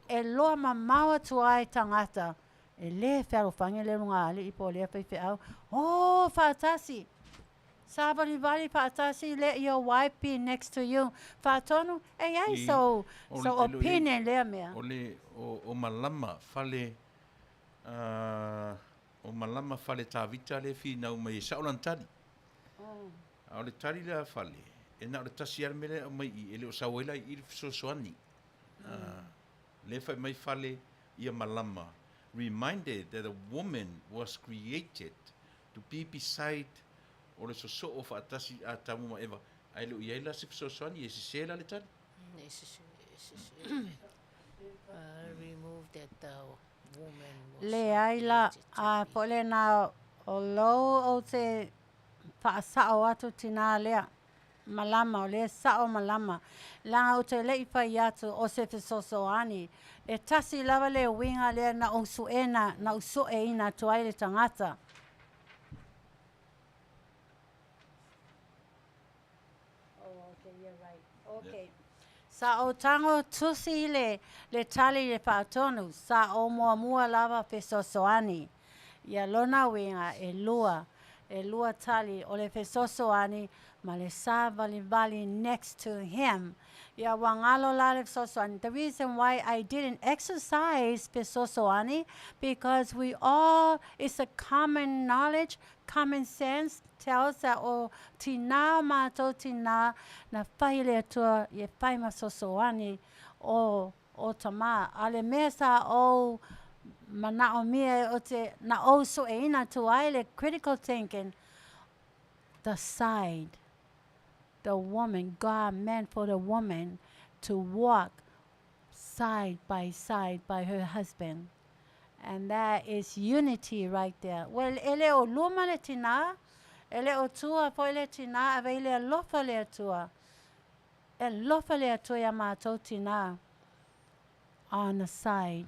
e loa ma maua tua e tangata e le whiaro whange le runga ali I po lea Faife'au o whaatasi. Sabali vali patasi let your wife be next to you. Fatonu so opinion le mea.
Ole o malama fale o malama fale tavita le fi na mai saulan tali. O le tali le fale. E na le tasi ar mele mai ele o sawela I sosoani. Le fa mai fale ia malama reminded that a woman was created to be beside o le soso o whaatasi a tamu ma ewa. Ai lo iai la sosoani e se la le tali?
Remove that woman was
Le ai la a pole na o lo o te whaasao atu tina lea. Malama o le sao malama. Langa o te lei pai atu o se fesosoani. E tasi lava le winga lea na usuena, na usue ina tuai le tangata. Okay. Sa o tango tusi le tali le patonu. Sa o mua lava fesosoani. Ia lona winga e lua tali o le fesosoani ma le sa vali next to him. Ia wangalo la le fesosoani. The reason why I didn't exercise fesosoani because it's a common knowledge, common sense tells that o tina mato tina na whaile atua e whai masosoani o tama. Ale mesa o mana o mia o te na o so e ina tu aile critical thinking. The side, the woman, God meant for the woman to walk side by her husband. And that is unity right there. Well, ele o luma le tina, ele o tua po ele tina, ave ele lofa le atua. E lofa le atua ya mātou tina on the side.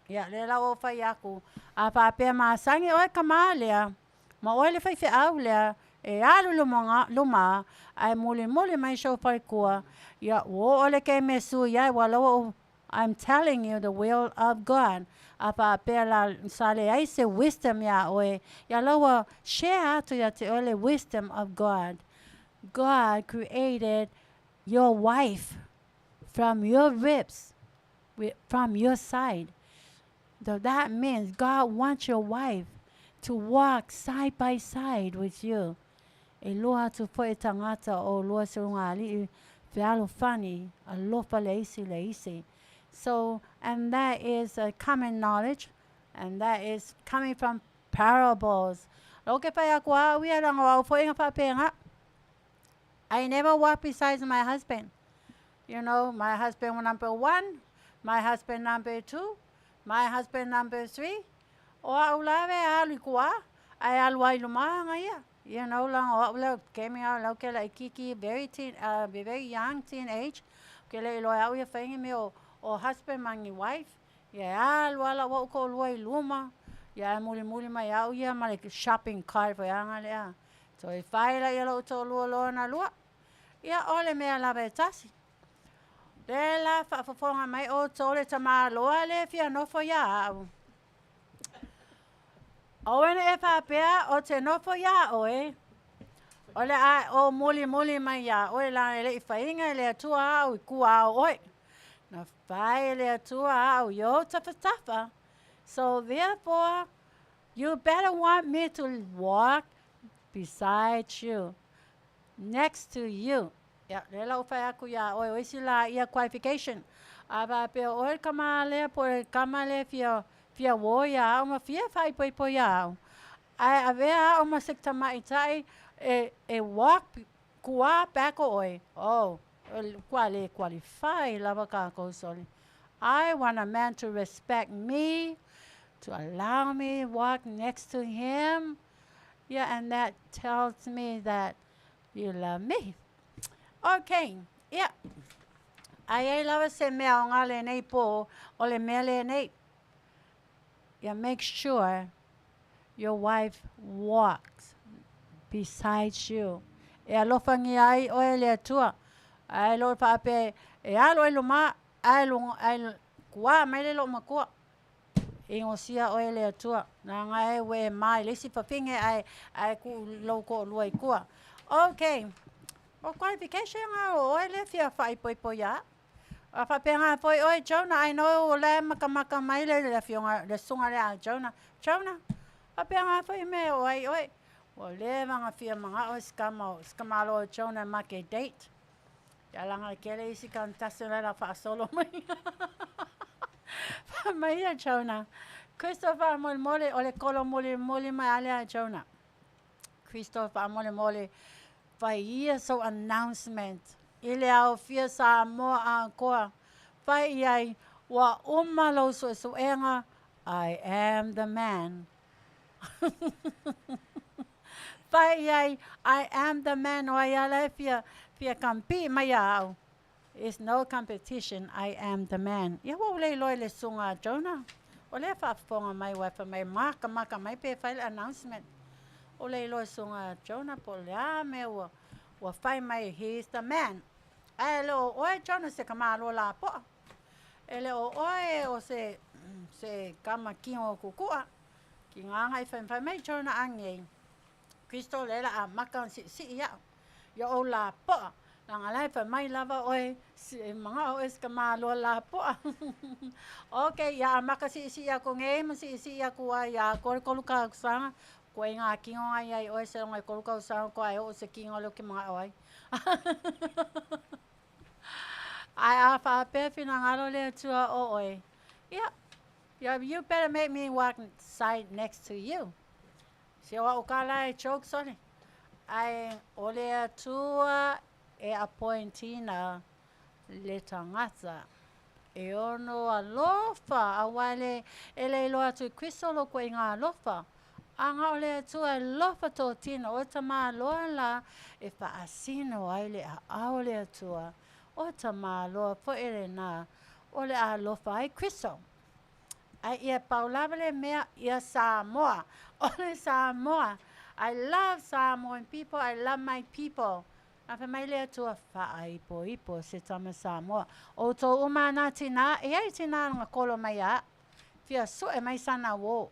Ia, le la o whai aku. A pāpea māsangi oe kamā lea. Ma oe le Faife'au lea. E alu luma. Ai muli mai show pai kua. Ia, o ole ke mesu ia. Walo I'm telling you the will of God. A pāpea la sale aise wisdom ia oe. Ia lawa share atu ia te ole wisdom of God. God created your wife from your ribs, from your side. So that means God wants your wife to walk side by side with you. E loa tu po e tangata o loa Seruka whialo whani a lofa leisi. So, and that is a common knowledge, and that is coming from parables Loke pai a kua ui a rango au fo inga whapenga. I never walk besides my husband. You know, my husband number 1, my husband number 2, my husband number 3. O au lawe alu kua, ai alu ai lumanga ia. You know, lang o au came out lau ke lai kiki very young teenage. Ke lai loa au ia whaingi me o husband mangi wife. Ia alu ala wa uko luai luma. Ia muli mai au ia ma like shopping cart for anga lea. So I whai la ia lo to lua na lua. Ia ole mea lawe tasi. Le la whaafafonga mai o tole tama loa le fia nofo ia au. Oene e whapea o te nofo ia oe. Ole a o muli mai ia oe la ele I whainga le atua au I kua au oe. Na whai le atua au yo tafa. So therefore, you better want me to walk beside you, next to you. Ya, le lau whai aku ia oe oisi la ia qualification. Aba pe oe kamale po kamale fia wo ia o ma fia whai po ia au. Ai avea o ma sik Tamaita'i e walk kua bako oe. Oh, kua le qualify lava kako soli. I want a man to respect me, to allow me to walk next to him. Yeah, and that tells me that you love me. Okay, yeah. Ai lava se mea o ngā le nei po o le mea le nei. Yeah, make sure your wife walks beside you. E alofangi ai o le atua. Ai lo whaape e alo luma ai kua mai le lo makua. E ngosia o le atua. Nā ngai we mai lesi whawhinge ai ku loko luai kua. Okay. O qualification o le fia whai po ia. A whapenga poi oi Jonah, I know o le makamaka mai le fionga le sunga le a Jonah. Whapenga poi me oi. O le mga fia mga o skamalo o Jonah make date. Ia langa kele isi kan tasila la whaasolo mai. Mai a Jonah. Christopher mole o le kolo mole mai ale a Jonah. Christopher mole Faia so announcement. Ile au fia sa mo a koa. Fai ai wa umalo so enga. I am the man. Fai ai I am the man. O ai ala fia kampi mai au. It's no competition. I am the man. Ia wa ule loi le sunga Jonah. O le whaafonga mai wafa mai maka mai pe fai announcement. O le loi sunga Jonah po lea me wa whai mai, he's the man. E leo oe Jonah se kamalo la po. E leo oe o se kama kingo kukua. Ki nganga I whai mai Jonah angei. Kristo lela a maka si ia. Yo o la po. Nanga lai whai mai lava oe mga oe se kamalo la po. Okay, ya maka si ia ko ngei ma si ia kua ya kolu ka kusanga. Ko inga kingo ai oe se ngai koluka usang ko ai o se kingo lo ki mga oi. Ai a fa pe fina ngalo le tua o oi. Yeah, you better make me walk side next to you. Se wa ukala e choke soni. Ai ole tua e appointina le tangata. E ono alofa awale ele lo atu Kristo ko inga alofa. Anga ole tua lofa to tina o tama loa la e whaasino ai le a ole atua o tama loa po ere na ole a lofa ai Kristo. Ai ia paulabele mea ia Samoa. Ole Samoa. I love Samoan people. I love my people. Afe mai le atua ipo se tama Samoa. O to umana tina e ai tina nga kolo mai a. Fia so e mai sana wo.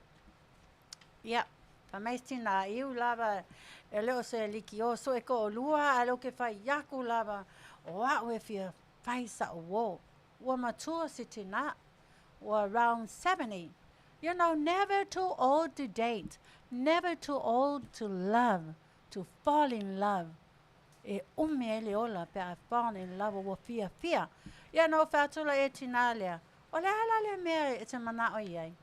Yeah, pamaistina iu lava leo se liki o so e ko lua alo ke fai yaku lava o a we fia fai sa wo matua sitina or around 70. You know, never too old to date, never too old to love, to fall in love. E umele ola pe a fall in love wo fia. You know, fatula e tinalia. Ole ala le mere e te mana o iai.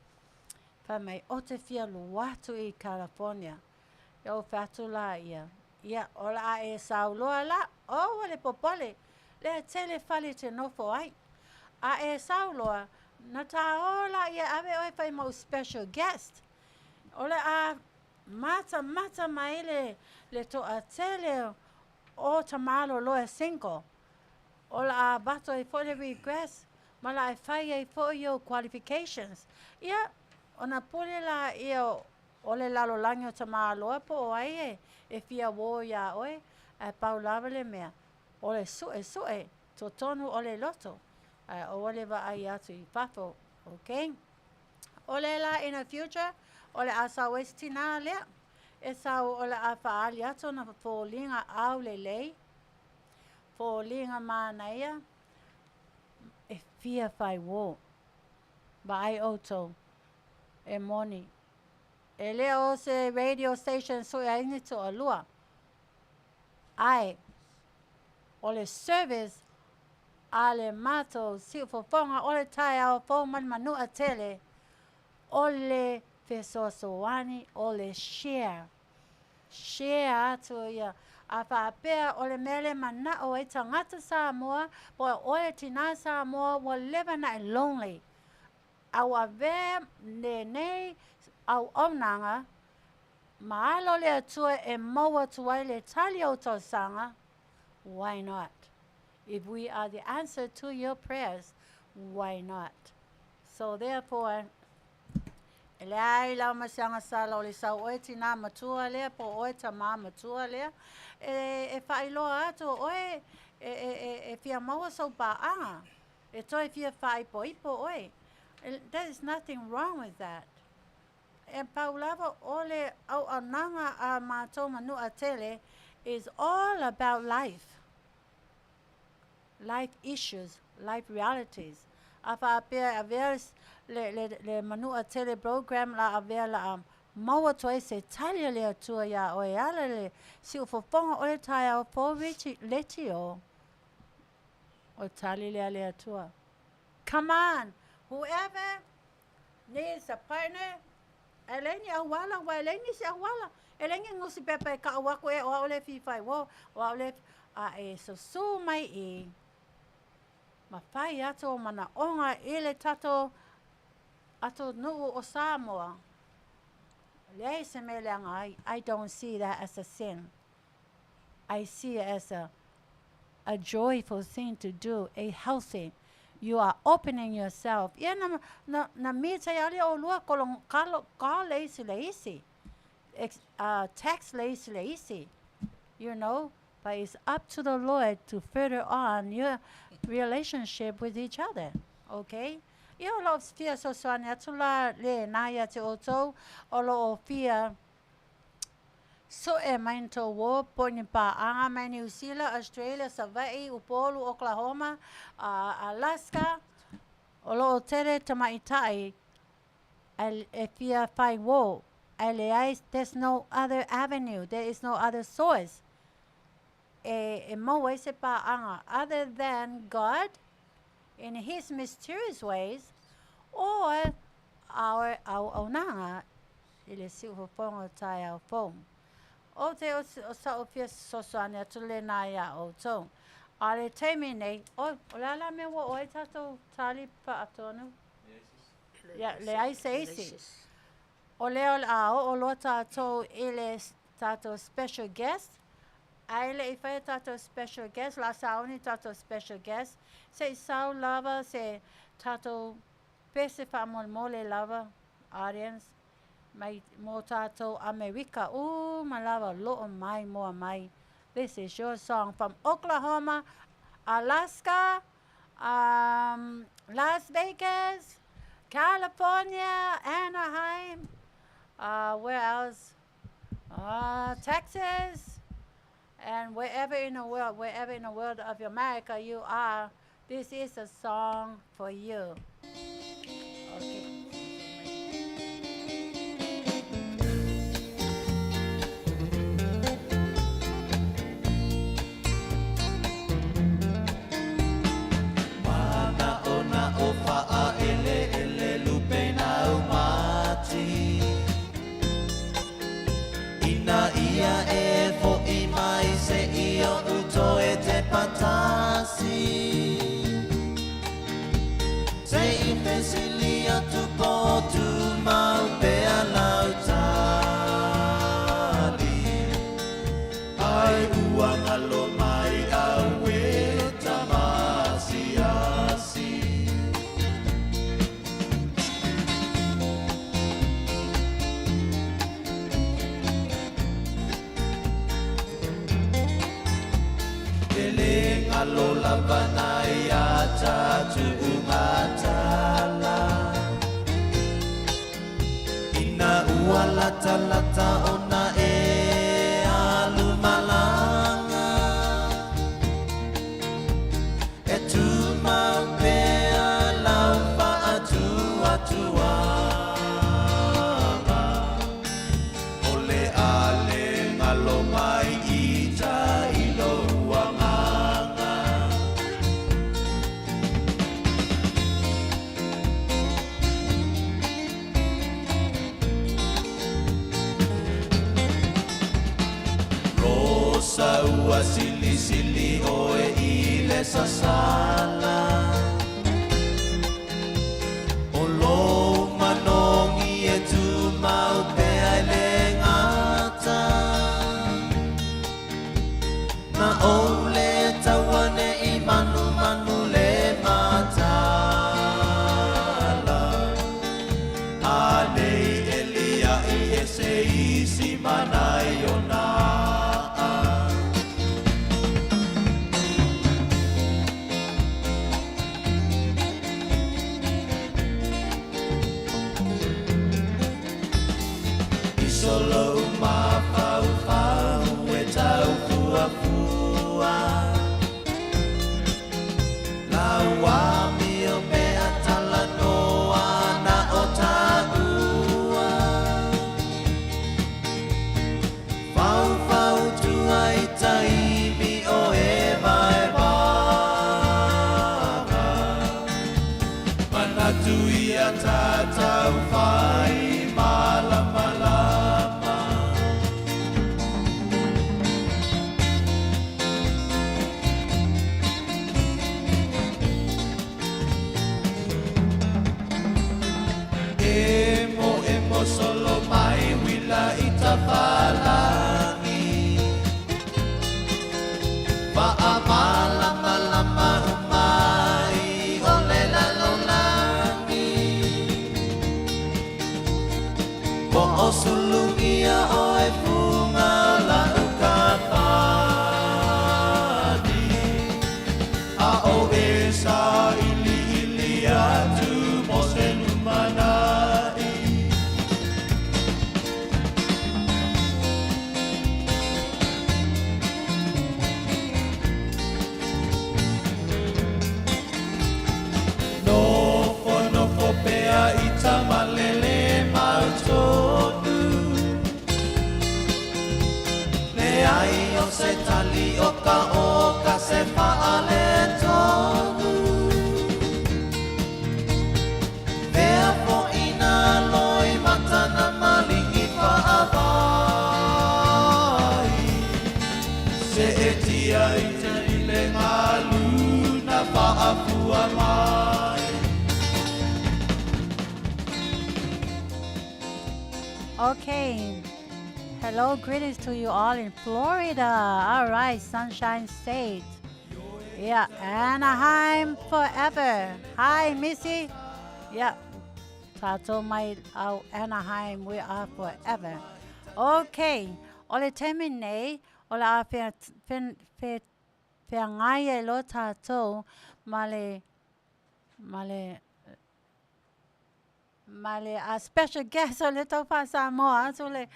Mai o te fia luatu I California. o Fetalaiga. Ia, ola a e sauloa la, o le popole, le tele fale te nofo ai. A e sauloa, na taola ia ave oi fai mo special guest. Ola a mata maile le to a tele o tamalo loa 5. Ola a bato e fo le regress, mala e fai e fo yo qualifications. Ia, ona pule la ia o le lalo langi o tamalo po o ai e fia wo ia oe, e pau lava le mea. O le sue, to tonu o le loto. O le va ai atu I fafo, okay? O le la in the future, o le Asoau tina lea. E sau o le a faali atu na fōlinga au le lei. Fōlinga mānaia. E fia fai wo. Ba ai oto. E moni. E leo se radio station so ai ni to alua. Ai. O le service a le mato si fofonga o le Taiai'a fo Manu'atele. O le fesoasoani o le share. Share atu ia. A whaapea o le mele mana o e tangata Samoa. Po o le tina Samoa wa leva na e lonely. Au a ve nei au omnanga. Maalo le atua e maua tuai le tali o tau sanga. Why not? If we are the answer to your prayers, why not? So therefore, ele ai lau masianga sala o le sau oe tina matua lea, po oe tama matua lea, e whailoa ato oe, e fia maua sau paanga, e toi fia whaipo ipo oe. There is nothing wrong with that. E paulava ole au ananga a mātou Manu'atele is all about life. Life issues, life realities. Afa apea averes le Manu'atele program la avea la maua toi se talia le atua ya o e ala le si ufofonga o le Taiai'a fo leti o tali le atua. Come on, whoever needs a partner, eleni awala wa eleni si awala. Eleni ngusi pepe ka awako e o ole Faife'au o ole a e so mai e mawhai ato mana onga ele tato ato nuu o Samoa. Lei se me leanga I don't see that as a sin. I see it as a joyful thing to do, a healthy. You are opening yourself. Ia na mita yale o lua kolong ka leisi. Text leisi. You know, but it's up to the Lord to further on your relationship with each other. Okay? Ia o lo fia so soane atula le naya te oto o lo fia so e mainto wo poni pa anga mai New Zealand, Australia, Hawaii, Upolu, Oklahoma, Alaska, o lo tere Tamaita'i e fia fai wo. There's no other avenue. There is no other source. E mo se pa anga other than God in His mysterious ways, or our onanga ile si ufonga Taiai'a fo. O te o sa ofia sosoane atule na ia o tō. Ale teimi nei, o lala me wo oi tato tali pa atonu? Le ai se isi. O leo o lo tato ile tato special guest. Aile I whai tato special guest, la sauni tato special guest. Se sau lava, se tato pese wha mole lava, audience. Mai mo tato America. Ma lava lo'o mai moa mai. This is your song from Oklahoma, Alaska, Las Vegas, California, Anaheim, where else? Texas, and wherever in the world of America you are, this is a song for you. Okay.
malo lavana ia tatu ungatala ina ua lata lata ona e alu malanga e tu mapea lau pa atua tua ole ale malo mai ita ilo uanganga rosa ua sili sili oe ile sasala o lo manongi e tu mau pe ale ngata na ole tawane i manu manu le matala ale elia i ese isi manai ona solo ma fau fau e tau fua fua la wa mi o me atala noa na o taua fau fau tu ai tai mi o e vai vai mana tu ia tatau fai mala mala emo solo mai wila itapalangi va amala malama mai ole la lolangi po osulungia oe funga la ukapadi a o esa ili ili atu mosenumana pea ita malele mautonu le ai o se tali oka se faale tonu pea po ina loi matana malingi paavai se etia ita ile ngalu na paapua mai.
Okay. Hello, greetings to you all in Florida. All right, Sunshine State. Yeah, Anaheim forever. Hi, Missy. Yeah, Tato my Anaheim, we are forever. Okay, ole temine, ole Afiafi lo Tato, Male a special guest ole tofa Samoa so le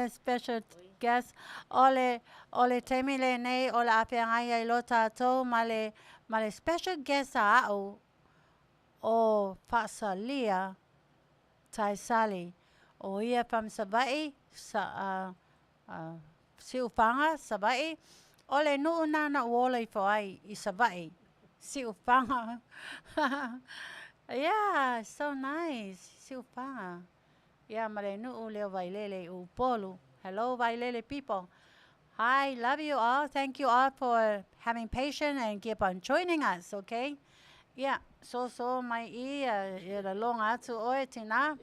special guest ole temile nei ole Afiafi lo Tato male special guest o Fasalia Taesali o ia from Sabai siupanga Sabai ole nuuna na wole foai I Sabai siupanga. Yeah, so nice. Siupanga. Yeah, marenu leo vailele upolu. Hello, vailele people. Hi, love you all. Thank you all for having patience and keep on joining us, okay? Yeah, so mai la long atu oetina.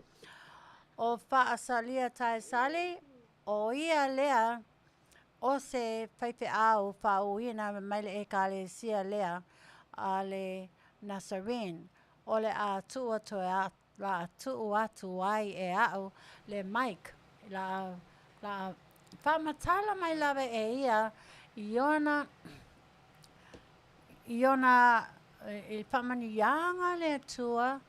O fa'asalia Taesali. O ia lea. O se Faife'au fa'uina maile e kale sia lea. Ale Nazarene. Ole a tua toa la atu atu ai e au le Mike la whamatala mai lawe e ia Iona Iona I whamani yanga le tua,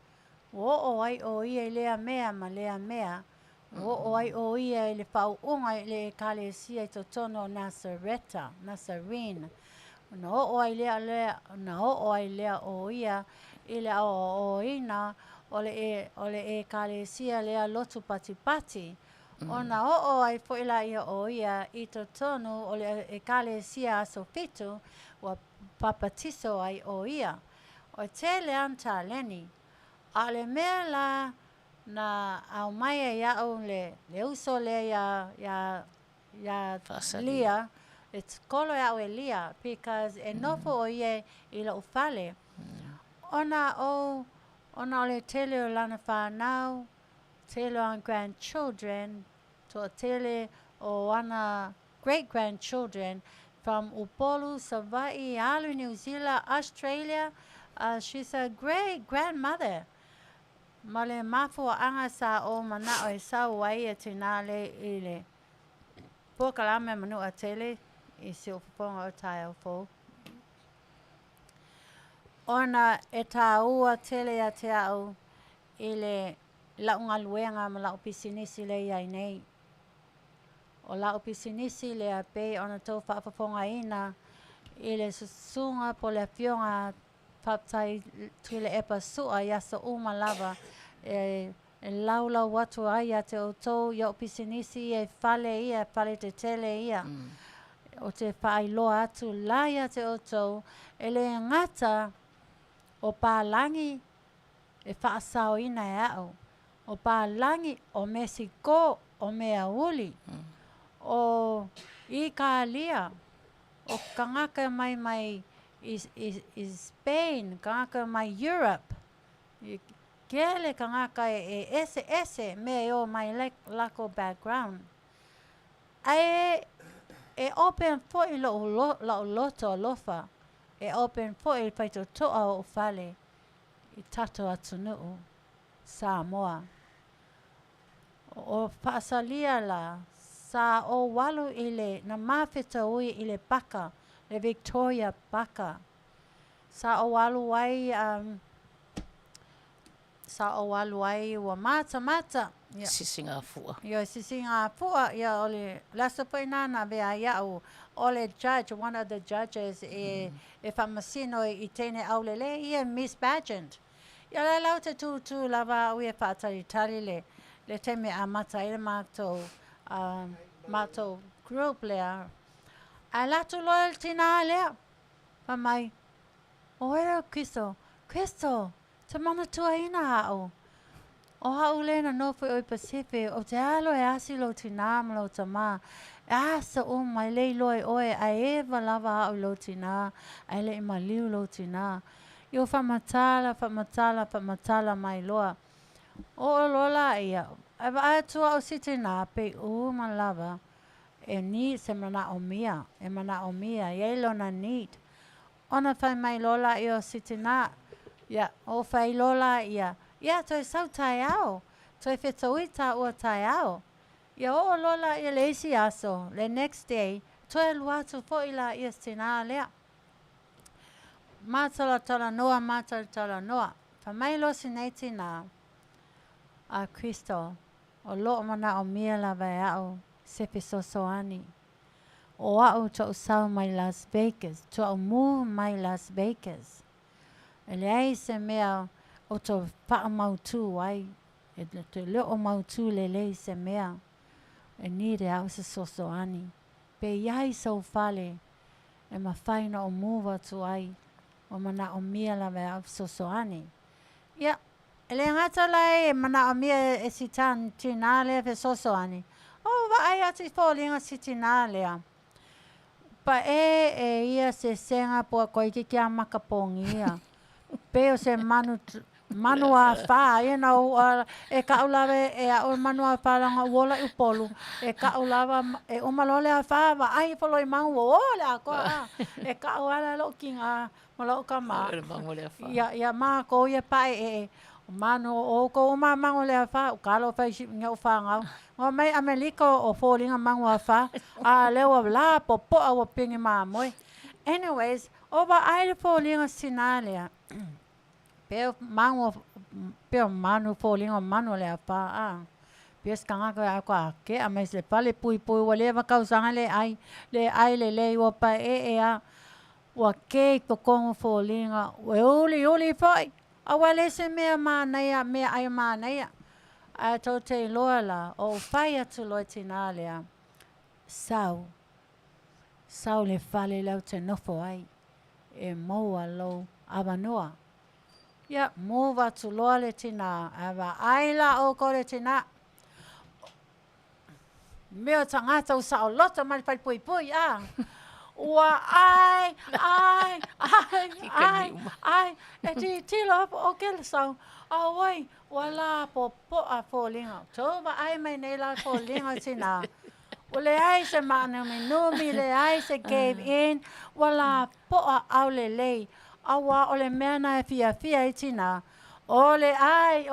o ai o ia lea mea ma lea mea, o ai o ia le pau unga le kalesia I totono Nazarene. Na o ai lea o ia I le o ina o le kalesia lea lotu pati. Ona o ai fo ila ia o ia I totono o le kalesia asofitu wa papatiso ai o ia. O te leanta leni. A le mea la na au mai ia o le uso le ya lia. It's kolo ya o lia because nofo o ia I la ufale. Ona o le tele o lana whanau, tele o grandchildren, to tele o ana great-grandchildren from Upolu, Savai'i, Alu, New Zealand, Australia. She's a great-grandmother. Ma le mafu anga sa o mana o sa wai e tinale I le pokalame Manu'atele I se ufonga o Taesali. Ona e tā ua tele a te au I le launga luenga ma lau pisinisi le iai nei. O lau pisinisi le a pe ona tau whaafafongaina I le susunga po le Afioga whaptai tui le epa sua I Asoau lava e laulau watu ai a te otou iau pisinisi e fale te tele ia. O te whaailoa atu lai a te otou e le ngata o pālangi e whaasao ina e au. O pālangi o Mexico o mea uli. O I ka lia o kangaka mai is Spain, kangaka mai Europe. Kele kangaka e ese me o mai lako background. Ai e open fo I lo loto lofa. E open fo I paito toa o fale I tato atunuu Samoa. O Pasalia la sa o walu I le na mawhetaui I le baka, le Victoria baka. Sa o walu ai wa mata.
Sisinga fua.
Yo sisinga fua ya ole laso painana vea iau ole judge, one of the judges e whamasino I tene aulele ia Miss Pageant. Ya la lau te tu lava ue whaatari le teme a mata I le mato group lea. A latu loyal tina lea. Pamai, o ero Kristo, te mana tua ina hao. O hau lena nofu o Pacific, o te alo e asilo tina malo tama. E asa o mai lei loe oe, a eva lava hao lo tina, a le ima liu lo tina. Yo whamatala mai loa. O lola ia. Eva atua o sitina pe ma lava. E ni se mana o mia. Ye lona need. Ona whai mai lola I o sitina. Ya, o whai lola ia. Ia, toi sau Taiai'a. Toi whetauita ua Taiai'a. Ia o lola ia le isi aso. Le next day, toi luatu fo ila ia sitina lea. Matala noa. Whamai lo sinei tina. A Kristo. O lo mana o mia la vai au. Sepe sosoani. O au to usau mai Las Vegas. To au move mai Las Vegas. Ele ai se mea o to wha mautu ai. E te leo mautu le se mea. E nire au se sosoani. Pe iai sau fale. E ma whaina o move atu ai. O mana o mia la vai au sosoani. Ia. Ele ngata lai e mana o mia e sitan tinale fe sosoani. O wa ai ati fōlinga sitina lea. Pa e ia se senga po koi ki kia makapongi ia. Pe o se manu a wha, e ka ulawe e a o manu a wha langa uola I upolu. E ka ulawa e umalole a wha, wa ai polo I mangu o le a koa. E ka uala lo kinga, ma lo ka ma. Ia maa ko ia pae e manu o ko uma mangu le a wha, o kalo whai nga u wha ngau. O mai Amerika o fōlinga mangu a wha, a lewa la po po a wa pingi maa moe. anyways, over I falling a sinalia. Peo manu falling on manu'atele pa. Pies kanga ko ako ke ames le pale pui wale va kausanga le ai le wa pa wa ke to kong falling we oli fai. Awale se me manaya me ai manaya. A to te loala o fai atu loitinalia. Sau le fale lau te nofo ai. E moa lo avanoa. Ya mova tu loa le tina. Ava aila o kore tina. Meo tangata usa o lota mali pai pui Ua ai. E tilo o kele sau. Awai, wala po a fōlinga. Tōwa ai mai nei la fōlinga tina. Wale ai se mana minumi, le ai se gave in. Wala po a au le lei. Awa ole mea na Afiafi ai tina. Ole ai,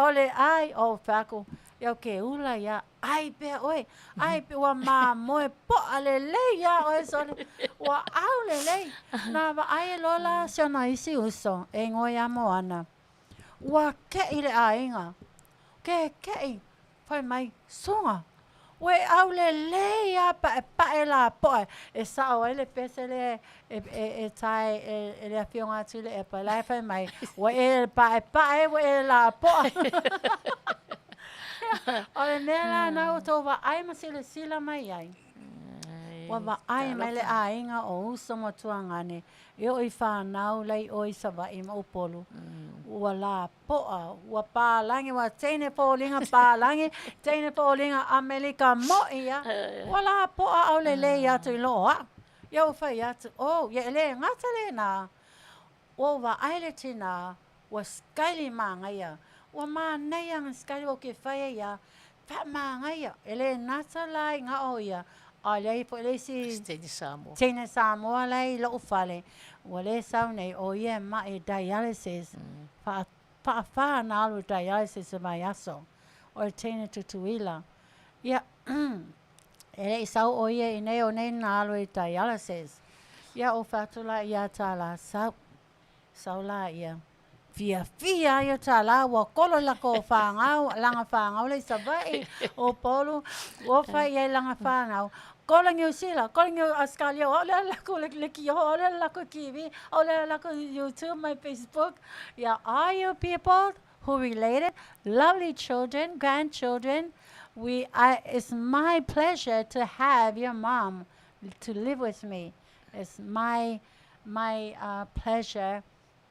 o whako. Iau ke ula ia, ai pia oi. Ai pia wa maa moe po a le lei ia oi sone. Wa au le lei. Nā wa ai lola siona isi uso. E ngoi amo ana. Wa kei le ainga. Kei. Pai mai songa. We au le lea pa e la poe. E sao ele pese le e tai e le Afioga tule e pa lai pai mai. We e pa e we e la poe. O le mea la nau tō wa ai masile sila mai ai. Wa wa ai mai le ainga o uso mo tuangane. E oi whanau lei oi sawa i maupolu. Ua la poa, ua pālangi, ua teine pōlinga pālangi, teine pōlinga Amerika moia. Ua la poa au le lei atu i loa. Iau whai atu, ia le ngata le nā. Ua wa aile tina, ua skaili māngaia. Ua mānei anga skaili o ke whai ia, pa māngaia. Ele ngata lai ngā oia. Alei po le si Teine Samoa lai lo ufale. Wale sau nei o ia ma e dialysis. Pa na alu dialysis mai aso. O teine tutuila. Ia ele sau o ia i nei o nei na alu dialysis. Ia o fatula ia tala sau la ia. Fia ia tala wa kolo la ko whangau, langa whangau le sabai o polu, o whai e langa whangau. Kola ngiu sila, kola ngiu askalia, o le lako le ki o le lako kiwi, o le lako YouTube, my Facebook. Yeah, are you people who related? Lovely children, grandchildren. It's my pleasure to have your mom to live with me. It's my pleasure,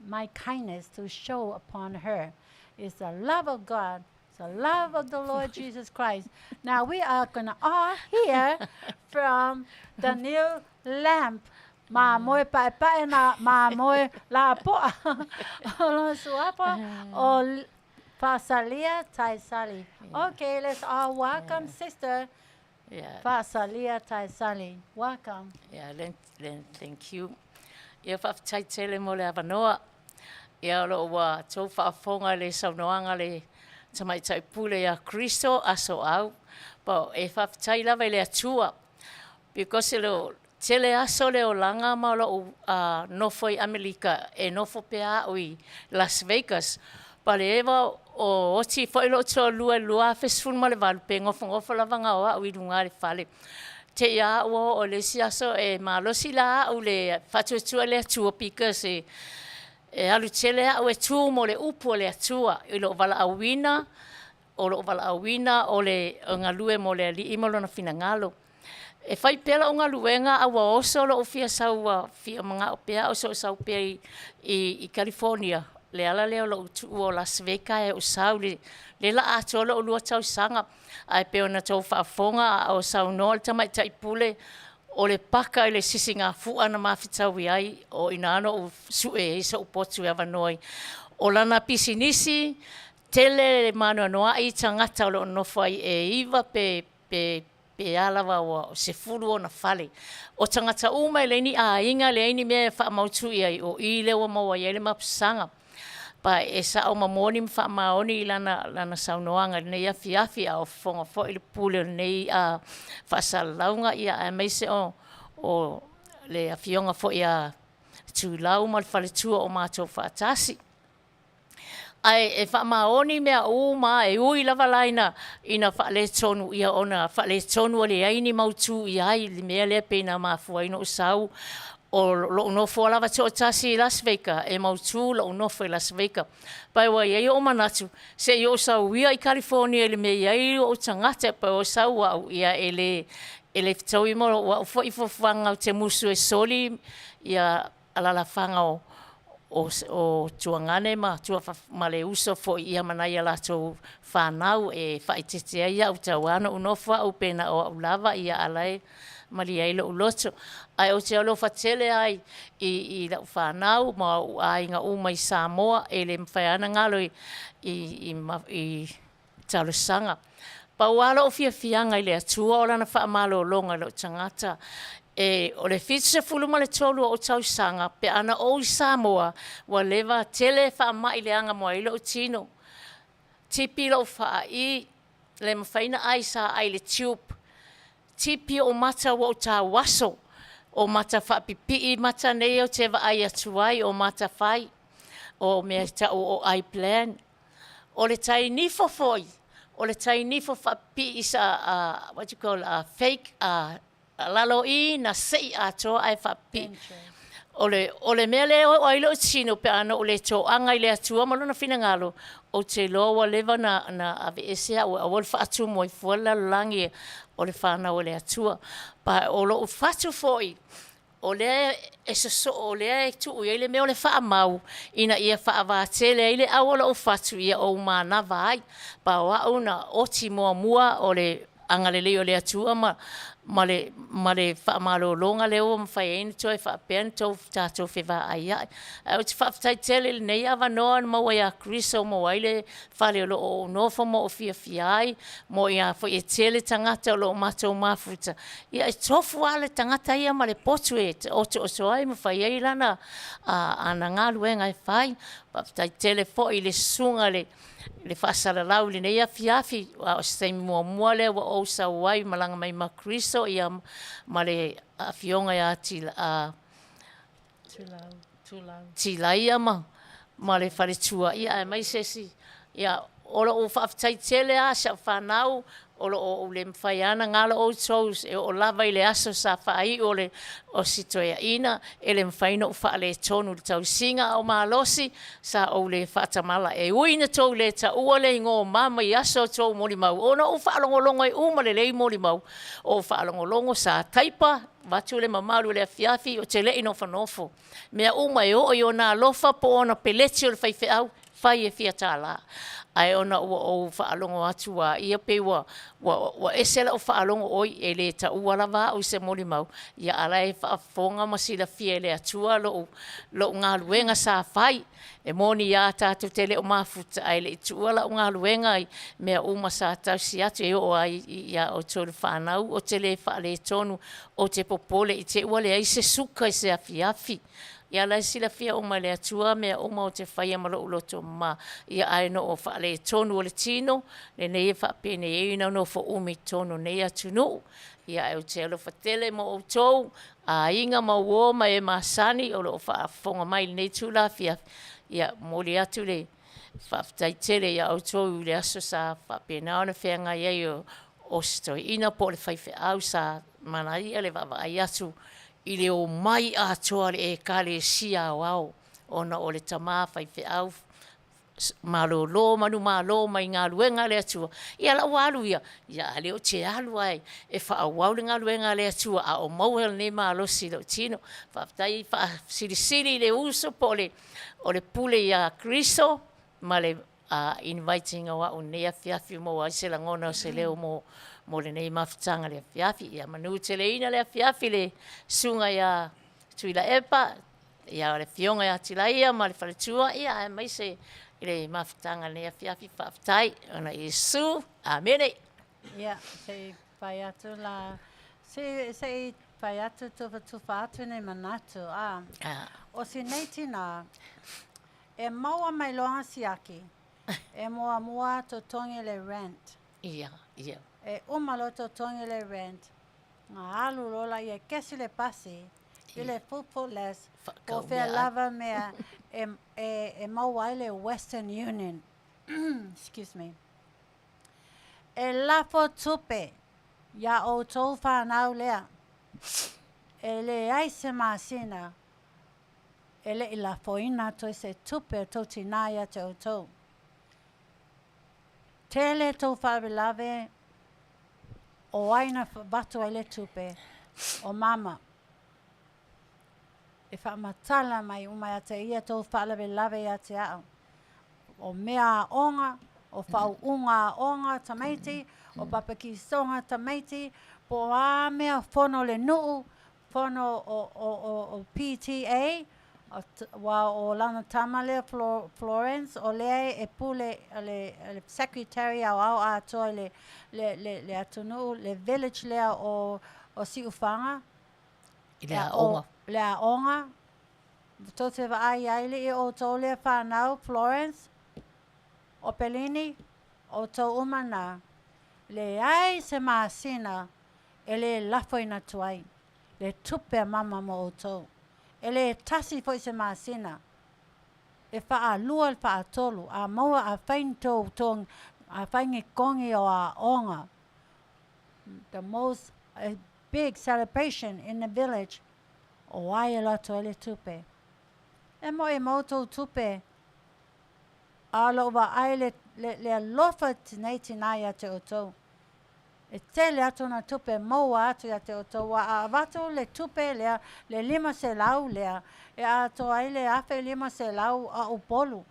my kindness to show upon her. It's the love of God. The love of the Lord Jesus Christ. Now we are going to all hear from the new lamp. Ma moe pai na ma moe la poa. Lo suapa o Fasalia Taesali. Okay, let's all welcome sister.
Yeah.
Fasalia Taesali. Welcome.
Yeah, thank you. Ia whaftaitele mo le avanoa. Ia lo wa tau whaafonga le saunoanga le Tamaita'i pule a Kristo Asoau. Pau e whaftai lawa i le atua. Because lo tele aso le o langa ma lo nofo i Amerika e nofo pea o i Las Vegas. Pa le ewa o oti fo ilo to lua fesfun ma le walu pe ngofo lava nga oa o i lunga le fale. Te ia o le si aso e MALO si la o le fatuatua le atua because e alu tele au e tū mo le upu le atua i lo wala awina o le ngalue mo le li imolo na finangalo. E whai pela o ngaluenga awa oso lo ofia sau fia mga opea oso sau pea i California. Le ala leo lo utu o Las Vegas e o sau le la ato lo lua tau sanga. Ai peo na tau whaafonga o sau no le Tamaita'i pule o le paka i le sisinga fua na mawhitawi ai o inano o sue isa upotu e avanoi. O lana pisinisi, tele le Manu'atele tangata o lo nofo ai e iwa pe alawa o se furu o na fale. O tangata uma i leini a inga le aini mea whaamautu i ai o i lewa maua i ele mapusanga. Pa e sa o mamoni whaamaoni i lana saunoanga nei Afiafi a o fonga fo i le pule nei a whasalaunga ia a meise o le Afioga fo ia Tulau ma le faletua o mātou whaatasi. Ai e whamaoni mea ma e ui lava laina ina whaale tonu ia ona whaale tonu le aini mautu ia ai li mea lea pena mafua ino usau o lo nofo lava to tasi Las Vegas e mautu lo nofo Las Vegas pai wa ia o manatu se yo sau ia i California le mea ia o tangata pa o sau au ia ele ftau i mo wa fo i fo fanga te musu e soli ia ala fanga o tuangane ma le uso fo ia manai ala to whanau e whaitetea ia o tauana unofa o pena o lava ia alai mali ai lo loto ai o te alo fatele ai i la whanau ma ai nga mai Samoa e le mwhaiana ngalo i talusanga pa wala o fianga i le atua o lana whaamalo longa lo tangata e o le fitse fulu ma le tolu o tausanga pe ana o Samoa wa leva tele whaamai le anga moa ilo o tino tipi lo whaai le mawhaina ai sa ai le tube tipi o mata wa o ta waso o mata whaapipi mata nei o te wa ai atuai o mata whai o mea ta o ai plan o le tai nifo foi o le tai nifo whaapipi isa what you call fake lalo I na sei ato ai whaapipi o le mea leo o ilo tino pe ana o le to anga i le atua malona fina ngalo o te loa leva na ave esea o awol whaatu mo I fuala langi o le whana o le atua pa o lo whatu foi o le so o le tu o le mea o le whaamau ina ia whaawatele ile awala o whatu ia o mana vai pa wa una oti mua o le angalele o le atua ma le whaamalo longa leo mwhai eini toi whaapean tau tātou whiwa ai ai. O te whaafitai tele nei awa noa maua ia Kriso mo waile whale o lo o nofo mo o fia ai mo ia fo e tele tangata o lo o matou mafuta. Ia e tofu ale tangata ia ma le potu e o te oso ai mwhai ei lana ana ngā luenga e whai. Whaafitai tele fo I le sunga le whaasala lau le nei Afiafi o se mua le wa o sa wai malanga mai ma Kristo ia ma le Afioga ia Tiliai'a ma le wharetua ia e mai sesi ia olo o whaafitai tele a sa whanau olo o le mwhaiana ngalo o tos e o lava I le aso sa whai o le o Tiliai'a e le mwhaina o whaale tonu le tau singa o malosi sa o le whaatamala e uina tau le ta ua le ngō mama I aso tau mori mau ona o whaalongolongo I uma le lei mori mau o whaalongolongo sa taipa watu le mamaru le Afiafi o te lei no whanofo mea uma e o na lofa po ona peleti o le Faife'au whai e fiatala ai ona o whaalongo atu ia pe wa esela o whaalongo oi e le ta ua lava o se mori mau ia alai whaafonga masila fia le atua lo ngā luenga sa whai e moni ia tātou tele o mafuta ai le tua la ngā luenga mea uma sa tausi atu e o ai ia o tolu whanau o te le whaale tonu o te popole I te ua le ai se suka I se Afiafi ia lai sila fia o mai le atua mea o mau te whaia malo uloto ma ia ai no o whaale tonu o le tino le nei e whaapene e ina no fo umi tonu nei atunu ia e o te alo whatele mo o tou a inga ma uo ma e masani o lo whaafonga mai nei tula fia ia moli atu le whaafitai tele ia o tou le aso sa whaapene ona whianga ia o stoi ina po le Faife'au sa manai le vava ai atu I le o mai a toa le e kale sia wao ona o le tama Faife'au MALO MALO mai ngā luenga le atua ia la walu ia le o te alu ai e whaawau le ngā luenga le atua a o mauhel ne MALO si lo tino whaafitai siri le uso po o le pule ia Kristo ma le inviting o o ne Afiafi mo ai se langona o se leo mo le nei mafutanga le Afiafi ia Manu'atele ina le Afiafi le sunga ia Tiliai'a ia le fionga ia Tiliai'a ma le whaletua ia e mai se le mafutanga le Afiafi whaafitai ona Yesu amene
ia se pai atu la se pai atu tufa atu nei manatu o si nei tina e maua mai loa siaki e mua to tongi le rent
ia
e umalo to tongi le rent ngā alu lola ia kesi le pasi Ile fupules.
Whakau
O
mea
whea
ai.
lava mea e mau ai le Western Union. Excuse me. E lafo tupe. Ia o tau whanau lea. E le ai se masina. E le i lafo ina toi se tupe tau tinaia te o tau. Tele tau whawelave. O aina watu ai le tupe. O mama. E whaamatala mai umai a te ia tau whaalawelawe ia te ao. O mea onga, o whau unga onga tamaiti, o papaki songa tamaiti, po a mea whono le nuu, whono o PTA, o lana tamale Florence, o lea e pule le secretary au a toa le atunu, le village lea o Siufanga.
I le aonga.
Le aonga. Tō te wa ai li o tō lea whanau, Florence, o Pelini, o tō umana. Le ai se maasina, e le lafoina tuai, le tupe mama mo o tō. E le tasi foi se maasina, e wha lua le wha tolu, a maua a whain tō, a whaingi kongi o a onga. The most big celebration in the village, o ai e lato e le tupe. E mo e mautou tupe, a lo wa ai le alofa tinei tinaia te o tau. E tele atu na tupe maua atu ia te o tau. Wa a watu le tupe lea, le 5 se lau lea. E a to ai le afe 5 se lau a upolu.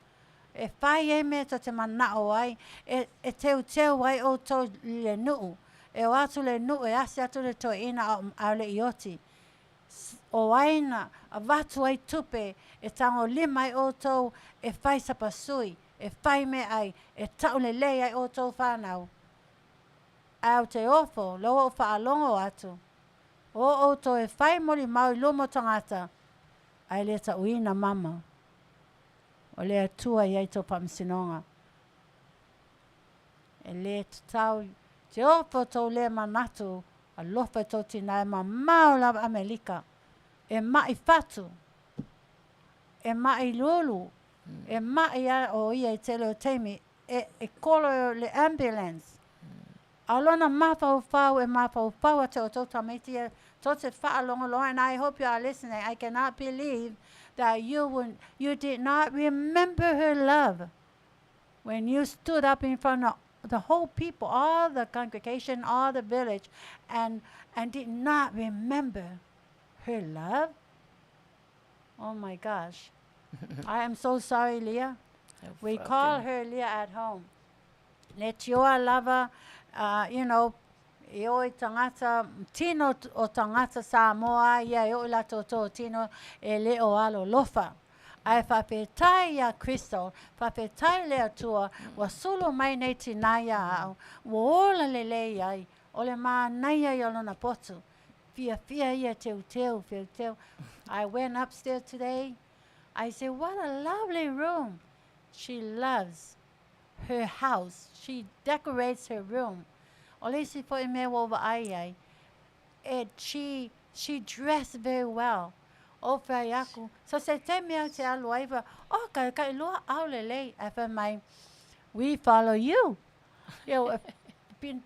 E whai e me to te manao ai. E teu ai o tau le nuu. E o atu le nuu e asi atu le to ina au le ioti. O aina, a watu ai tupe, e tango 5 ai o tau, e whai sapasui, e whai me ai, e tau le lei ai o tau whanau. Au te ofo, loa o whaalongo atu. O to e whai mori mau i lomo tangata, ai le ta uina mama. O le atua i ai tō pamisinonga. E le tau, te ofo tō le manatu, a lofa tō tina e ma maula Amerika. E mai fatu. E mai lulu. E mai o ia i tele o teimi. E kolo le ambulance. Alona mawhau e mawhau a te o tō tamaiti e tō te whaalonga. And I hope you are listening. I cannot believe that you did not remember her love when you stood up in front of the whole people, all the congregation, all the village, and did not remember her love. Oh my gosh. I am so sorry, Leah. We call her Leah at home. Leatuivaoalii, you know, e oi tangata, tino o tangata Samoa, ia e oi lato tō tino e leo alo lofa. Ai whawhetai a Crystal, whawhetai lea tua, wa solo mai nei tinaia au, wa ola le lei ai, o le maa naia i olona potu. Fia ia teu. I went upstairs today. I said, what a lovely room. She loves her house. She decorates her room. O le si po i me wa ai. And she dressed very well. O whai aku. So se te mea te alu aiwa, o kai loa au le lei. I wha mai, we follow you. Yo,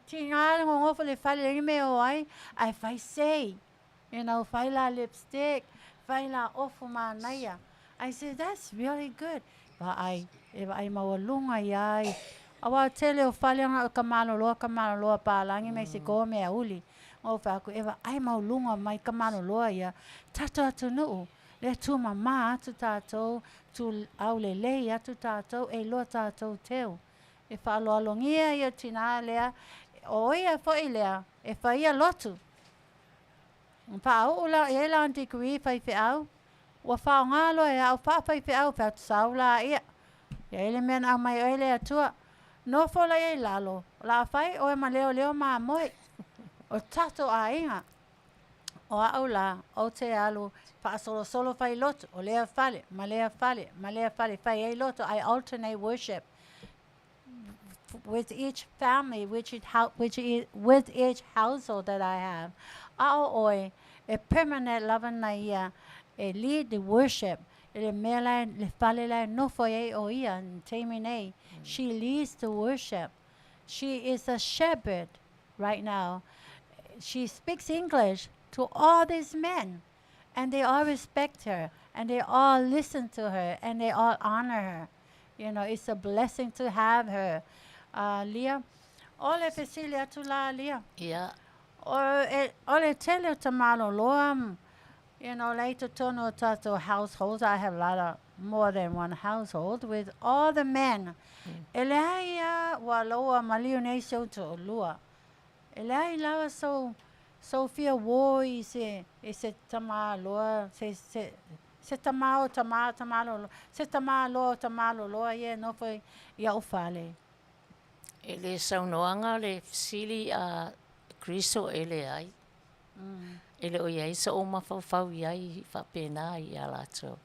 tingala ngofo le whale le me o ai, ai whai sei. You know, whai la lipstick, whai la ofu manaia. I said, that's really good. Wa ai maua lunga ai. Awa tele o whale anga o kamano loa pālangi mai se koa mea uli. O whaku, ai maulunga mai kamano loa ia. Tato atu nuu. Le tu mama atu tātou, tu au le lei atu tātou, e loa tātou teu. E whaaloalongia ia tina lea, o ia fwoi lea, e whaia lotu. Whaau ula e la degree Faife'au, wa whao ngalo e au wha Faife'au, wha tusau la ia. Ia ele mea au mai o ele atua, no fola e lalo, la whai o e ma leo maa moi. O tato a inga, o au la, o te alu, wha solo whai lotu, o lea whale, ma lea whale, whai e lotu, I alternate worship with each family, with each household that I have. Ao oi, e permanent lava na ia, e lead the worship. Le mela le fale la no foi o ia temine. She leads the worship. She is a shepherd right now. She speaks English to all these men, and they all respect her, and they all listen to her, and they all honor her. You know, it's a blessing to have her. Leah, ole Cecilia tula Leah.
Yeah.
Ole tell you tamalo loam. You know, later tono tato households. I have a lot of more than one household with all the men. Elia waloa malione so to lua. Elia so Sophia wo ise tamalo se tamalo lo ye no foi ia ufale.
Ele saunoanga le sili a Kristo ele ai. Ele o iai sa o mawhawhau iai whapena I alato.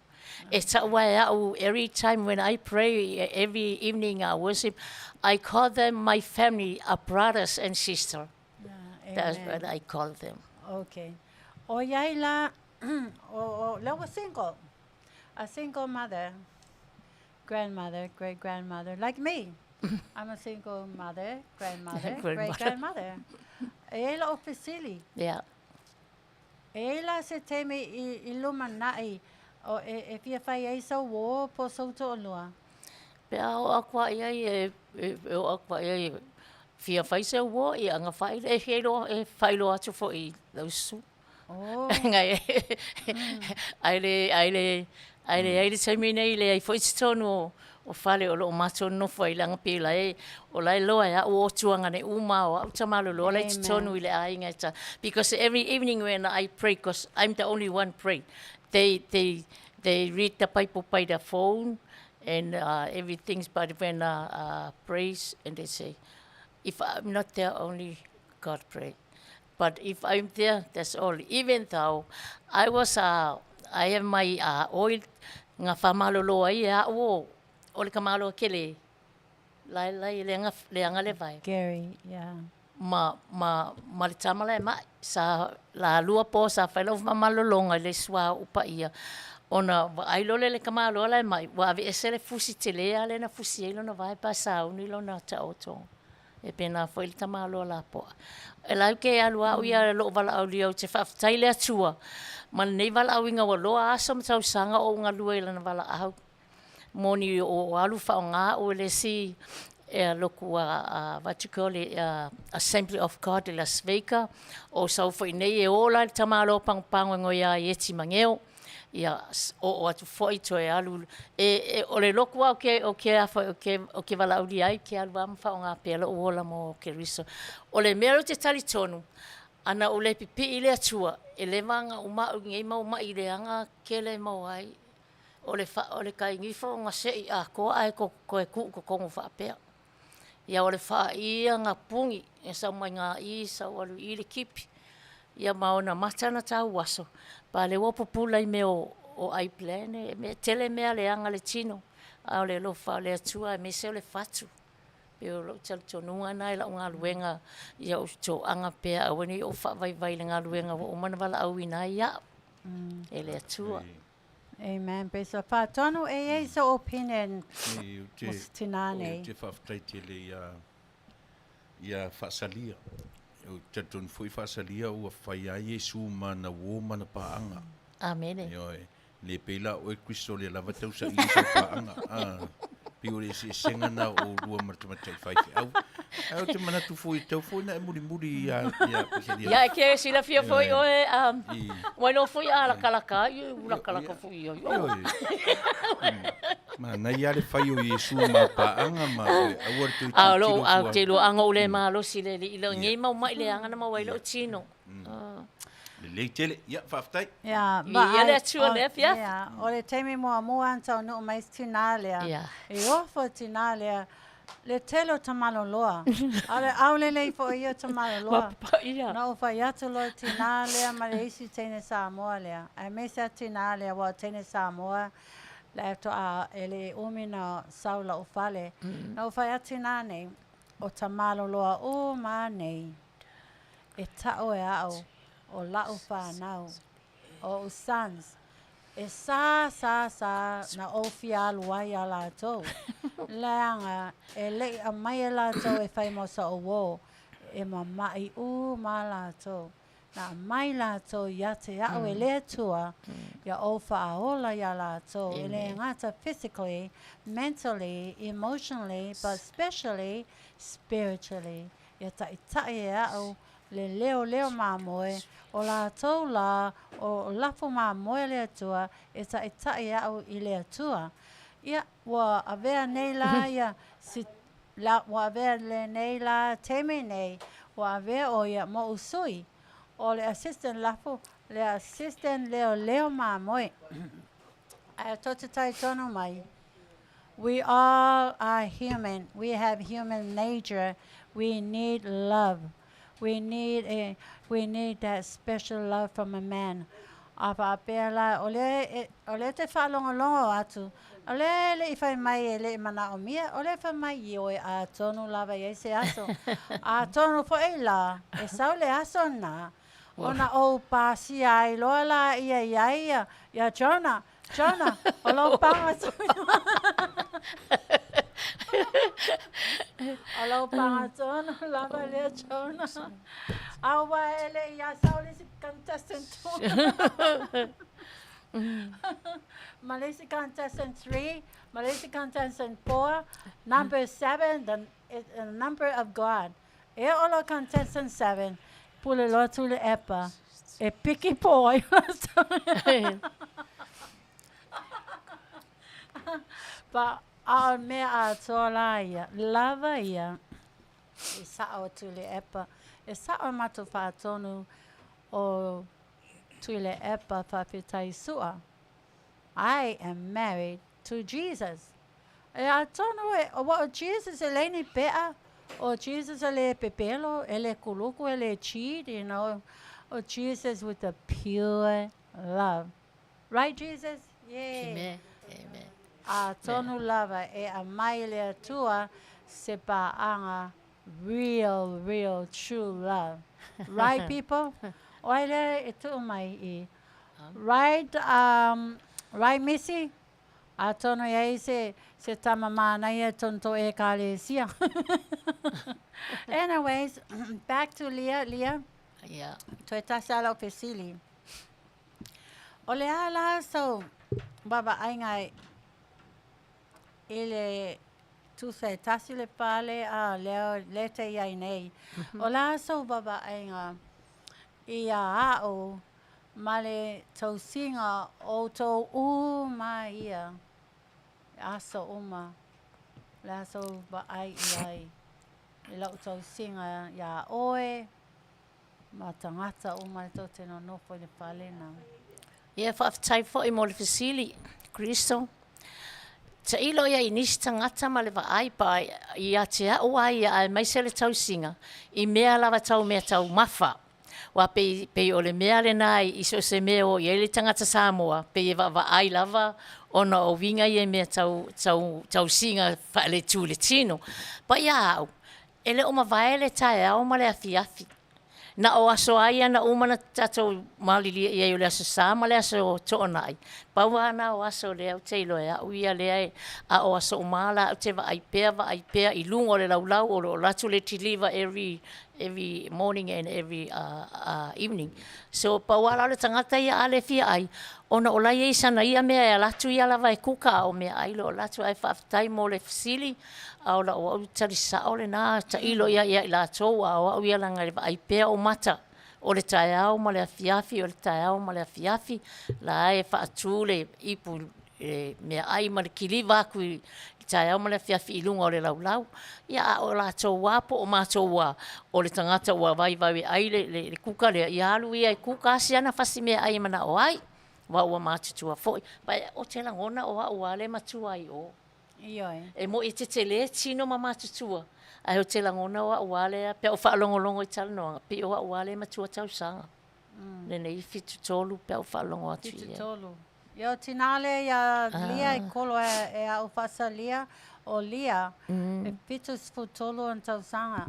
It's every time when I pray, every evening I worship, I call them my family, brothers and sisters. That's what I call them.
Okay. O iai la, la was single. A single mother, grandmother, great-grandmother, like me. I'm a single mother, grandmother, great-grandmother. Ela o Pesili.
Yeah.
Ela se teme ilumanai o e fia fai ai so wo po so to lua.
Pe o akwa ia o akwa ia fia fai se wo I anga fai e hero e fai lo atu fo I lo su.
Oh.
Ngai ai se mine ile ai foi tonu o fale o lo mato no foi langa pila e o lai loa ya o tuanga ne uma o tamalo lo lai tonu ile ai ngata because every evening when I pray because I'm the only one pray they read the Bible by the phone and everything's but when praise and they say if I'm not there only God pray but if I'm there that's all even though I have my oil nga famalo loa ia o le kamalo kele lai le anga le vai
Gary, yeah.
Ma le tamala ma sa la lua po sa felo mamalo longa le swa upa ia ona ai le kamalo la mai wa ave esele fusi telea le na fusi lo na vai pasa uni lo na ta oto e pena foi le tamalo la po e la ke alua ia lo vala au lio te fa taile atua man nei vala au inga wa lo asom tau sanga o nga lua le na vala au moni o alu fa nga o le si loku what you call it Assembly of God in Las Vegas o sau foi nei e ola tamalo pang ngo ia yeti mangeo ia o atu foi to e alu o le loku o ke vala uli ai ke alu am fa nga pela o ola mo ke riso o le mero te tali tonu ana o le pipi ile atua e le manga uma ngei ma ile anga ke le mo ai o le kai ngifo nga se a ko ai ko ko fa pe ia o le fa ia nga pungi e sa mai nga I sa walu I le kipi ia maona matana tau waso pa le wo popula I me o ai plan me tele me ale anga le tino a le lo fa le atua me se le fatu pe o lo tau tonua nai la nga luenga ia o to anga pe a wani o fa vai le nga luenga o mana vala au ina ia ele atua
Amen. Pesa pa tonu e so opinion. Tinane.
Te whaftaitele ia whasalia. Te tonu fui whasalia ua whai a Yesu mana wo mana paanga.
Amen.
Le pela o e Kristo le lava tau sa I sa paanga. Pio le se senga na o rua martamatai Faife'au. Au te mana tu foi tau foi na muri ia pasalia.
Ya ke sila fia foi o bueno foi a la kalaka foi yo.
Ma na ia le fai o Yesu ma paanga ma au tu.
Au te lo anga ule malo sile le ngai ma le anga na ma lo tino.
Leatuivaoalii, ia whaftai.
Yeah,
ia le atua lea fia.
Yeah, o le teimi mua antau no mai tina lea. E ofo tina lea, le telo tamalo loa. Ale aule lei fo ia tamalo loa. Na o fai atu loa tina lea, ma le isi teine Samoa lea. Ai mesa tina lea wa teine Samoa. Le to a ele umina saula o fale. Na o fai atu nane, o tamalo loa o ma nei. E tao e au. o lau whanau, o sons. E sa na ofia luai a lātou. Leanga, e lei a mai a lātou e whai mosa o wō. E mamai ma lātou. Na mai lātou ia te au e lea tua, ia o whaaola ia lātou. E le ngata physically, mentally, emotionally, but especially spiritually. Ia tai e au le leo mamoe, o lātou la, o lapo mamoe lea tua, e tai au I lea tua. Ia, wa avea nei la, ia, wa avea le nei la, teme nei, wa avea o ia mo usui. O le assistant lapo, le assistant leo mamoe. Ai toto tai tono mai. We all are human. We have human nature. We need love. We need that special love from a man. Apa pela ole te whalongo atu. Ole le I whai mai e le mana o mia. Ole whai mai I oe a tonu lava I se aso. A tonu po e la. E sau le aso na. Ona o pasi ai loa la ia. Ia Jonah. O lo panga Alo pangatona lava le Jonah. Awa ele ia saule si contestant 2. Malaysia contestant 3, Malaysia contestant 4, number 7, the number of God. E olo contestant 7, pule lo tule epa. E piki poi. But a mea a tola ia, lava ia, I sao tule epa, e sao matu whātonu o tule epa whawhetai sua. I am married to Jesus. E a tonu e, o Jesus e leini pea, o Jesus e le pepelo, e le kuluku, e le cheat, you know, o Jesus with a pure love. Right, Jesus? Yeah.
Amen.
A tonu lava e a mai lea tua se paanga real true love. Right, people? Oile e tu mai I. Right, Missy? A tonu e se tamamana ia tonto e kalesia. Anyways, back to Leah.
Yeah.
Toi tasala pesili. Ole ala so baba aingai ele tu se tasile pale a le te iai nei. O la so baba ainga ia ao male tau singa o tau uma ia. Aso uma. La so ba ai iai. E lau tau singa ia oe. Ma tangata uma to te no nofo le pale na.
Ia whaafitai fo I mo le fesili, Kristo. Ta ilo ia I nisi tangata ma le waai pa I a te au ai a mai se le tau singa. I mea lava tau mea tau mafa. Wa pe o le mea le nai I so se mea o I le tangata Samoa. Pe I waai lava ona o winga I mea tau singa wha le tū le tino. Pa ia au, ele o ma vae le tae au ma le afiafi. Na o aso ai na umana tatou malili ia I le aso sa ma le aso toona ai. Paua na o aso le au te ilo ea uia le a o aso umala au te va ai pea I lungo o le laulau o lo latu le tiliva every morning and every evening. So paua la le tangata ia ale fia ai. Ona o lai sana ia mea latu ia lava e kuka o mea ai lo latu ai whaafitai mo le fasili. Au la o tari sa o le na ta ilo ia la tau au ia langa le ai pea o mata o le taiao ma le afiafi o le taiao ma le afiafi la e whaatu le ipu mea ai ma le kiliva ku taiao ma le afiafi I lunga o le laulau ia o la tau wapo o mātou wa o le tangata ua vai ai le kuka le ia alu ia I kuka asiana fasi mea ai mana o ai wa ua mātutua foi pai o te langona o ua le matua ai o
Ioi.
E mo I te tele tino ma mātutua. Ai o te langona o wale pe o whaalongolongo I talanoanga. Pe o wale matua tau sanga. Nene I fitu tolu pe o whaalongo atu.
Fitu tolu. Yo tinale ya lia I kolo e au fasa lia o lia. E fitu fitu tolu an tau sanga.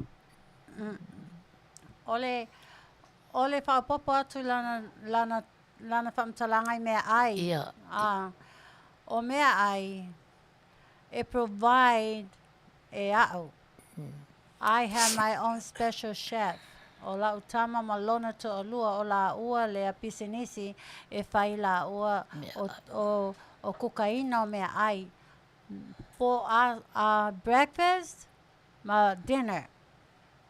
ole whaapopo atu lana whamtalanga I mea ai.
Ia.
O mea ai, e provide e au. I have my own special chef. O la utama malona to olua o la ua le pisinisi e whai la ua o kukaina o mea ai. For our breakfast, my dinner.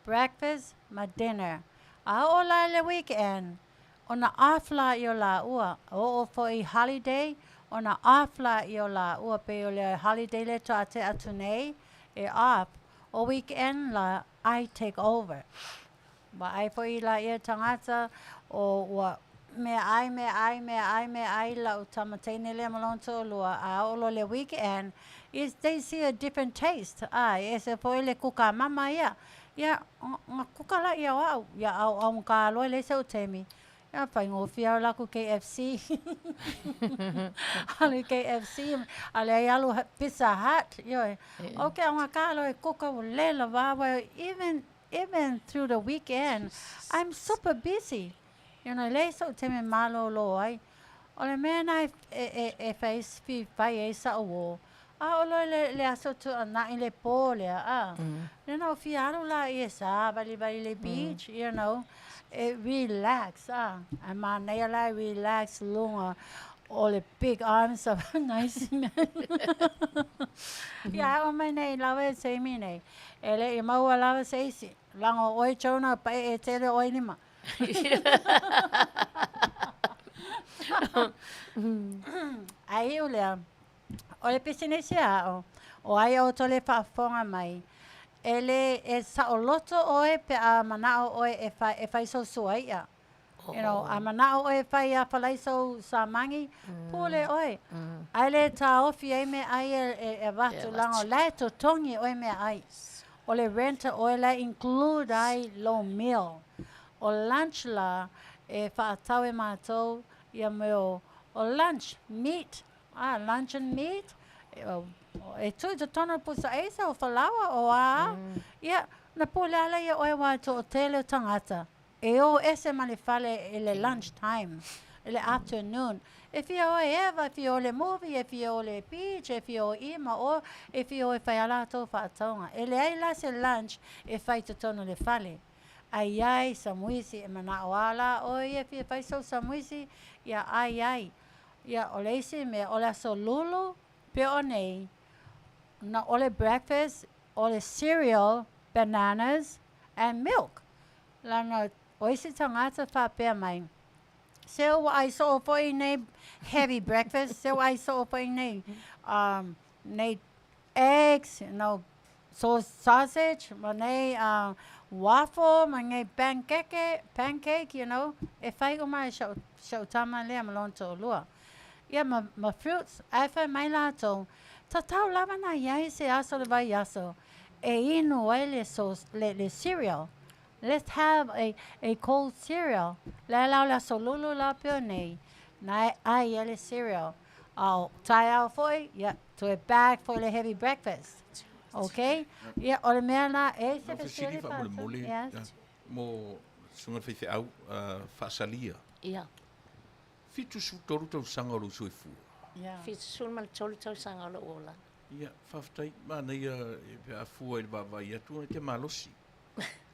Breakfast, my dinner. A o la le weekend, ona afla I o la ua. O for a holiday, ona afla I o la ua pe o le holiday le to ate atu nei, e off. O weekend la, I take over. Ba ai po I la ia tangata o ua me ai la o Tamaita'i le malonto lua a olo le weekend is they see a different taste. E se po le kuka mama ia. Ia kuka la ia au. Ia au ka loe le se o temi. Ia pai ngofia la ku KFC. Ale KFC ale ai alu Pizza Hut. Ia. Okay, ang ka loe kuka le la va even through the weekend, I'm super busy. You know, le so teme MALO lo ai. Ole mea nai e face fai e sa o. Olo le aso tu na le po le You know, fiaro la e sa vali le beach, you know. Relax And my nail I relax lunga. All the big arms of nice men. Yeah, o mai nei lawa se mi nei. Ele I mau lawa se si. Lango oi chona pa e tele oi lima. Ai ole. Ole pisine se o ai o tole fa fonga mai. Ele e sa o loto oe pe a manao oe e fai so suaia. You know, a manao oe fai a falai so sa mangi, pule oe. Ai le ta ofi ai me ai e watu lango lai to tongi oe me ai. O le renta oe la include ai low meal. O lunch la e whaatau e mātou ia meo o lunch, meat. Lunch and meat. E tui to tona pusa eisa o whalawa o Ia, na pule ala ia oe wai to o tele o tangata. E o ese male fale ele lunch time, ele afternoon. If you o eva, if you o le movie, if you o le beach, if you o ima, or if you o e whai ala tō whaatonga. Ele ai la se lunch e whai to tono le fale. Ai samuisi e mana o ala, o if you whai so samuisi, ia ai. Ia o leisi me o la so lulu, pe o nei, na ole breakfast, ole cereal, bananas, and milk. Lana oisi tangata whapea mai. Seo ai so foi nei heavy breakfast. Seo ai so foi nei nei eggs, sausage, nei waffle, nei pancake, you know. E whai o mai shau tama lea malonto lua. Ia ma fruits, ai whai mai lato. Tatau lava na iai se aso le vai aso. E inu ai le cereal. Let's have a cold cereal. La solulu la pionei. Na ai ele cereal. Tai au foi, to a bag for the heavy breakfast. Okay? Yeah, ole mea na e se
fesili fa mole. Yes. Mo sunga Faife'au Fasalia.
Ia.
Fitu su toru tau sanga lo soifu.
Yeah. Fitu su mal toru tau sanga lo ola.
Ia, faftai ma nei e afua il vai atu te malosi.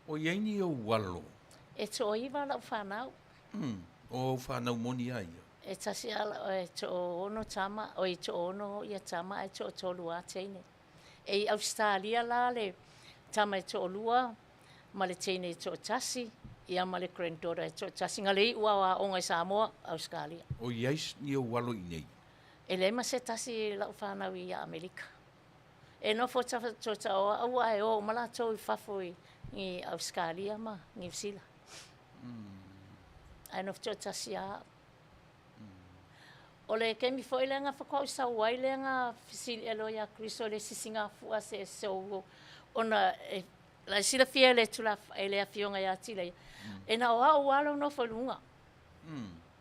O ieni o walo.
E to iwa la whanau.
O whanau moni ai.
E tasi ala e to ono tama, o i to ono ia tama e to tolu a teine. E Australia la le tama e to lua, ma le teine e to tasi, ia ma le granddaughter e to tasi. Ngalei ua o ngai Samoa, Australia.
O iais ni o walo i nei.
E le ma se tasi la whanau i Amerika. E no fo tafa to taoa, aua e o mala tau I fafoi i Australia ma, New Zealand. Ai no fo tasi a. O le kemi fo ile nga whakau sa wai le nga fisili alo ya kriso le sisinga fua se so ona la sila fia le tula ele Afioga ya Tiliai'a. E na oa o walo no whalunga.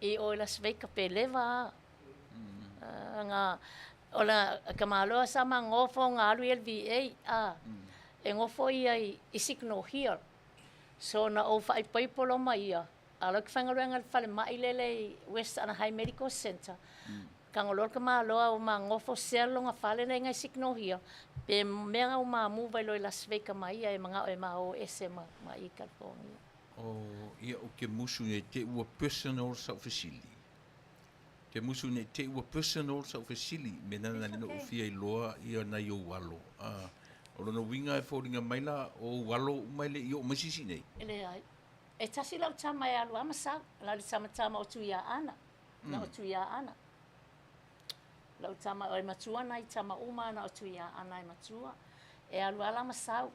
I o la sveika pe leva nga ola kamaloa sama ngofo ngalu LVA e ngofo ia I signal here. So na o fai paipolo mai ia Alo ki whangaruanga le whale mai lele West Anaheim Medical Center. Kangolor ka māloa o mā ngofo selonga whale nei ngai siknohia. Pe mea o mā mūwai loi Las Vegas mai e mga o mā o ese ma i California.
Ia o ke musu ne te ua personal sa ofisili. Te musu ne te ua personal sa ofisili. Me nana nina o fia I loa ia na I o walo. O lona winga e whauringa maila o walo umaile I o masisi nei.
Ele ai. E tasi lau tama e alu amasa. Lau li tama o tuia ana. Na o tuia ana. Lau tama o e matua nai tama uma na o tuia ana e matua. E alu ala masau.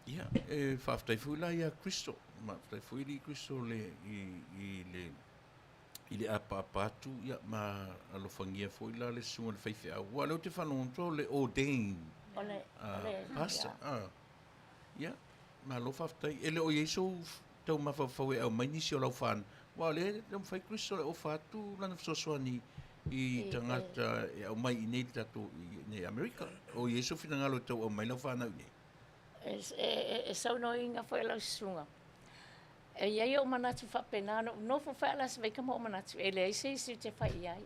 Ia, e whaftai fuila ia Kristo. Whaftai fuila I Kristo le I le apapatu ia ma alofangia fuila le sunga le Faife'au. Wa leo te whanonto le ordain.
Ole.
Pastor. Ia, ma lo whaftai. Ele o Yesu tau mawhawhau e au mai nisi o lau whan. Wa le whai Kristo le o whatu lana whasoswani I tangata e au mai I nei tato I Amerika. O Yesu whinangalo tau au mai lau whanau nei.
E sau no inga foi lau sunga. E iai o manatu whapenano, no fu wha Las Vegas mo o manatu, e lea isi te whai iai.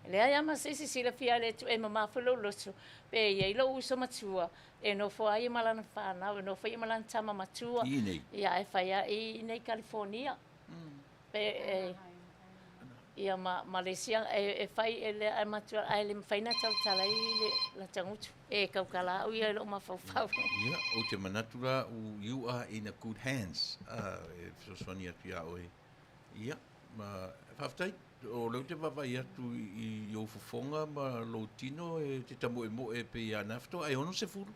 E lea iama sisi sila fia le tu e mamawhalo lotu, pe iai lo uso matua, e no fu ai malana whanau, e no fu ai malana tama matua.
I nei.
Ia e whai I nei California. Pe ia Malaysia e whai e lea e matua, ai le mwhaina tau talai la tangutu. E kaukala au ia lo mawhawhau.
Ia, o te manatura, you are in a good hands. E whasoswani atu ia oe. Ia, ma whaftai, o leu te wawai atu I o Fofoga ma lo tino e te tamo e mo e pe ia nafto, ai ono se furu.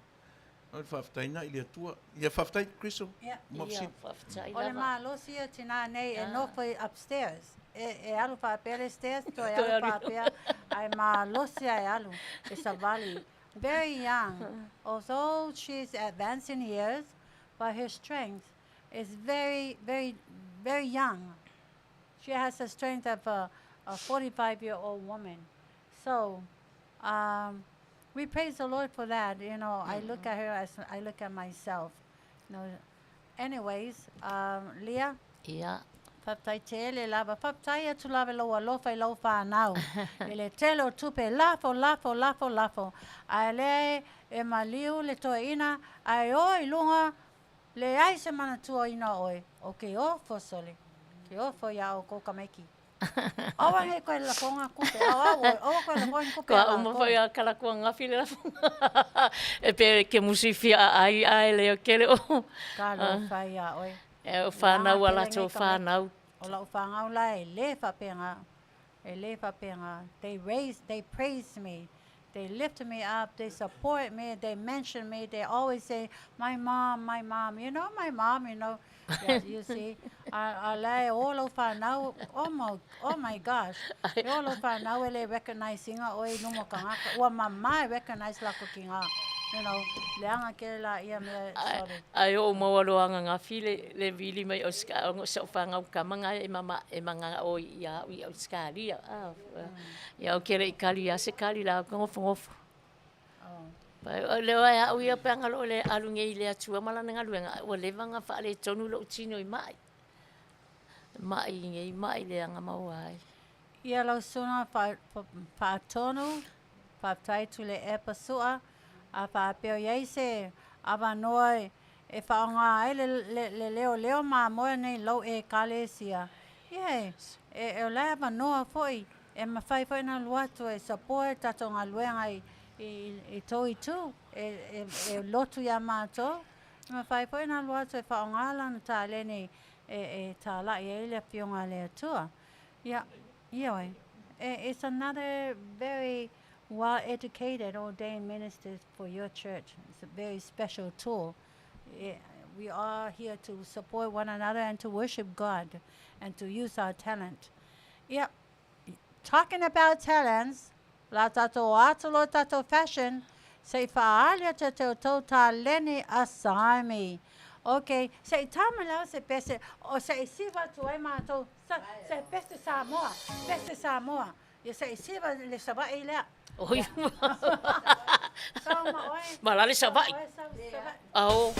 O whaftai na ili atua. Ia whaftai, Kristo?
Ia, whaftai.
O le MALO sia tina nei e no foi upstairs. E alu whapere stairs, to e alu whapea. Ai MALO sia e alu. E savali. Very young, although she's advanced in years, but her strength is very, very, very young. She has the strength of a 45-year-old woman. So, we praise the Lord for that. You know, I look at her as I look at myself. You know, anyways, Leah.
Yeah.
Whaptai te ele lava, whaptai atu lava loa lofa I lau whanau. Ele telo tupe lafo. Ai le e maliu le toe ina, ai oi lunga, le ai se mana tua ina oi. O ke o fosole, ke o fo ia o kokameki. Awa he koe la konga kupe, awa koe la konga kupe.
Ka uma foi a kalakua ngafi le la e pe ke musifia ai leo kele o.
Ka lo whai a oi.
E o whanau ala tō whanau.
O la o whanau la e le whapenga. They praise me. They lift me up. They support me. They mention me. They always say, my mom. You know, my mom, you know. Yeah, you see. I lay all of whanau. Oh my gosh. All of whanau ele recognize inga oi numo kangaka. Ua mamai recognize lako kinga. You know, leanga ke la ia me sorry.
Ai o mawaloanga ngafi le vili mai o ska o so fanga ka manga e manga o ia o skali ia o kere ikali ya se kali la ngofo. Pai le wa o ia panga lo le alunge ile atua mala nga luenga o le vanga fa le tonu lo tino I mai le anga mawai.
Ia lo sona fa tonu fa tai tu le e pasua. A whapeo iei se awa noa e whaonga le leo ma moa nei lau e kalesia. Ie, e o lai awa noa foi, e mawhai foi na luatu e support tato ngā luenga I toi tu, e lotu ia mātou. E mawhai foi na luatu e whaonga lana tā lene e tā la I eile whionga le atua. Ia, oi. It's another very well-educated, ordained ministers for your church. It's a very special tool. We are here to support one another and to worship God and to use our talent. Yeah, talking about talents, la tato atolo tato fashion, say fa'alia tato tota leni a Sarmy. Okay, say tamala se pese, o say siva tu ai mato, say peste Samoa. You say siva le saba ila.
Oi. Malali sabai. Au.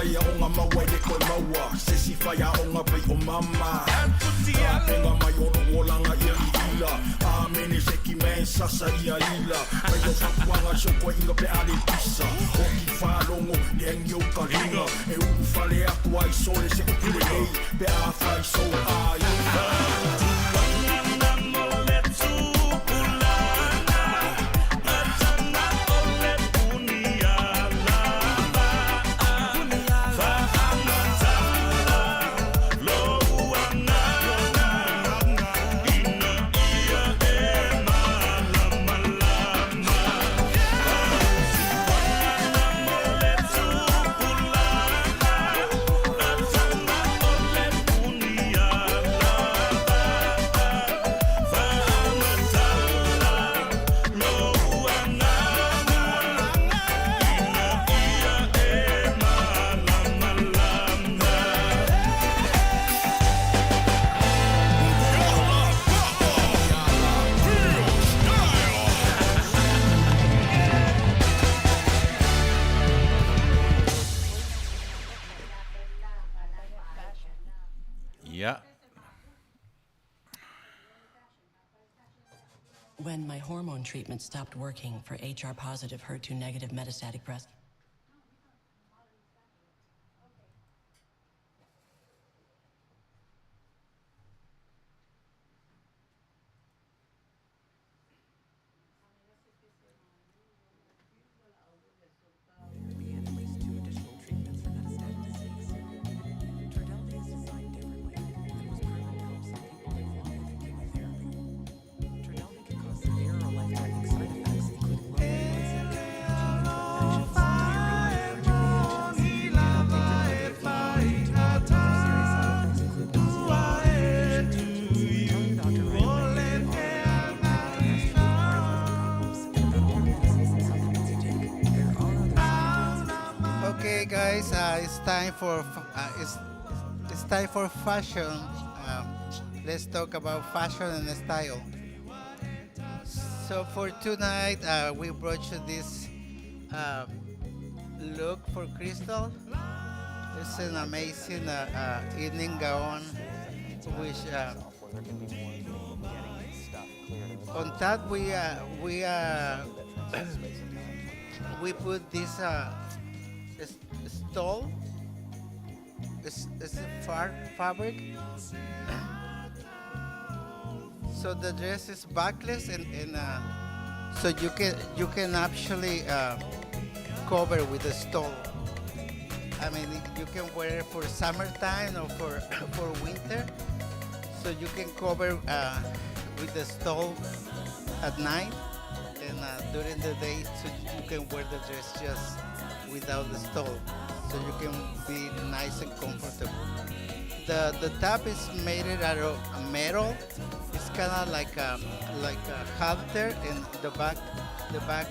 whai a onga maua e koe maua Se si whai a onga pei o mama A penga mai ono o langa ia i ila A mene se ki men sasa ia ila Mai o whakuanga so koe inga pe ale pisa O ki whalongo ni engi o ka ringa E uku whale aku ai sole se kukure nei Pe a whai so a ila
When my hormone treatment stopped working for HR positive, HER2 negative metastatic breast.
Okay, guys, it's time for it's time for fashion. Let's talk about fashion and style. So for tonight, we brought you this look for Crystal. It's an amazing evening gown, which on top we put this stole. It's a fabric. So the dress is backless and so you can actually cover with a stole. I mean, you can wear it for summertime or for winter. So you can cover with the stole at night, and during the day, so you can wear the dress just without the stole. So you can be nice and comfortable. The top is made out of metal. It's kind of like a halter, and the back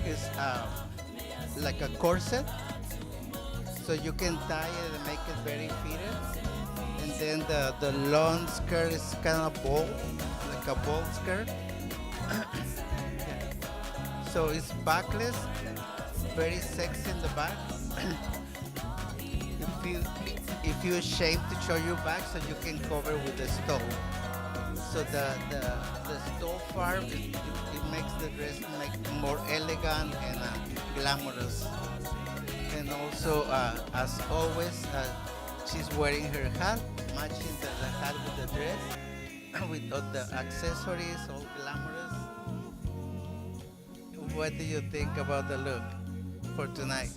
is like a corset. So you can tie it and make it very fitted. And then the long skirt is kind of bold, like a bold skirt. So it's backless, very sexy in the back. If you're ashamed to show your back, so you can cover with the stole. So the stole farm, it makes the dress more elegant and glamorous. And also, as always, she's wearing her hat, matching the hat with the dress, with all the accessories, all glamorous. What do you think about the look for tonight?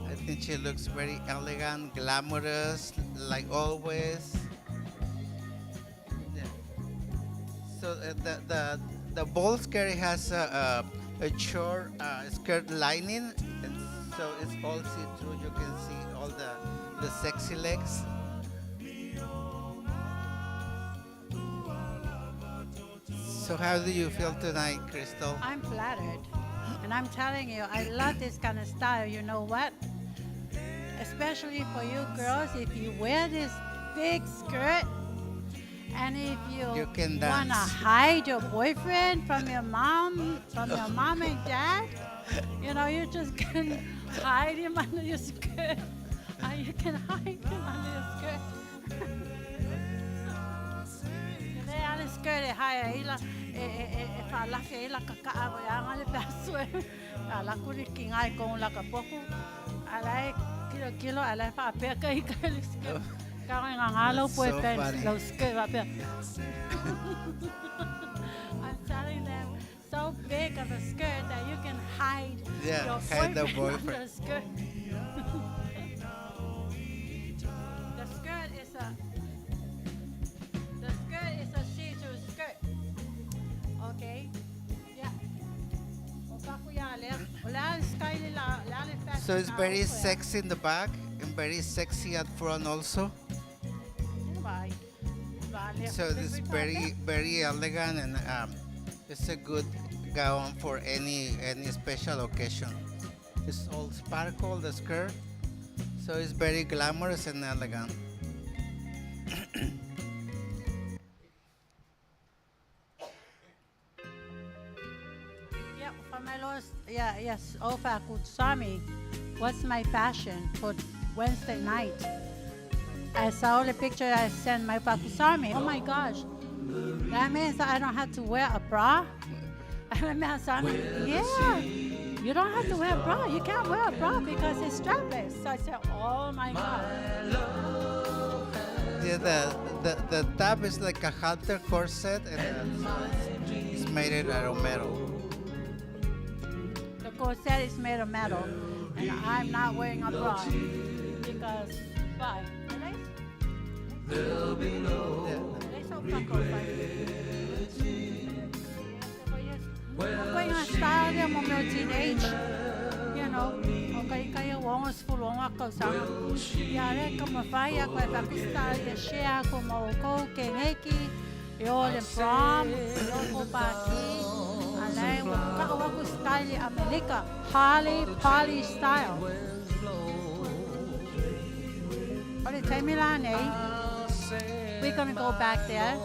I think she looks very elegant, glamorous, like always. Yeah. So the ball skirt has a short skirt lining, and so it's all see-through. You can see all the sexy legs. So how do you feel tonight, Crystal?
I'm flattered. And I'm telling you, I love this kind of style. You know what? Especially for you girls, if you wear this big skirt, and if you
can
wanna
dance.
hide your boyfriend from your mom and dad, You know, you just can hide him under your skirt. You can hide him under your skirt. They are skirt higher. If I like it, like a car, I'm on the best way. I like what it king I go like a poco. I like kilo. I like a pair of skirt. Going on hollow boyfriend, those skirt up here. I'm telling them, so big of a skirt that you can hide your boyfriend under the skirt. The skirt is a see-through skirt. Okay? Yeah.
So it's very sexy in the back and very sexy at front also. So it's very, very elegant, and it's a good gown for any special occasion. It's all sparkle, the skirt, so it's very glamorous and elegant.
Yeah, for my Lord, yes, Sarmy, what's my fashion for Wednesday night? I saw the picture I sent my Sarmy. Oh my gosh, that means I don't have to wear a bra? Sarmy, yeah, you don't have to wear a bra. You can't wear a bra because it's strapless. So I said, oh my God.
Yeah, the top is like a halter corset, and it's made out of metal.
The corset is made of metal, and I'm not wearing a bra because why?
There'll be no
going to style them on your teenage, you know. Okay, kaya wonga school wonga ko sa. Yare como faya ko pakista ya share como ko kengeki, yo le prom, yo ko paki. Alay mo ka ko style America, Harley Polly style. But it's we're gonna go back there.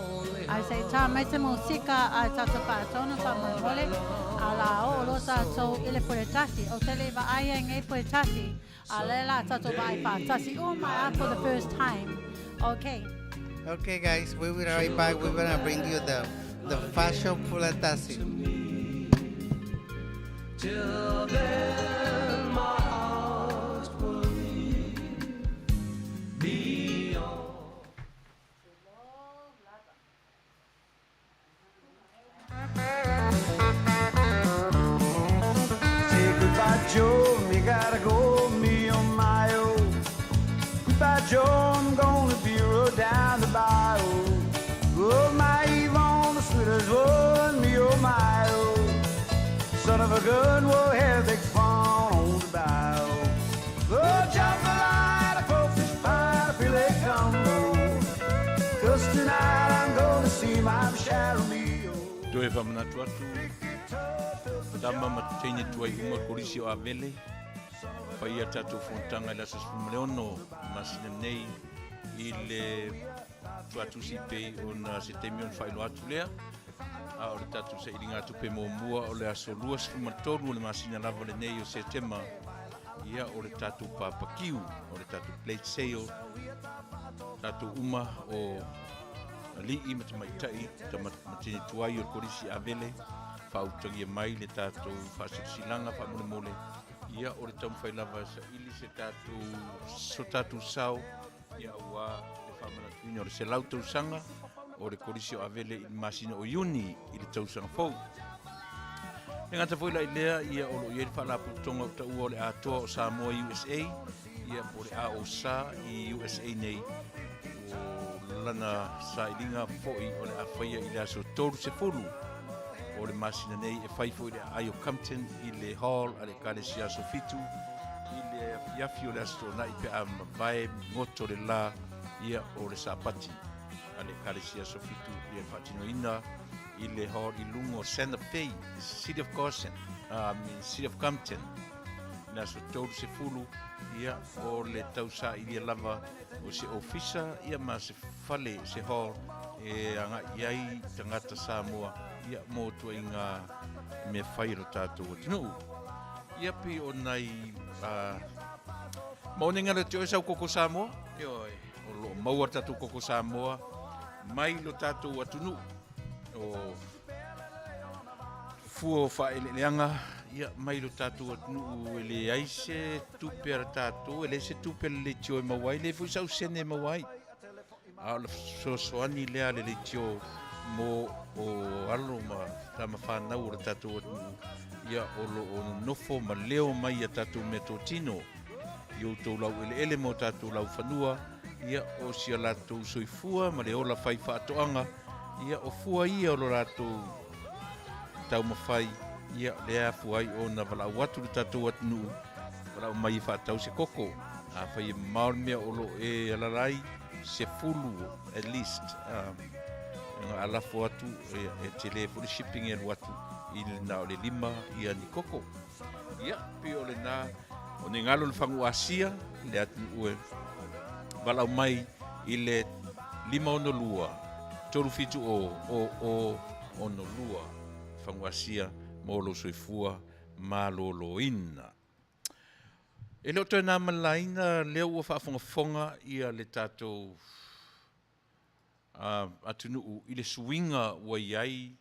I say, Tamaita'i musika, I tata paatono pa Manu'atele, ala o losa so ile poetasi, o Tiliai'a ngai poetasi, alela tata ba paatasi. Oh my, for the first time. Okay.
Okay, guys, we will be right back. We're gonna bring you the fashion poetasi. Till then, my heart will be on.
Say goodbye, Joe, me gotta go, me on my own. Goodbye, Joe, I'm gonna be road down the bayou. Oh, my Eve on the sweetest one, me oh my own. Son of a gun, we'll have big fun on the bayou. Oh, jump the line, I go fish pie, I feel it come on. 'Cause tonight I'm gonna see my shadow me.
Toe whamanatu atu, tama matutene tuai uma korisi o avele, whaia tatou fontanga i lasa spumareono, masina nei, i le tuatu sipe o na se temi on whailo atu lea, a o le tatou sa iringa atu pe mua o le aso lua spumatoru o le masina lava le nei o se tema, ia o le tatou papakiu, o le tatou plate sale, tatou uma o Ali'i ma Tamaita'i, tamatini tuai o korisi avele, whautangia mai le tātou whaasirisilanga whamole ia o le taumwhailava sa ili se tātou sao, ia ua le whamanatuina o le se lautou sanga, o le korisi o avele i masina o iuni i le tausanga fau. E ngata whaila i lea, ia o lo ieri whalaputonga o taua o le atoa o Samoa USA, ia o le a o sa i USA nei, lana sa ilinga foi o le awhaia i le aso toru se fulu o le masina nei e Faife'au i le aio Compton i le hall a le kale si aso fitu i le Afiafi o le aso na i pe a mawai ngoto le la ia o le sapati a le kale si aso fitu i le whatino ina i le hall i lungo Santa Fe, City of Caution, City of Compton le aso toru se fulu ia o le tausa i le lava o se ofisa ia ma se fale se hall e anga iai tangata Samoa ia mo tua inga me whairo tātou atinu. Ia pi o nei morning ala tio sau koko Samoa. Ioi, o lo maua tatu koko Samoa. Mai lo tatu atunu o fuo fa eleanga ia mai lo tatu atunu ele aise tupe tatu ele se tupe le tio mawai le fu sau sene mawai. Ala soani le le tio mo o alo ma tama whanau o tatu atunu. Ia o nofo ma leo mai a tatu me tō tino. Iau Tulau ele mo tatu lau whanua. Ia o sia lātou soifua ma le ola Faife'au. Ia o fua ia o lo lātou tau mawhai. Ia le afuai o na walau atu le tatu atunu. Walau mai whaatau se koko. A whai maor mea o lo e alarai se fulu at least. Nga alafo atu e tele for the shipping e watu. Il na o le lima ia ni koko. Ia, pi o le na o ne ngalo le whangu asia le atu ue. Walau mai i le lima ono lua. Toru fitu o ono lua. Whangu asia mo lo soifua MALO lo ina. E leo toi nā malaina leo ua whaafonga ia le tātou atunu i le suinga ua iai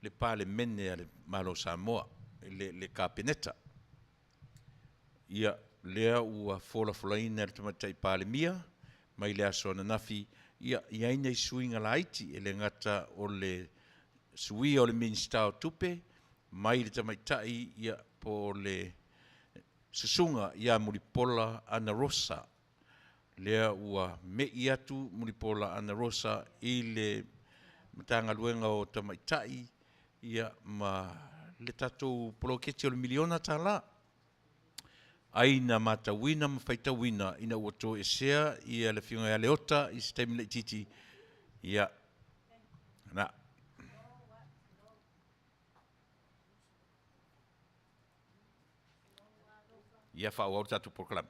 le pale mene a le MALO Samoa, le kapeneta. Ia lea ua folafolaina le Tamaita'i pale mia, mai le aso ananafi, ia iaina i suinga la Haiti, le ngata o le suia o le minista o tupe, mai le Tamaita'i ia po le susunga ia mulipola ana rosa. Lea ua mei atu mulipola ana rosa i le matanga luenga o Tamaita'i, ia ma le tatou poloketi o le miliona tala. Aina matawina ma faitawina ina ua to esea ia le fiunga ia leota i stemile ititi. Ia, na. Ia whau au tatou proklama.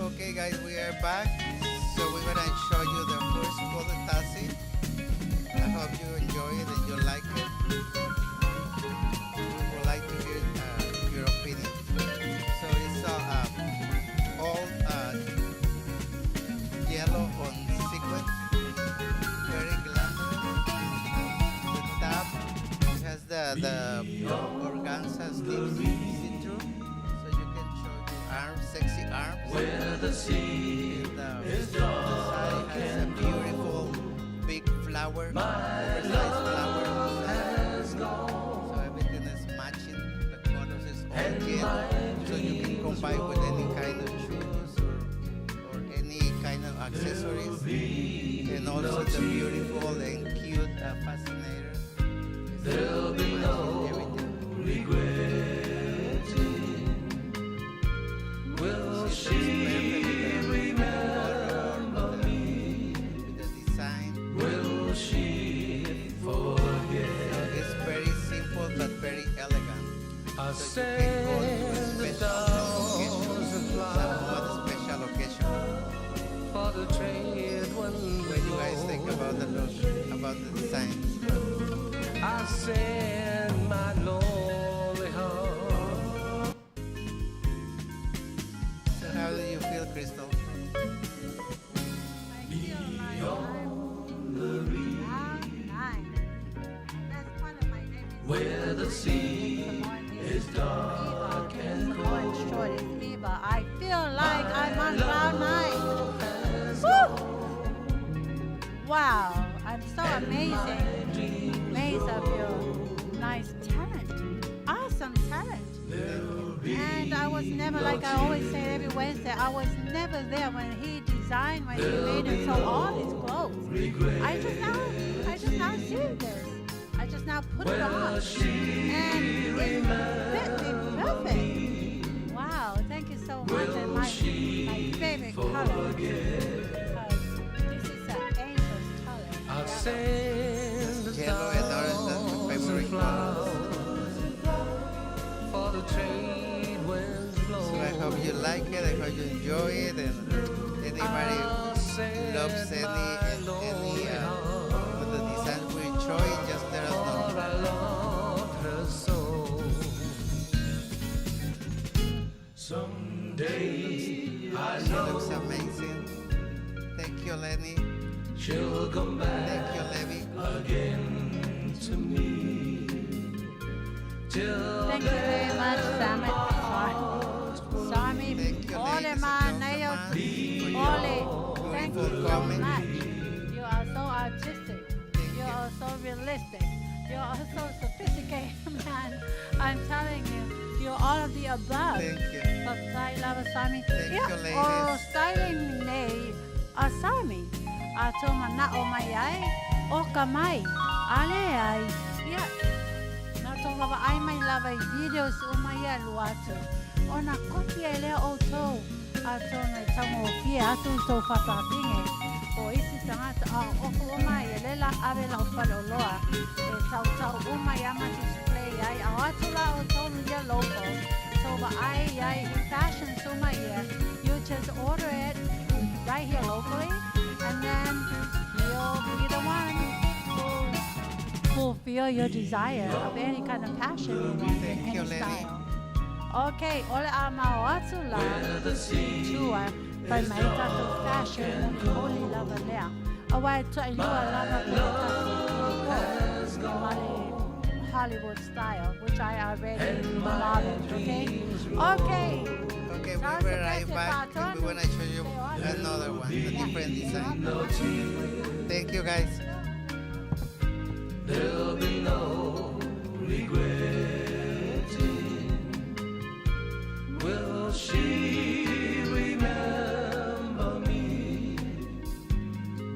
Okay guys, we are back. So we're gonna show you the first Taesali. I hope you enjoy it and you like it. We would like to hear your opinion. So it's all yellow on sequin, very glamorous. The top has the organza sleeves see-through, so you can show your arms, sexy arms.
Where the sea is dark.
The side has a beautiful big flower, oversized flower.
Has gone.
So everything is matching. The colors is all yellow, so you can combine with any kind of shoes or any kind of accessories. And also the beautiful and cute fascinator.
There'll be no regretting. Will she remember me?
With the design.
Will she forget?
It's very simple but very elegant.
I
So you can go to a
said
special special occasion.
for the trade
What do you guys think about the look, about the design?
I send my lonely heart.
So how do you feel, Crystal?
Where the sea is dark and cold.
Short is Eva. I feel like I'm on cloud nine. Woo! Wow, I'm so amazing. Amazed of your nice talent. Awesome talent. And I was never, like I always say every Wednesday, I was never there when he designed, when he made it so all his clothes. I just now see this. I just now put it on. And it fit me perfect. Wow, thank you so much. And my favorite color.
like it. I hope you enjoy it. And anybody loves any with the design we enjoy, just let us know.
Someday
she looks amazing. Thank you, Lenny.
She'll come back.
Thank you, Levy.
Again to me.
Thank you very much, Sarmy. Ole man, Ole, thank you so much. You are so artistic. You are so realistic. You are so sophisticated, man. I'm telling you, you're all of the above.
Thank you.
Sarmy.
Thank you, ladies.
Oh, styling ne, Sarmy. Toma na o mai ai, o ka mai, ale ai, ia. Na toma wa ai mai lava videos o mai ai luatu. O na kopia ele o tau, a tona tango fia atu tau whapapinge. O isi tangata a oku o mai ele la awe lau whaloloa. E tau o mai ama display ai, a atu la o tonu ia logo. So wa ai fashion so mai ia, you just order it right here locally. And then you'll be the one who fulfill your desire of any kind of passion you want in any style. Okay, ole a maoatu la tua pai mai tato fashion oli lava lea. Awai to I lua lava Hollywood style, which I already love it, okay? Okay.
Okay, we'll be right back and we're gonna show you another one, a different design. Thank you, guys.
There'll be no regretting. Will she remember me?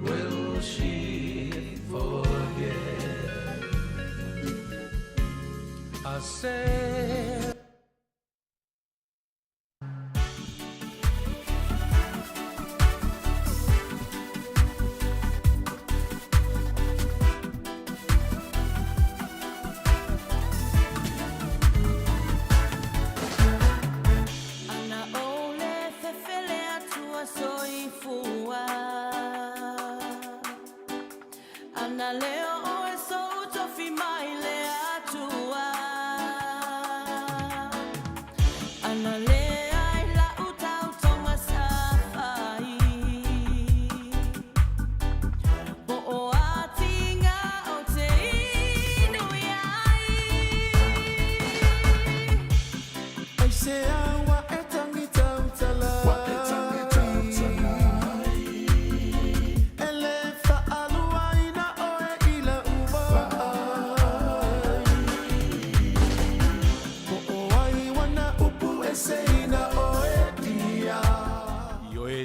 Will she forget? I said.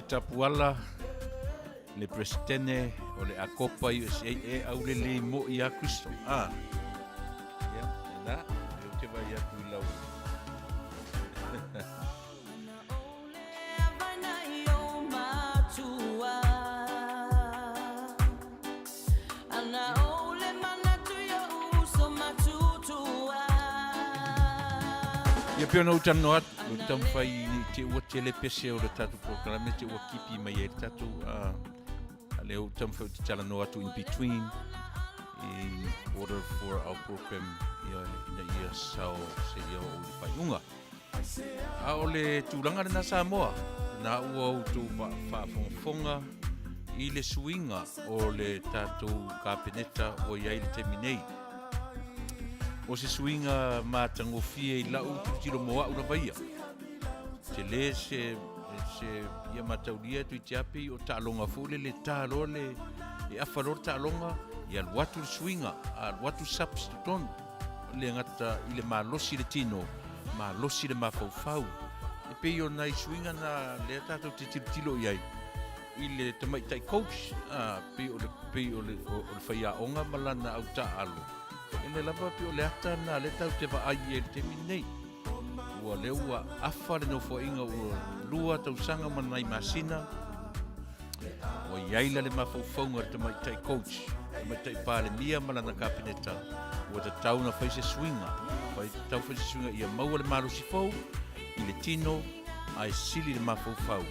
Tapuala le presidente o le akopa USA e au le le mo i a Kristo. Ah. Ya, na, eu te vai a Tulau. Ia pia no tano at, tam fai te ua tele pese o le tatu proklame te ua kipi mai e tatu a leo tam fai te tala no atu in between in order for our program ina ia sao se ia o le whaiunga. A o le tūranga na Samoa na ua o tū whaafonga i le suinga o le tatu kapeneta o iai le teminei. O se suinga matangofie i lau tiro moa ura vaia. Te le se ia mataulia tu i tiapi o ta'alonga fule le ta'alo le e awharor ta'alonga i aluatu le suinga, aluatu substituton le ngata i le malosi le tino, malosi le mafaufau. E pei o nai suinga na le tātou te tilo i ai. I le Tamaita'i coach, pei o le whaiaonga malana au ta'alo. E le lava pi o le ata na le tau te vaai e le temi nei. Ua le ua afa le no fōinga ua lua tau sanga manai masina. Ua iaila le mawhauwhaunga le Tamaita'i coach. Tamaita'i pāle mia malana kapineta. Ua ta tau na whaise swinga. Whai tau whaise swinga ia maua le maro si fau. I le tino, ai sili le mafaufau.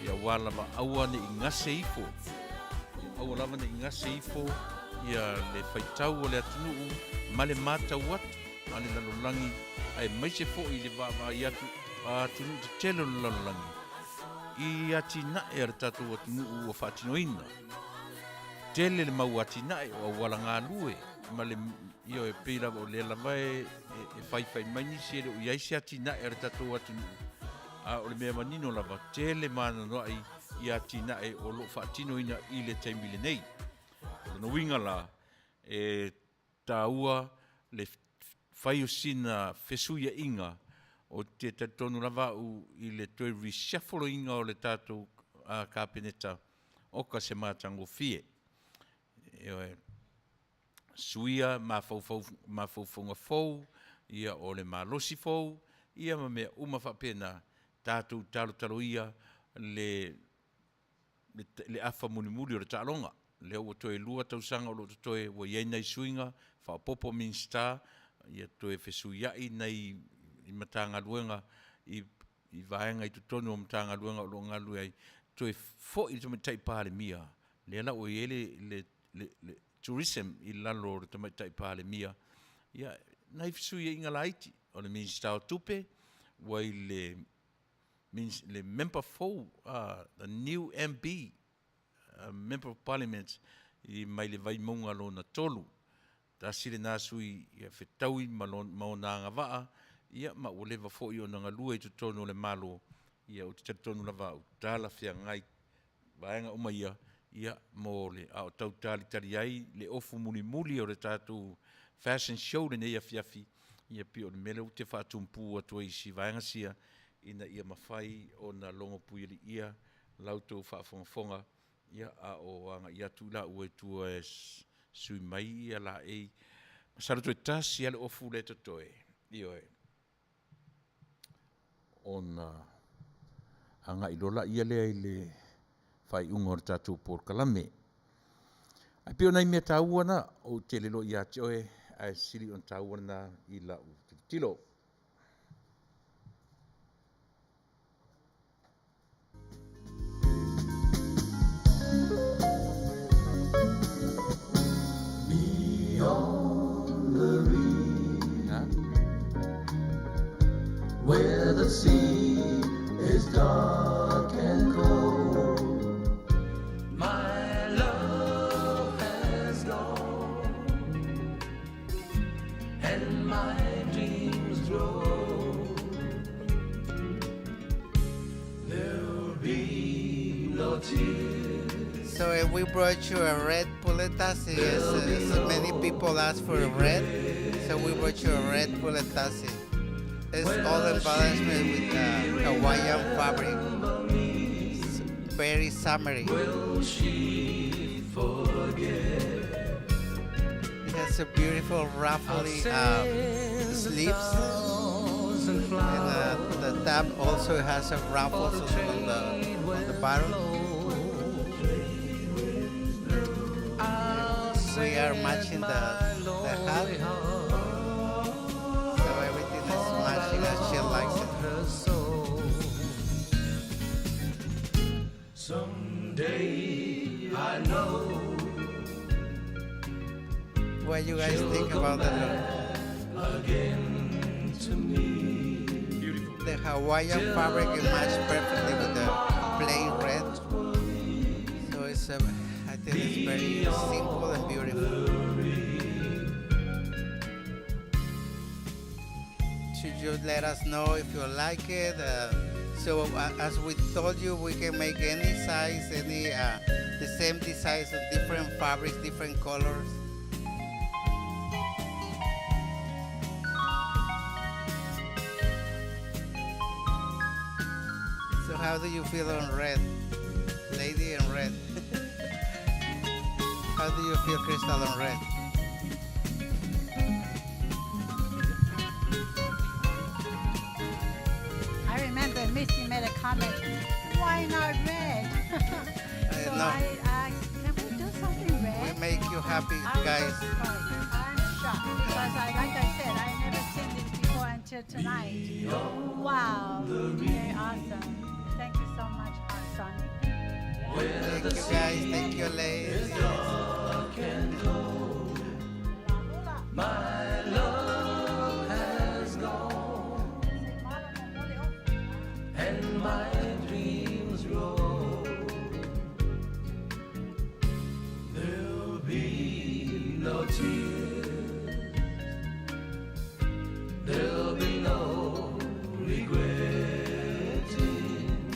Ia wala ma aua ne ingase ifo. Aua lava ne ingase ifo. Ia le faitau o le atunuu. Ma le mata watu. Ale lalolangi. Ai maise fo i le vava i atu. Atunuu te telo lalolangi. I ati nae ar tatu atunuu o whaatinoina. Tele le mau ati nae o wala ngā lue. Ma le io e pira o le lavae e Faife'au mai nisi e o iaisi ati nae ar tatu atunuu. O le mea manino lava tele mana noai i ati nae o lo whaatinoina i le taimile nei. O no winga la e taua le whaiosina fesuia inga o te tonu lava i le toi reshuffle inga o le tātou kāpeneta oka se mātango fie. Suia mawhauwhaunga fau, ia o le malosi fau, ia ma mea umawhapena tātou talo ia le afa muni o le tālonga. Leo o toe lua tausanga o lo toe wa iei nei suinga, whapopo minsta, ia toe fesuiai nei i matanga luenga, i vaenga i tutonu o matanga luenga o lo ngalu ai, toe fo i Tamaita'i pāle mia. Lea o iei le tourism i lalo o Tamaita'i pāle mia. Ia, nei fesuia inga laiti, o le minsta o tupe, wai le member fo, the new MB, member of parliament, i mai le vai maunga lo na tolu. Ta sile nasu i Fetaui maona nga waa, ia ma o lewa fo i o nga lua i tutonu le MALO, ia o te tutonu lava o tala fia ngai, vaenga uma ia mo le au tau Tiliai'a, le ofu muli o le tātou fashion show le nei Afiafi, ia pi o le mele o te whātumpu atua i si vaenga sia, ina ia mawhai o na longo puili ia, lautou whaafongafonga, ia o anga ia Tulau e tua e sui mai ia la e masarato e tasi ale ofu le totoe io e ona anga ilola ia le fai unga o tatu por kalame ai pio nai mea tauana o te lelo ia te oe ai siri on tauana i la u tilo.
On the reef, where the sea is dark and cold, my love has gone, and my dreams grow. There'll be no tears.
So we brought you a red puletasi, as many people ask for a red, so we brought you a red puletasi. It's all embellishment with Hawaiian fabric. It's very summery. It has a beautiful ruffly sleeves, and the top also has a ruffles on the bottom. We are matching the hat, so everything is matching as she likes it.
Someday I know.
What you guys think about the look?
Again to me.
The Hawaiian fabric is matched perfectly with the plain red, so it's I think it's very simple and beautiful. Should you let us know if you like it? So as we told you, we can make any size, the same designs of different fabrics, different colors. So how do you feel on red? Lady in red. How do you feel, Crystal, on red?
I remember Missy made a comment, why not red? So I asked, can we do something red?
We make you happy, guys.
I'm shocked because like I said, I never seen this before, and here tonight. Wow, very awesome. Thank you so much, Sonny.
Thank you guys, thank you ladies.
My love has gone, and my dreams grow. There'll be no tears, there'll be no regretting.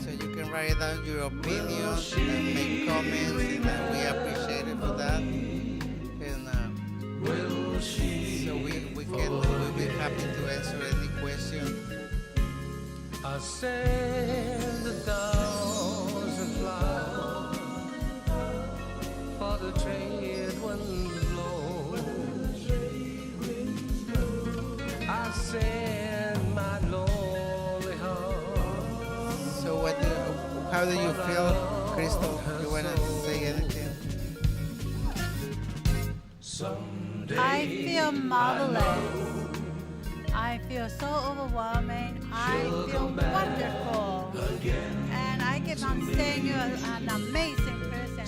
So you can write down your opinions and make comments, and we appreciate it for that. And so we'll be happy to answer any question.
I send 1,000 flowers for the trade wind blow. I send my lonely heart.
So how do you feel, Crystal? You wanna say anything?
I feel marvelous. I feel so overwhelming. I feel wonderful. And I keep on saying you're an amazing person.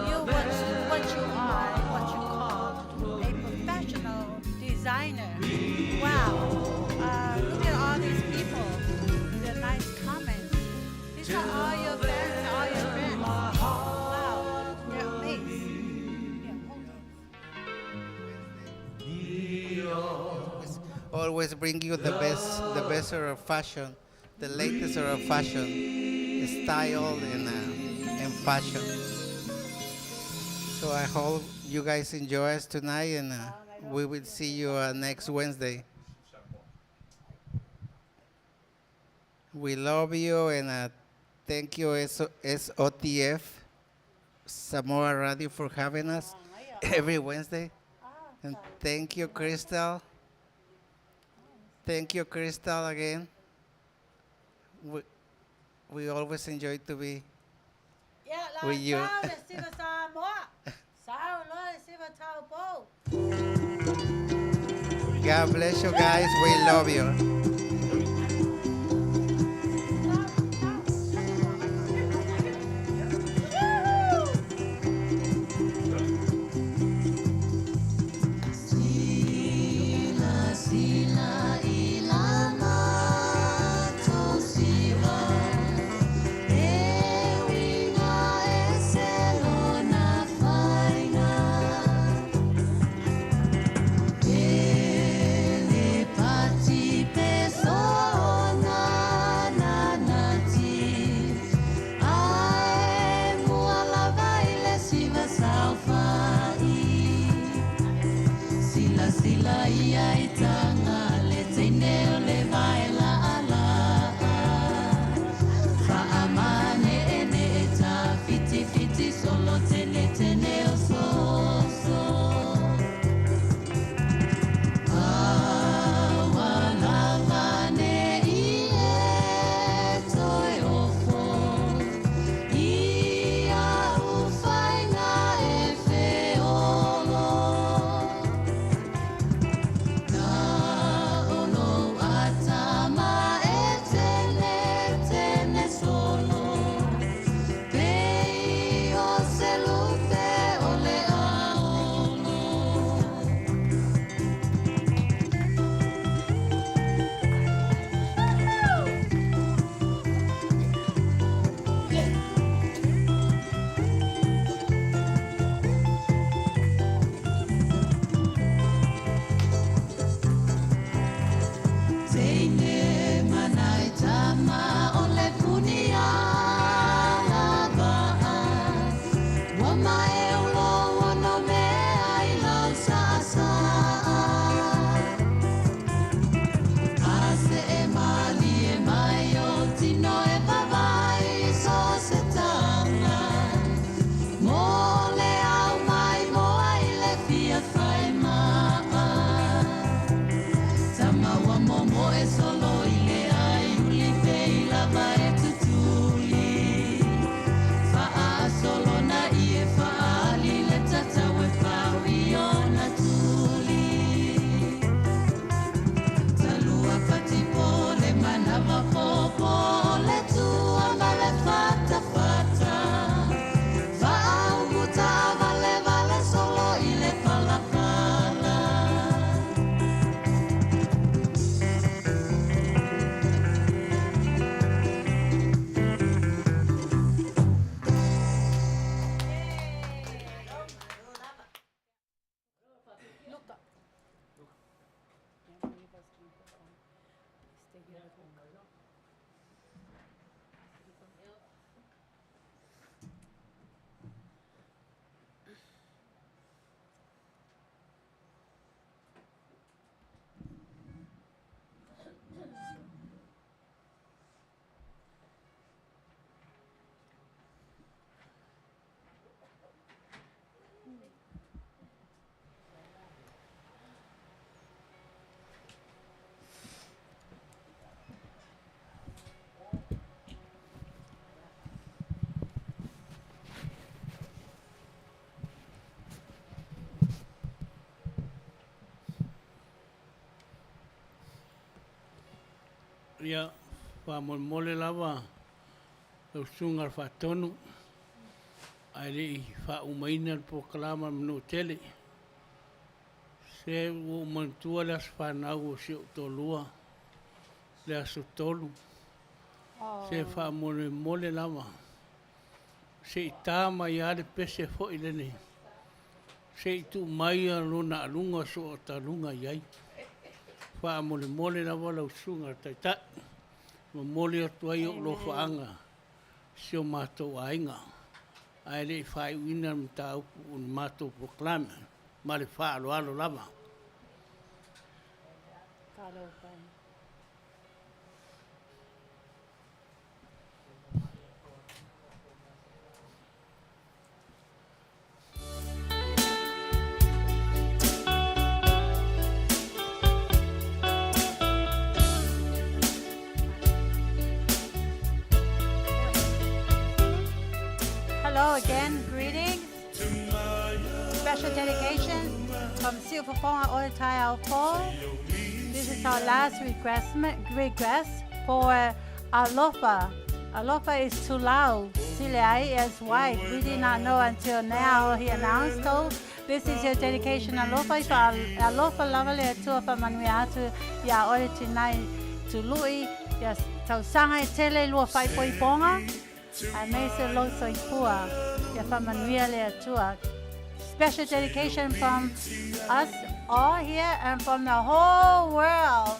You're what you are, what you call a professional designer. Wow. Look at all these people. The nice comments. These are all your fans, all your friends. Wow. They're amazing.
Always bring you the best sort of fashion, the latest sort of fashion, style and fashion. So I hope you guys enjoy us tonight, and we will see you next Wednesday. We love you, and thank you SOTF Samoa Radio for having us every Wednesday. And thank you, Crystal. Thank you, Crystal, again. We always enjoy to be with you. God bless you guys. We love you.
Solo na ie fa
Ia, whamole lava, lau sunga whatonu, ai rei whaumaina po kalama Manu'atele. Se o mantua le as whanau o se o tolua, le aso tolu. Se whamole lava. Se i tā mai ale pese fo i lene. Se i tu mai a lona alunga so o talunga iai. Whamole lava lau sunga Taesali. Ma mole atu ai o lo whaanga. Se o mātou ainga. Ai rei whai uina mta upu un mātou proklame. Ma le whaalo alo lava.
Hello again, greetings. Special dedication from Tiliai'a. This is our last request for Alofa. Alofa is Tulau. Tiliai'a is white. We did not know until now. He announced, this is your dedication, Alofa. For Alofa lavale tua pa Manu'atele ya ore tinai tului ya tausanga tele lua Faife'au ponga. I may say lo soipua ya pa Manu'atele atua. Special dedication from us all here and from the whole world,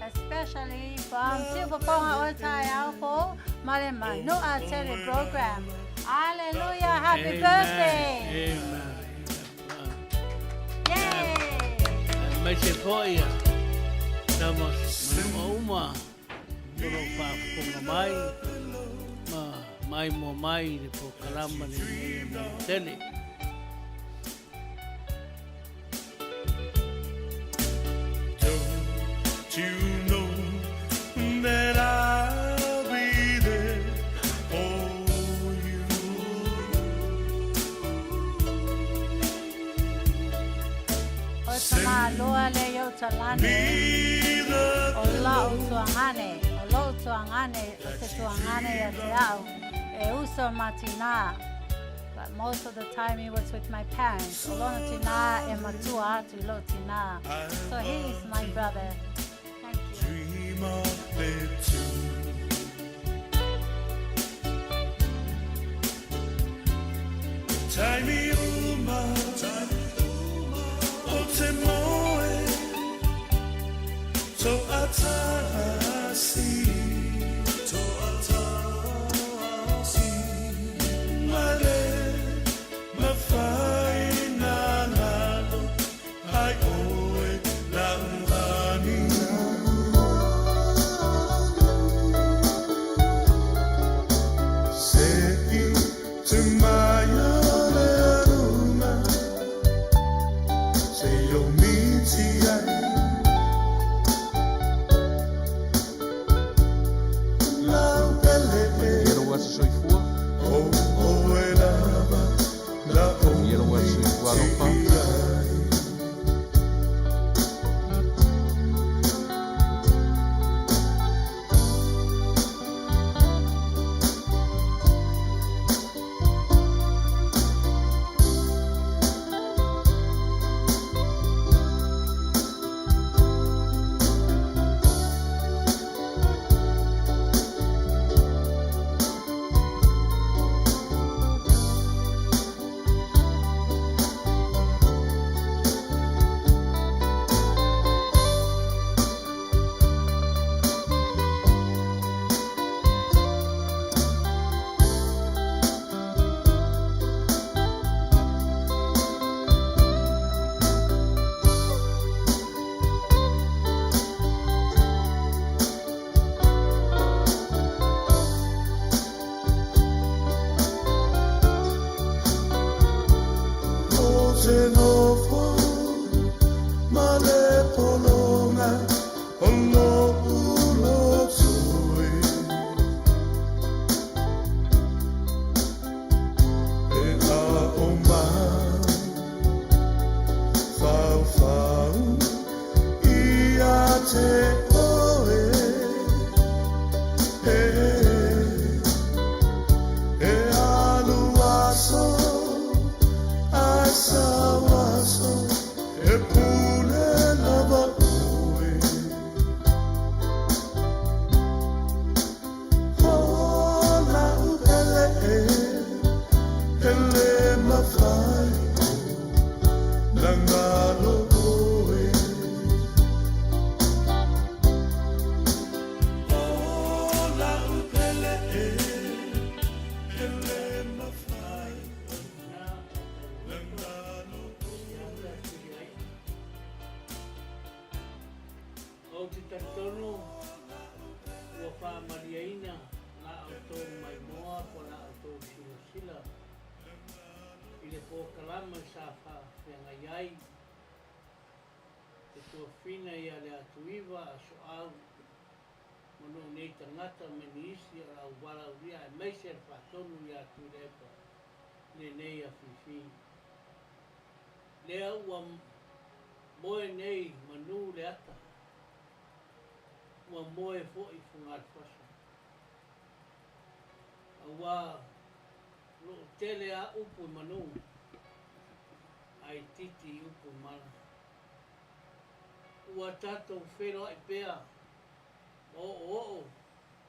especially from Fofogaina Male Manu'atele program. Hallelujah! Happy birthday!
Amen.
Yay!
Mai se poia. Estamos uma. Toro whafunga mai. Mai mo mai ni po kalama ni Manu'atele.
You know that I'll be there for you.
O tama loa le yo talane. O la o tuangane. O lo tuangane. O te tuangane ya te au. E uso matina. But most of the time he was with my parents. O lona tina e matua atu lo tina. So he is my brother. Thank you.
Dream of it too. Taimi uma, o te moe, to atasi, male, mawhai na nalo, ai oe langani. Seki te maya le runa, se yo miti ai.
O te tartono, ua whaamariaina, la o tō mai moa, ko la o tō sila. I le pōkalama sa whawhenga iai. Te tua whina ia Leatuiva, Asoau. Mono nei tangata me ni isi o lau wala uria, e meise e whatonu ia turepa. Le nei Afiafi. Lea ua moe nei manu le ata. Ua moe fo'i fungal fasa. Awa lo tele a upu manu. Ai titi upu mana. Ua tatou whero ai pea. O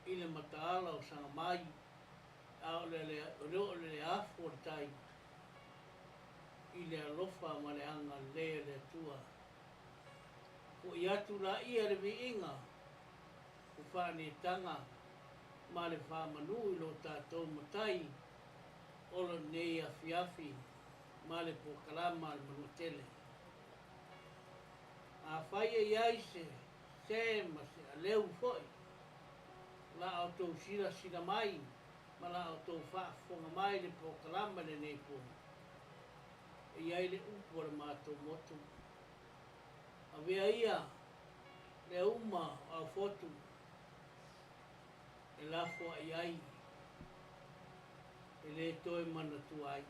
i le mataala o sanga mai. A o le afo tai. I le alofa ma le anga lea le tua. O i atu la ia le vi inga. O whaane tanga. Ma le whamanu i lo tātou matai. O lo nei Afiafi. Ma le pokalama le Manu'atele. A whaia iai se ma se a leu foi. La au tau sila mai. Ma la au tau whaafonga mai le pokalama le nei po. Iai le upo le mātou motu. A vea ia, le uma au fotu. E lafo ai ai. E le toi manatu ai.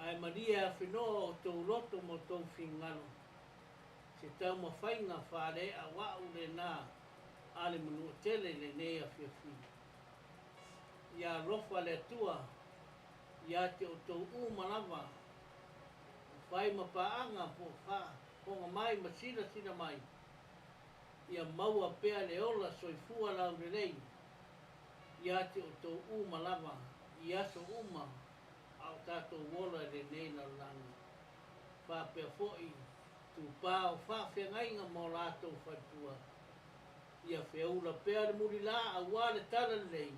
Ai maria a whenoa o tau loto mo tau whingano. Se tau ma whainga whare a wau le nā. Ale Manu'atele le nei Afiafi. Ia rofa le tua. Ia te o tau umalawa. Whai mapaanga po wha. Ponga mai ma sila mai. Ia maua pea le ola soifua lau le lei. Ia te o tau umalawa. Ia so uma. Au tātou wola le nei na langa. Wha pea fo'i. Tu pāo wha whengainga mo lātou whaitua. Ia wheaula pea le muri la a wale tala lei.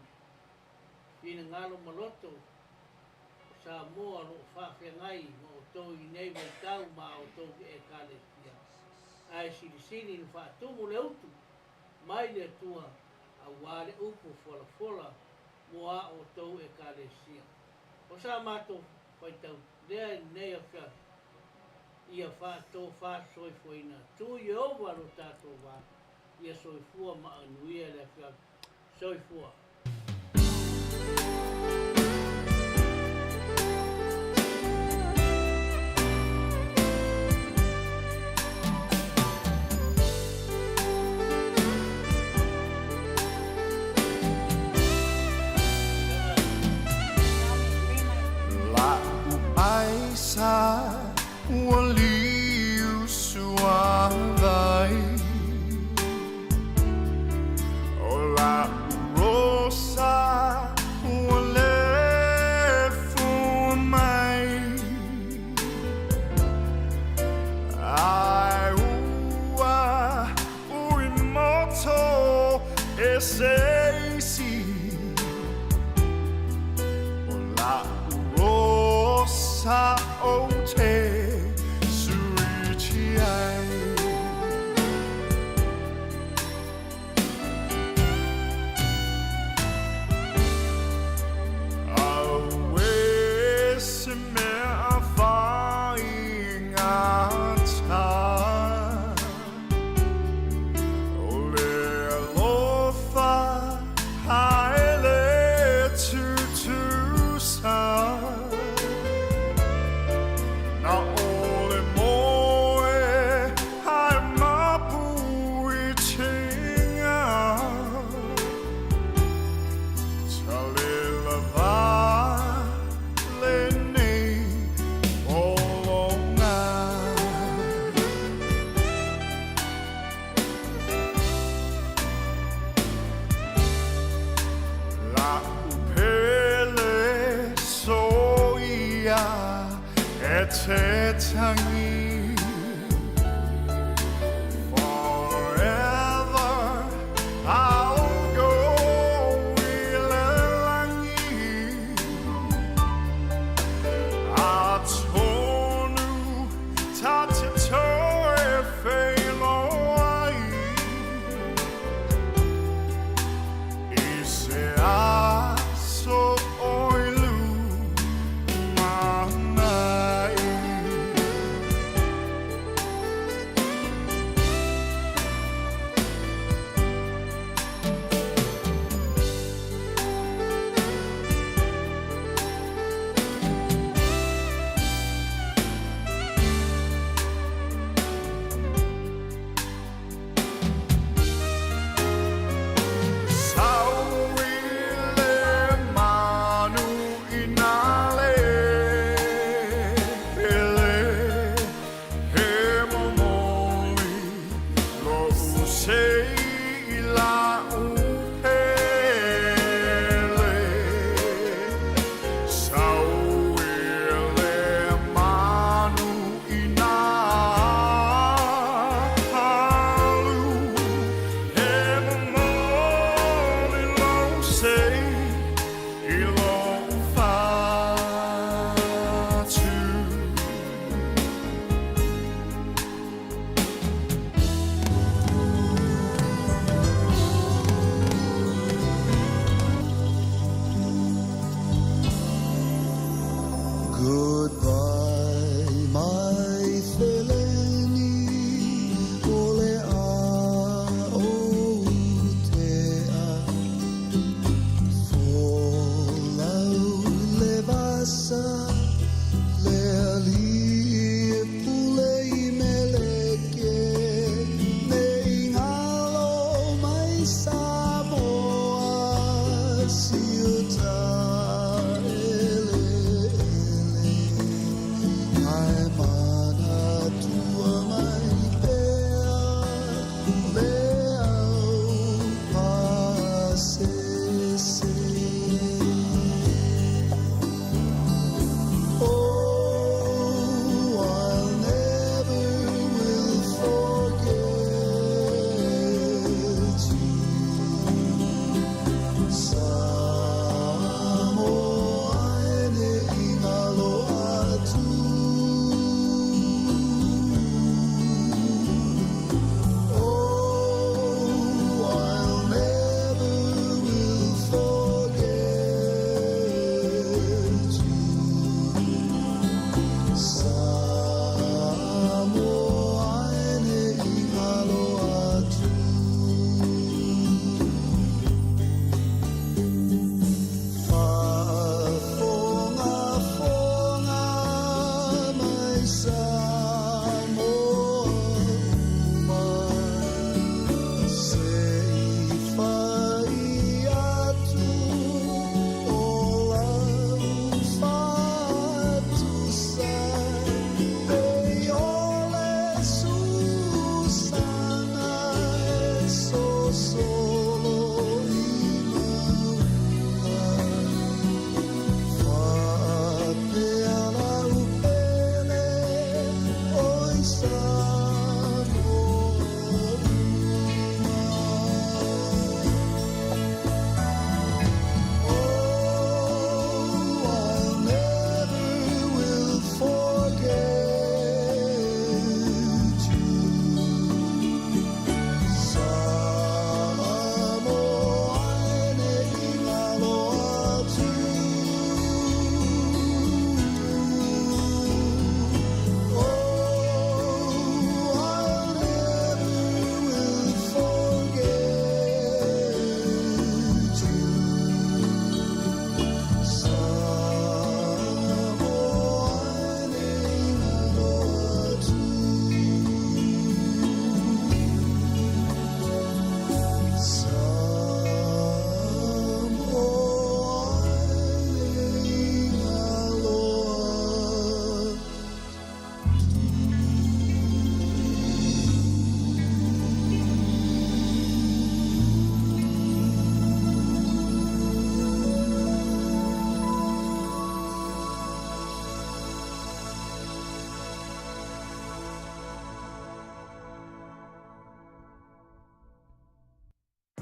Whina ngalo maloto. Sa moa lo whawhengai mo o tō i nei mai tau ma o tō e kālesia. Ai siri ni whaatumu le utu. Mai le tua a wale upu fola mo a o tō e kālesia. O sa mātou whaitau lea nei a whia. Ia whaatō whaasoifuina. Tui ova lo tātou wā. Ia soifua ma anuia le whia. Soifua.
Sa waliu suavai Ola rosa wale fumai Ai ua uimoto eseisi Ola rosa o te suichi ai Awe se me a whaingata O le alofa haele tutusa Na ole moe hai mapu I tinga Tale lava le te tangi forever I'll go ilelangi a tonu tatito e feilo ai I se aso oilu manai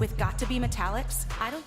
with got to be metallics, I don't